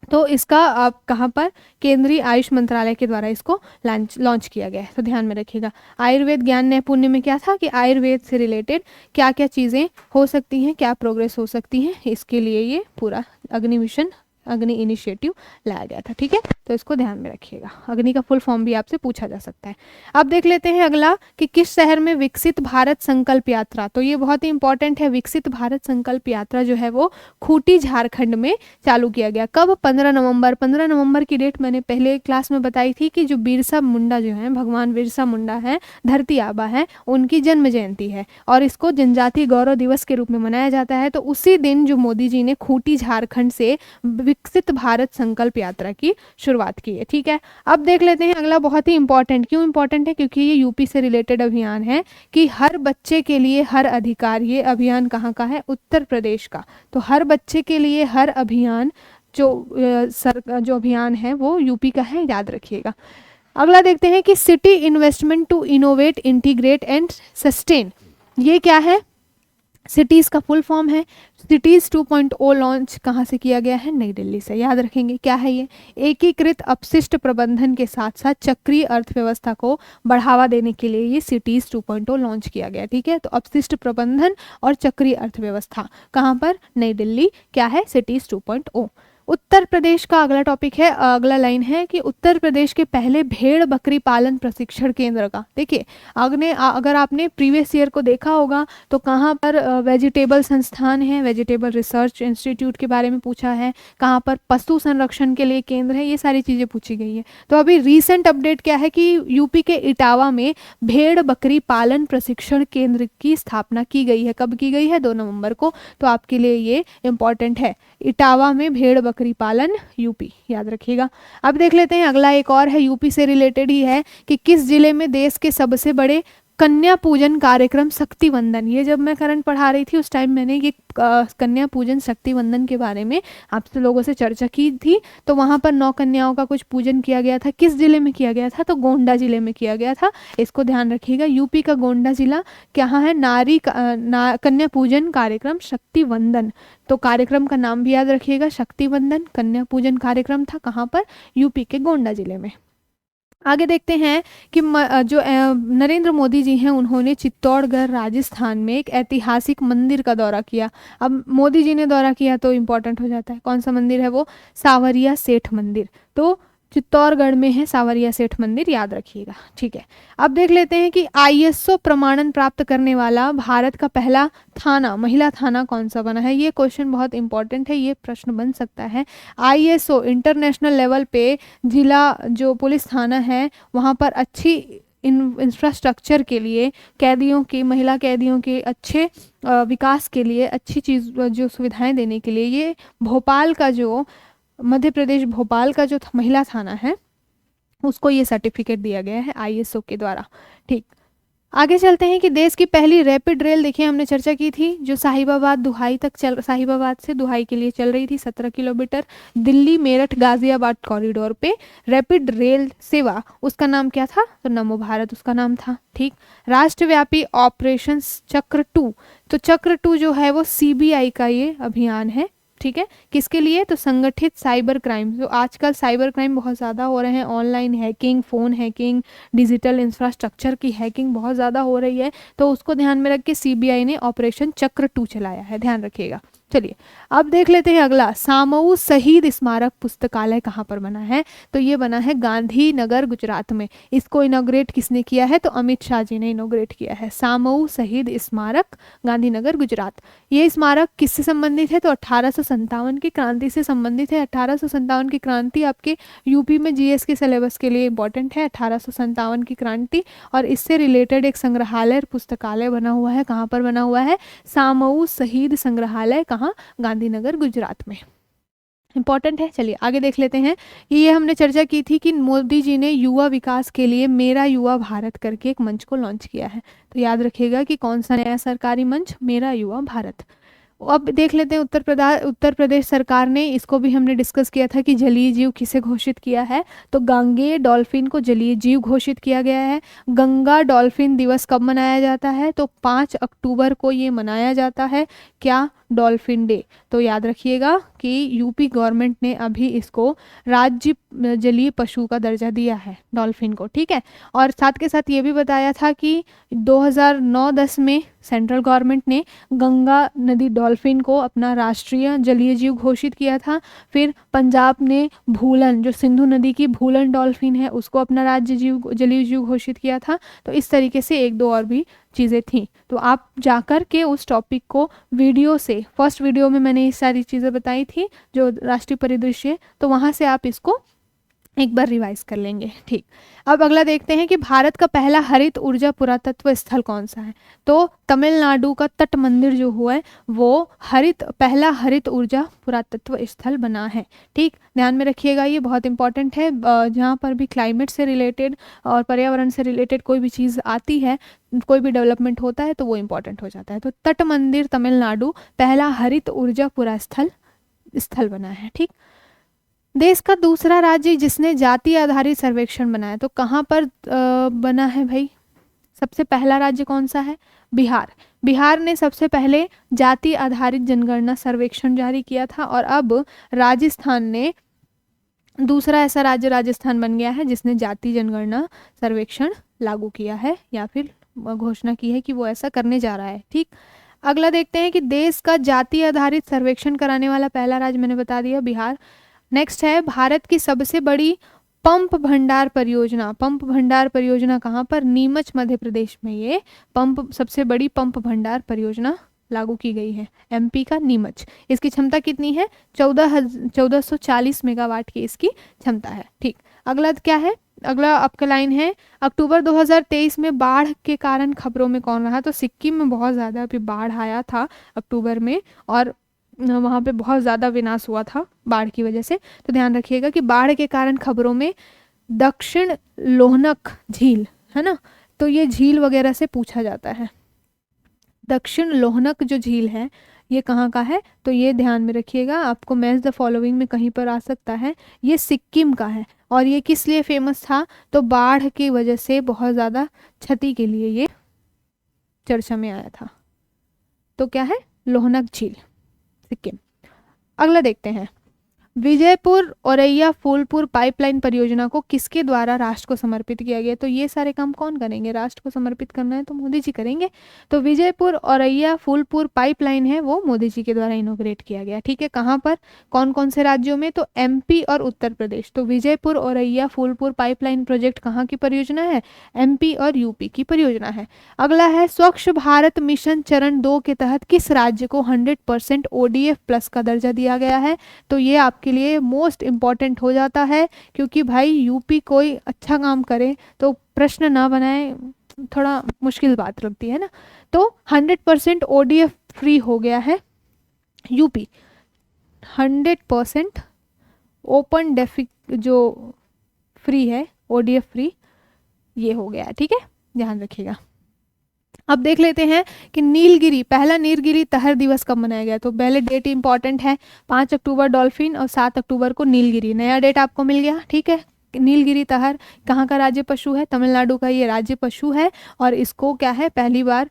तो इसका आप कहाँ पर? केंद्रीय आयुष मंत्रालय के द्वारा इसको लॉन्च किया गया है, तो ध्यान में रखिएगा। आयुर्वेद ज्ञान नैपुण्य में क्या था कि आयुर्वेद से रिलेटेड क्या क्या चीज़ें हो सकती हैं, क्या प्रोग्रेस हो सकती हैं, इसके लिए ये पूरा अग्नि मिशन, अग्नि इनिशिएटिव लाया गया था, ठीक है। तो इसको ध्यान में रखिएगा, अग्नि का फुल फॉर्म भी आपसे पूछा जा सकता है। अब देख लेते हैं अगला कि किस शहर में विकसित भारत संकल्प यात्रा, तो ये बहुत ही इंपॉर्टेंट है। विकसित भारत संकल्प यात्रा जो है वो खूंटी झारखंड में चालू किया गया। कब? 15 नवंबर। 15 नवंबर की डेट मैंने पहले क्लास में बताई थी कि जो बिरसा मुंडा जो है, भगवान बिरसा मुंडा है, धरती आबा है, उनकी जन्म जयंती है और इसको जनजातीय गौरव दिवस के रूप में मनाया जाता है। तो उसी दिन जो मोदी जी ने खूंटी झारखंड से विकसित भारत संकल्प यात्रा की शुरुआत की है, ठीक है। अब देख लेते हैं अगला, बहुत ही इंपॉर्टेंट। क्यों इंपॉर्टेंट है? क्योंकि ये यूपी से रिलेटेड अभियान है कि हर बच्चे के लिए हर अधिकार। ये अभियान कहाँ का है? उत्तर प्रदेश का। तो हर बच्चे के लिए हर अभियान जो अभियान है वो यूपी का है, याद रखिएगा। अगला देखते हैं कि city investment to innovate integrate and sustain, ये क्या है? सिटीज़ का फुल फॉर्म है। सिटीज़ 2.0 लॉन्च कहाँ से किया गया है? नई दिल्ली से, याद रखेंगे। क्या है ये? एकीकृत अपशिष्ट प्रबंधन के साथ साथ चक्रीय अर्थव्यवस्था को बढ़ावा देने के लिए ये सिटीज़ 2.0 लॉन्च किया गया, ठीक है। तो अपशिष्ट प्रबंधन और चक्रीय अर्थव्यवस्था कहाँ पर? नई दिल्ली। क्या है? सिटीज़ 2.0। उत्तर प्रदेश का अगला टॉपिक है, अगला लाइन है कि उत्तर प्रदेश के पहले भेड़ बकरी पालन प्रशिक्षण केंद्र का। देखिए अगर आपने प्रीवियस ईयर को देखा होगा तो कहाँ पर वेजिटेबल संस्थान है, वेजिटेबल रिसर्च इंस्टीट्यूट के बारे में पूछा है, कहाँ पर पशु संरक्षण के लिए केंद्र है, ये सारी चीज़ें पूछी गई है। तो अभी रीसेंट अपडेट क्या है कि यूपी के इटावा में भेड़ बकरी पालन प्रशिक्षण केंद्र की स्थापना की गई है। कब की गई है? 2 नवंबर को। तो आपके लिए ये इंपॉर्टेंट है, इटावा में भेड़ बकरी पालन, यूपी, याद रखिएगा। अब देख लेते हैं अगला, एक और है यूपी से रिलेटेड ही है कि किस जिले में देश के सबसे बड़े कन्या पूजन कार्यक्रम शक्ति वंदन। ये जब मैं करंट पढ़ा रही थी उस टाइम मैंने ये कन्या पूजन शक्ति वंदन के बारे में आपसे लोगों से चर्चा की थी। तो वहाँ पर 9 कन्याओं का कुछ पूजन किया गया था। किस जिले में किया गया था? तो गोंडा जिले में किया गया था। इसको ध्यान रखिएगा, यूपी का गोंडा जिला कहाँ है? कन्या पूजन कार्यक्रम शक्ति वंदन। तो कार्यक्रम का नाम भी याद रखिएगा, शक्ति वंदन कन्या पूजन कार्यक्रम था। कहाँ पर? यूपी के गोंडा जिले में। आगे देखते हैं कि जो नरेंद्र मोदी जी हैं उन्होंने चित्तौड़गढ़ राजस्थान में एक ऐतिहासिक मंदिर का दौरा किया। अब मोदी जी ने दौरा किया तो इम्पोर्टेंट हो जाता है, कौन सा मंदिर है वो? सावरिया सेठ मंदिर। तो चित्तौड़गढ़ में है सावरिया सेठ मंदिर, याद रखिएगा, ठीक है। अब देख लेते हैं कि आईएसओ प्रमाणन प्राप्त करने वाला भारत का पहला थाना, महिला थाना कौन सा बना है? ये क्वेश्चन बहुत इंपॉर्टेंट है, ये प्रश्न बन सकता है। आईएसओ इंटरनेशनल लेवल पे जिला जो पुलिस थाना है वहाँ पर अच्छी इंफ्रास्ट्रक्चर के लिए, कैदियों के, महिला कैदियों के अच्छे विकास के लिए, अच्छी चीज़ जो सुविधाएं देने के लिए ये भोपाल का जो मध्य प्रदेश भोपाल का जो महिला थाना है उसको ये सर्टिफिकेट दिया गया है आईएसओ के द्वारा, ठीक। आगे चलते हैं कि देश की पहली रैपिड रेल, देखिए हमने चर्चा की थी, जो साहिबाबाद से दुहाई के लिए चल रही थी 17 किलोमीटर, दिल्ली मेरठ गाजियाबाद कॉरिडोर पे रैपिड रेल सेवा, उसका नाम क्या था? तो नमो भारत उसका नाम था, ठीक। राष्ट्रव्यापी ऑपरेशन चक्र 2, तो चक्र 2 जो है वो सीबीआई का ये अभियान है, ठीक है। किसके लिए? तो संगठित साइबर क्राइम, जो आजकल साइबर क्राइम बहुत ज़्यादा हो रहे हैं, online hacking, phone hacking, digital infrastructure की हैकिंग बहुत ज़्यादा हो रही है, तो उसको ध्यान में रख के सीबीआई ने ऑपरेशन चक्र 2 चलाया है, ध्यान रखिएगा। चलिए अब देख लेते हैं अगला, सामऊ शहीद स्मारक पुस्तकालय कहाँ पर बना है? तो ये बना है गांधीनगर गुजरात में। इसको इनॉग्रेट किसने किया है? तो अमित शाह जी ने इनॉग्रेट किया है। सामऊ शहीद स्मारक, गांधीनगर गुजरात। ये स्मारक किससे संबंधित है? तो 1857 की क्रांति से संबंधित है। 1857 की क्रांति आपके यूपी में जीएस के सिलेबस के लिए इंपॉर्टेंट है, 1857 की क्रांति। और इससे रिलेटेड एक संग्रहालय पुस्तकालय बना हुआ है। कहाँ पर बना हुआ है? सामऊ शहीद संग्रहालय, कहाँ? गांधीनगर गुजरात में। इंपॉर्टेंट है। चलिए आगे देख लेते हैं कि ये हमने चर्चा की थी कि मोदी जी ने युवा विकास के लिए मेरा युवा भारत करके एक मंच को लॉन्च किया है। तो याद रखिएगा कि कौन सा नया सरकारी मंच? मेरा युवा भारत। अब देख लेते हैं उत्तर प्रदेश सरकार ने, इसको भी हमने डिस्कस किया था कि जलीय जीव किसे घोषित किया है? तो गांगेय डॉल्फिन को जलीय जीव घोषित किया गया है। गंगा डॉल्फिन दिवस कब मनाया जाता है? तो 5 अक्टूबर को ये मनाया जाता है। क्या? Dolphin day. तो याद रखिएगा कि यूपी गवर्नमेंट ने अभी इसको राज्य जलीय पशु का दर्जा दिया है, डॉल्फिन को, ठीक है। और साथ के साथ ये भी बताया था कि 2009-10 में सेंट्रल गवर्नमेंट ने गंगा नदी डॉल्फिन को अपना राष्ट्रीय जलीय जीव घोषित किया था। फिर पंजाब ने भूलन, जो सिंधु नदी की भूलन डॉल्फिन है, उसको अपना राज्य जीव जलीय जीव घोषित किया था। तो इस तरीके से एक दो और भी चीज़ें थी। तो आप जाकर के उस टॉपिक को वीडियो से, फर्स्ट वीडियो में मैंने ये सारी चीज़ें बताई थी जो राष्ट्रीय परिदृश्य, तो वहाँ से आप इसको एक बार रिवाइज कर लेंगे। ठीक, अब अगला देखते हैं कि भारत का पहला हरित ऊर्जा पुरातत्व स्थल कौन सा है? तो तमिलनाडु का तट मंदिर जो हुआ है वो पहला हरित ऊर्जा पुरातत्व स्थल बना है। ठीक, ध्यान में रखिएगा, ये बहुत इंपॉर्टेंट है। जहाँ पर भी क्लाइमेट से रिलेटेड और पर्यावरण से रिलेटेड कोई भी चीज़ आती है, कोई भी डेवलपमेंट होता है, तो वो इम्पोर्टेंट हो जाता है। तो तट मंदिर तमिलनाडु पहला हरित ऊर्जा पुरा स्थल बना है। ठीक, देश का दूसरा राज्य जिसने जाति आधारित सर्वेक्षण बनाया, तो कहाँ पर बना है भाई? सबसे पहला राज्य कौन सा है? बिहार। बिहार ने सबसे पहले जाति आधारित जनगणना सर्वेक्षण जारी किया था। और अब राजस्थान ने दूसरा ऐसा राज्य राजस्थान बन गया है जिसने जाति जनगणना सर्वेक्षण लागू किया है या फिर घोषणा की है कि वो ऐसा करने जा रहा है। ठीक, अगला देखते हैं कि देश का जाति आधारित सर्वेक्षण कराने वाला पहला राज्य मैंने बता दिया, बिहार। नेक्स्ट है भारत की सबसे बड़ी पंप भंडार परियोजना। पंप भंडार परियोजना कहाँ पर? नीमच, मध्य प्रदेश में ये सबसे बड़ी पंप भंडार परियोजना लागू की गई है, एमपी का नीमच। इसकी क्षमता कितनी है? 1440 मेगावाट की इसकी क्षमता है। ठीक, अगला क्या है? अगला आपका लाइन है, अक्टूबर 2023 में बाढ़ के कारण खबरों में कौन रहा? तो सिक्किम में बहुत ज़्यादा अभी बाढ़ आया था अक्टूबर में, और वहाँ पे बहुत ज़्यादा विनाश हुआ था बाढ़ की वजह से। तो ध्यान रखिएगा कि बाढ़ के कारण खबरों में दक्षिण लोहनक झील है ना, तो ये झील वगैरह से पूछा जाता है। दक्षिण लोहनक जो झील है ये कहाँ का है? तो ये ध्यान में रखिएगा, आपको मैच द फॉलोइंग में कहीं पर आ सकता है। ये सिक्किम का है। और ये किस लिए फेमस था? तो बाढ़ की वजह से बहुत ज़्यादा क्षति के लिए ये चर्चा में आया था। तो क्या है? लोहनक झील, सिक्किम। अगला देखते हैं, विजयपुर औरैया फूलपुर पाइपलाइन परियोजना को किसके द्वारा राष्ट्र को समर्पित किया गया? तो ये सारे काम कौन करेंगे? राष्ट्र को समर्पित करना है तो मोदी जी करेंगे। तो विजयपुर औरैया फूलपुर पाइपलाइन है वो मोदी जी के द्वारा इनोग्रेट किया गया। ठीक है, कहाँ पर, कौन कौन से राज्यों में? तो एमपी और उत्तर प्रदेश। तो विजयपुर औरैया फूलपुर पाइपलाइन प्रोजेक्ट कहाँ की परियोजना है? एमपी और यूपी की परियोजना है। अगला है, स्वच्छ भारत मिशन चरण 2 के तहत किस राज्य को 100% ODF प्लस का दर्जा दिया गया है? तो ये आपके लिए मोस्ट इम्पॉर्टेंट हो जाता है, क्योंकि भाई यूपी कोई अच्छा काम करे तो प्रश्न ना बनाए, थोड़ा मुश्किल बात लगती है ना। तो 100% ODF फ्री हो गया है यूपी, 100% ओपन डेफिक जो फ्री है, ODF फ्री ये हो गया है। ठीक है, ध्यान रखिएगा। अब देख लेते हैं कि नीलगिरी, पहला नीलगिरी तहर दिवस कब मनाया गया? तो पहले डेट इंपॉर्टेंट है, 5 अक्टूबर डॉल्फिन और 7 अक्टूबर को नीलगिरी। नया डेट आपको मिल गया। ठीक है, नीलगिरी तहर कहाँ का राज्य पशु है? तमिलनाडु का ये राज्य पशु है और इसको क्या है, पहली बार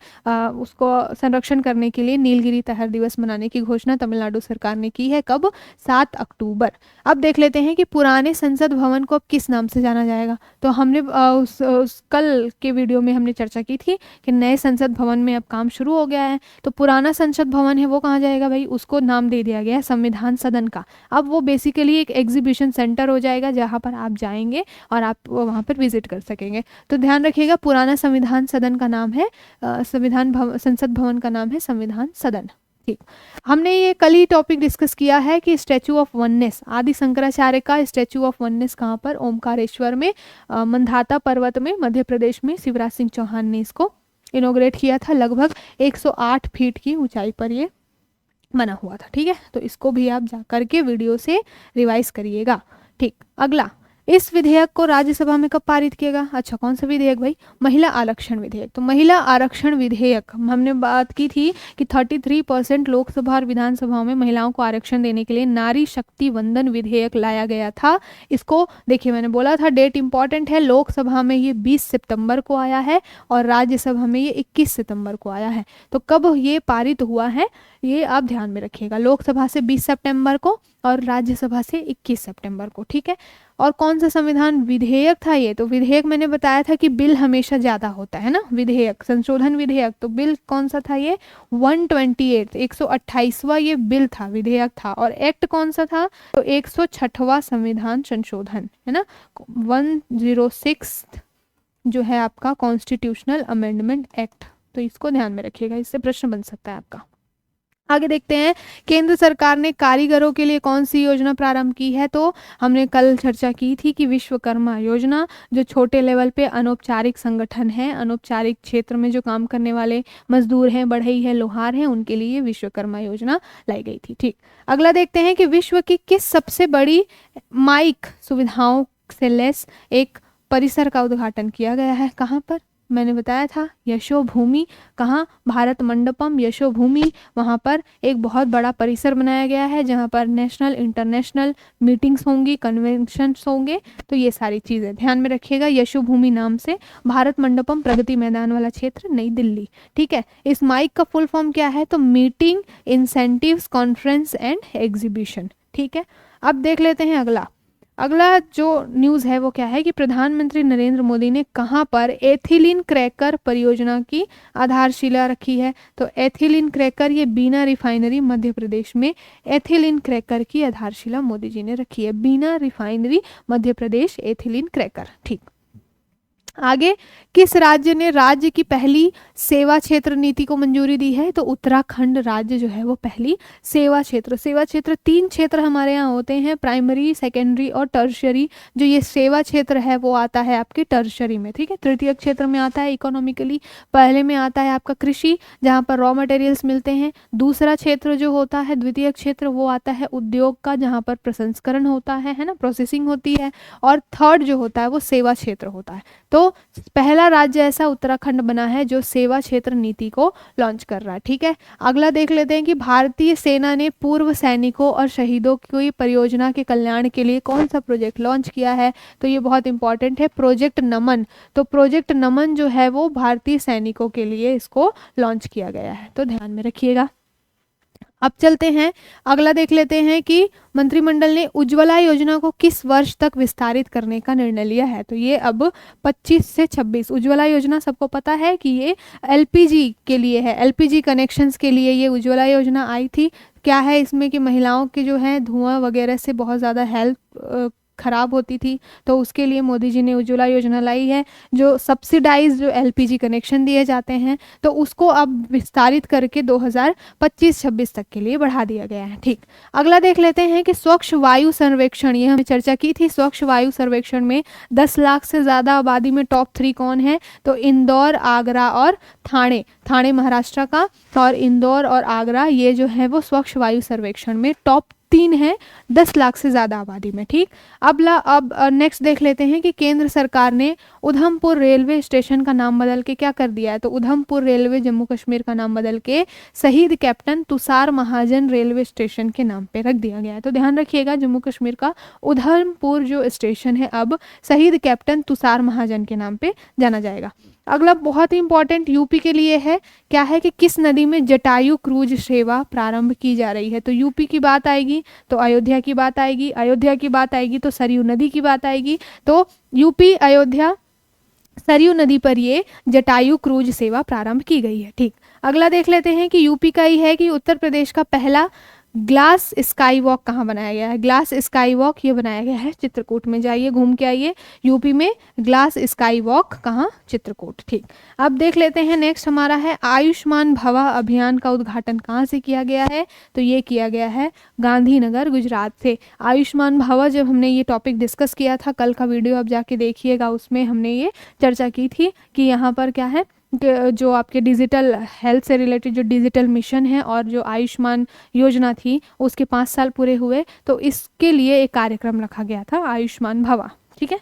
उसको संरक्षण करने के लिए नीलगिरी तहर दिवस मनाने की घोषणा तमिलनाडु सरकार ने की है। कब? 7 अक्टूबर। अब देख लेते हैं कि पुराने संसद भवन को अब किस नाम से जाना जाएगा। तो हमने उस कल के वीडियो में हमने चर्चा की थी कि नए संसद भवन में अब काम शुरू हो गया है। तो पुराना संसद भवन है वो कहाँ जाएगा भाई? उसको नाम दे दिया गया है संविधान सदन का। अब वो बेसिकली एक एग्जीबिशन सेंटर हो जाएगा जहाँ पर आप जाएंगे और आप वहाँ पर विजिट कर सकेंगे। तो ध्यान रखिएगा, पुराना संविधान सदन का नाम है संसद भवन का नाम है संविधान सदन। ठीक, हमने ये कल ही टॉपिक डिस्कस किया है कि स्टैचू ऑफ वननेस, आदि शंकराचार्य का स्टैचू ऑफ वननेस कहाँ पर? ओमकारेश्वर में, मंधाता पर्वत में, मध्य प्रदेश में शिवराज सिंह चौहान ने इसको इनॉग्रेट किया था। लगभग 108 फीट की ऊंचाई पर ये बना हुआ था। ठीक है, तो इसको भी आप जा करके वीडियो से रिवाइज करिएगा। ठीक, अगला, इस विधेयक को राज्यसभा में कब पारित किएगा? अच्छा, कौन सा विधेयक भाई? महिला आरक्षण विधेयक। तो महिला आरक्षण विधेयक हमने बात की थी कि 33% लोकसभा और विधानसभाओं में महिलाओं को आरक्षण देने के लिए नारी शक्ति वंदन विधेयक लाया गया था। इसको देखिए, मैंने बोला था डेट इंपॉर्टेंट है। लोकसभा में ये 20 सितंबर को आया है और राज्यसभा में ये 21 सितंबर को आया है। तो कब ये पारित हुआ है ये आप ध्यान में रखिएगा। लोकसभा से 20 सितंबर को और राज्यसभा से 21 सितंबर को। ठीक है, और कौन सा संविधान विधेयक था ये? तो विधेयक मैंने बताया था कि बिल हमेशा ज़्यादा होता है ना, विधेयक, संशोधन विधेयक। तो बिल कौन सा था ये? 128, 128वां ये बिल था, विधेयक था। और एक्ट कौन सा था? तो 106वां संविधान संशोधन है ना, 106 जो है आपका कॉन्स्टिट्यूशनल अमेंडमेंट एक्ट। तो इसको ध्यान में रखिएगा, इससे प्रश्न बन सकता है आपका। आगे देखते हैं, केंद्र सरकार ने कारीगरों के लिए कौन सी योजना प्रारंभ की है? तो हमने कल चर्चा की थी कि विश्वकर्मा योजना, जो छोटे लेवल पे अनौपचारिक संगठन है, अनौपचारिक क्षेत्र में जो काम करने वाले मजदूर हैं, बढ़ई है, लोहार हैं, उनके लिए विश्वकर्मा योजना लाई गई थी। ठीक, अगला देखते हैं कि विश्व की किस सबसे बड़ी माइक सुविधाओं से लैस एक परिसर का उद्घाटन किया गया है? कहाँ पर? मैंने बताया था यशोभूमि। कहाँ? भारत मंडपम यशोभूमि, वहाँ पर एक बहुत बड़ा परिसर बनाया गया है जहाँ पर नेशनल इंटरनेशनल मीटिंग्स होंगी, कन्वेंशंस होंगे। तो ये सारी चीज़ें ध्यान में रखिएगा, यशोभूमि नाम से। भारत मंडपम प्रगति मैदान वाला क्षेत्र, नई दिल्ली। ठीक है, इस माइक का फुल फॉर्म क्या है? तो meeting, incentives, conference and exhibition. ठीक है, अब देख लेते हैं अगला जो न्यूज़ है वो क्या है कि प्रधानमंत्री नरेंद्र मोदी ने कहाँ पर एथिलीन क्रैकर परियोजना की आधारशिला रखी है? तो एथिलीन क्रैकर, ये बीना रिफाइनरी मध्य प्रदेश में एथिलीन क्रैकर की आधारशिला मोदी जी ने रखी है। बीना refinery Madhya Pradesh, ethylene cracker. ठीक, आगे, किस राज्य ने राज्य की पहली सेवा क्षेत्र नीति को मंजूरी दी है? तो उत्तराखंड राज्य जो है वो पहली सेवा क्षेत्र 3 क्षेत्र हमारे यहाँ होते हैं, प्राइमरी, सेकेंडरी और टर्शियरी। जो ये सेवा क्षेत्र है वो आता है आपके टर्शियरी में। ठीक है, तृतीय क्षेत्र में आता है इकोनॉमिकली। पहले में आता है आपका कृषि, जहाँ पर रॉ मटेरियल्स मिलते हैं। दूसरा क्षेत्र जो होता है, द्वितीय क्षेत्र, वो आता है उद्योग का, जहाँ पर प्रसंस्करण होता है ना, प्रोसेसिंग होती है। और थर्ड जो होता है वो सेवा क्षेत्र होता है। तो पहला राज्य ऐसा उत्तराखंड बना है जो सेवा क्षेत्र नीति को लॉन्च कर रहा है। ठीक है, अगला देख लेते हैं कि भारतीय सेना ने पूर्व सैनिकों और शहीदों की परियोजना के कल्याण के लिए कौन सा प्रोजेक्ट लॉन्च किया है? तो ये बहुत इंपॉर्टेंट है, प्रोजेक्ट नमन। तो प्रोजेक्ट नमन जो है वो भारतीय सैनिकों के लिए इसको लॉन्च किया गया है, तो ध्यान में रखिएगा। अब चलते हैं, अगला देख लेते हैं कि मंत्रिमंडल ने उज्ज्वला योजना को किस वर्ष तक विस्तारित करने का निर्णय लिया है? तो ये अब 25 से 26। उज्ज्वला योजना सबको पता है कि ये एलपीजी के लिए है, एलपीजी कनेक्शंस के लिए ये उज्ज्वला योजना आई थी। क्या है इसमें कि महिलाओं के जो है धुआं वगैरह से बहुत ज़्यादा हेल्थ खराब होती थी, तो उसके लिए मोदी जी ने उज्ज्वला योजना लाई है। जो सब्सिडाइज जो एलपीजी कनेक्शन दिए जाते हैं तो उसको अब विस्तारित करके 2025-26 तक के लिए बढ़ा दिया गया है। ठीक, अगला देख लेते हैं कि स्वच्छ वायु सर्वेक्षण, ये हमने चर्चा की थी। स्वच्छ वायु सर्वेक्षण में 10 लाख से ज़्यादा आबादी में टॉप 3 कौन है? तो इंदौर, आगरा और ठाणे। ठाणे महाराष्ट्र का और इंदौर और आगरा ये जो है वो स्वच्छ वायु सर्वेक्षण में टॉप 3 है 10 लाख से ज़्यादा आबादी में। ठीक, अब नेक्स्ट देख लेते हैं कि केंद्र सरकार ने उधमपुर रेलवे स्टेशन का नाम बदल के क्या कर दिया है। तो उधमपुर रेलवे जम्मू कश्मीर का नाम बदल के शहीद कैप्टन तुषार महाजन रेलवे स्टेशन के नाम पे रख दिया गया है। तो ध्यान रखिएगा, जम्मू कश्मीर का उधमपुर जो स्टेशन है अब शहीद कैप्टन तुषार महाजन के नाम पे जाना जाएगा। अगला बहुत ही इंपॉर्टेंट यूपी के लिए है, क्या है कि किस नदी में जटायु क्रूज सेवा प्रारंभ की जा रही है। तो यूपी की बात आएगी तो अयोध्या की बात आएगी, अयोध्या की बात आएगी तो सरयू नदी की बात आएगी। तो यूपी अयोध्या सरयू नदी पर ये जटायु क्रूज सेवा प्रारंभ की गई है। ठीक, अगला देख लेते हैं कि यूपी का ही है कि उत्तर प्रदेश का पहला ग्लास स्काई वॉक कहाँ बनाया गया है। ग्लास स्काई वॉक ये बनाया गया है चित्रकूट में, जाइए घूम के आइए यूपी में ग्लास स्काई वॉक कहाँ, चित्रकूट। ठीक, अब देख लेते हैं नेक्स्ट हमारा है आयुष्मान भवा अभियान का उद्घाटन कहाँ से किया गया है। तो ये किया गया है गांधीनगर गुजरात से। आयुष्मान भवा जब हमने ये टॉपिक डिस्कस किया था, कल का वीडियो आप जाके देखिएगा, उसमें हमने ये चर्चा की थी कि यहाँ पर क्या है जो आपके डिजिटल हेल्थ से रिलेटेड जो डिजिटल मिशन है और जो आयुष्मान योजना थी उसके 5 साल पूरे हुए, तो इसके लिए एक कार्यक्रम रखा गया था आयुष्मान भवा। ठीक है,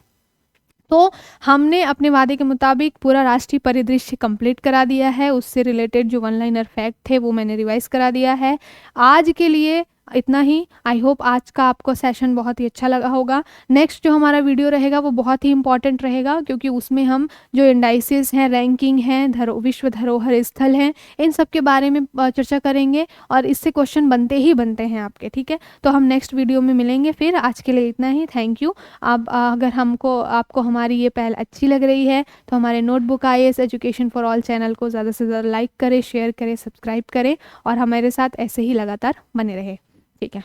तो हमने अपने वादे के मुताबिक पूरा राष्ट्रीय परिदृश्य कंप्लीट करा दिया है। उससे रिलेटेड जो 1 लाइनर फैक्ट थे वो मैंने रिवाइज करा दिया है। आज के लिए इतना ही। आई होप आज का आपको सेशन बहुत ही अच्छा लगा होगा। नेक्स्ट जो हमारा वीडियो रहेगा वो बहुत ही इंपॉर्टेंट रहेगा, क्योंकि उसमें हम जो इंडाइसेस हैं, रैंकिंग हैं, विश्व धरोहर स्थल हैं, इन सब के बारे में चर्चा करेंगे और इससे क्वेश्चन बनते ही बनते हैं आपके। ठीक है, तो हम नेक्स्ट वीडियो में मिलेंगे फिर। आज के लिए इतना ही, थैंक यू। अब अगर आपको हमारी ये पहल अच्छी लग रही है तो हमारे notebook IAS education for all channel को ज़्यादा से ज़्यादा लाइक करें, शेयर करें, सब्सक्राइब करें और हमारे साथ ऐसे ही लगातार बने रहे। ठीक है।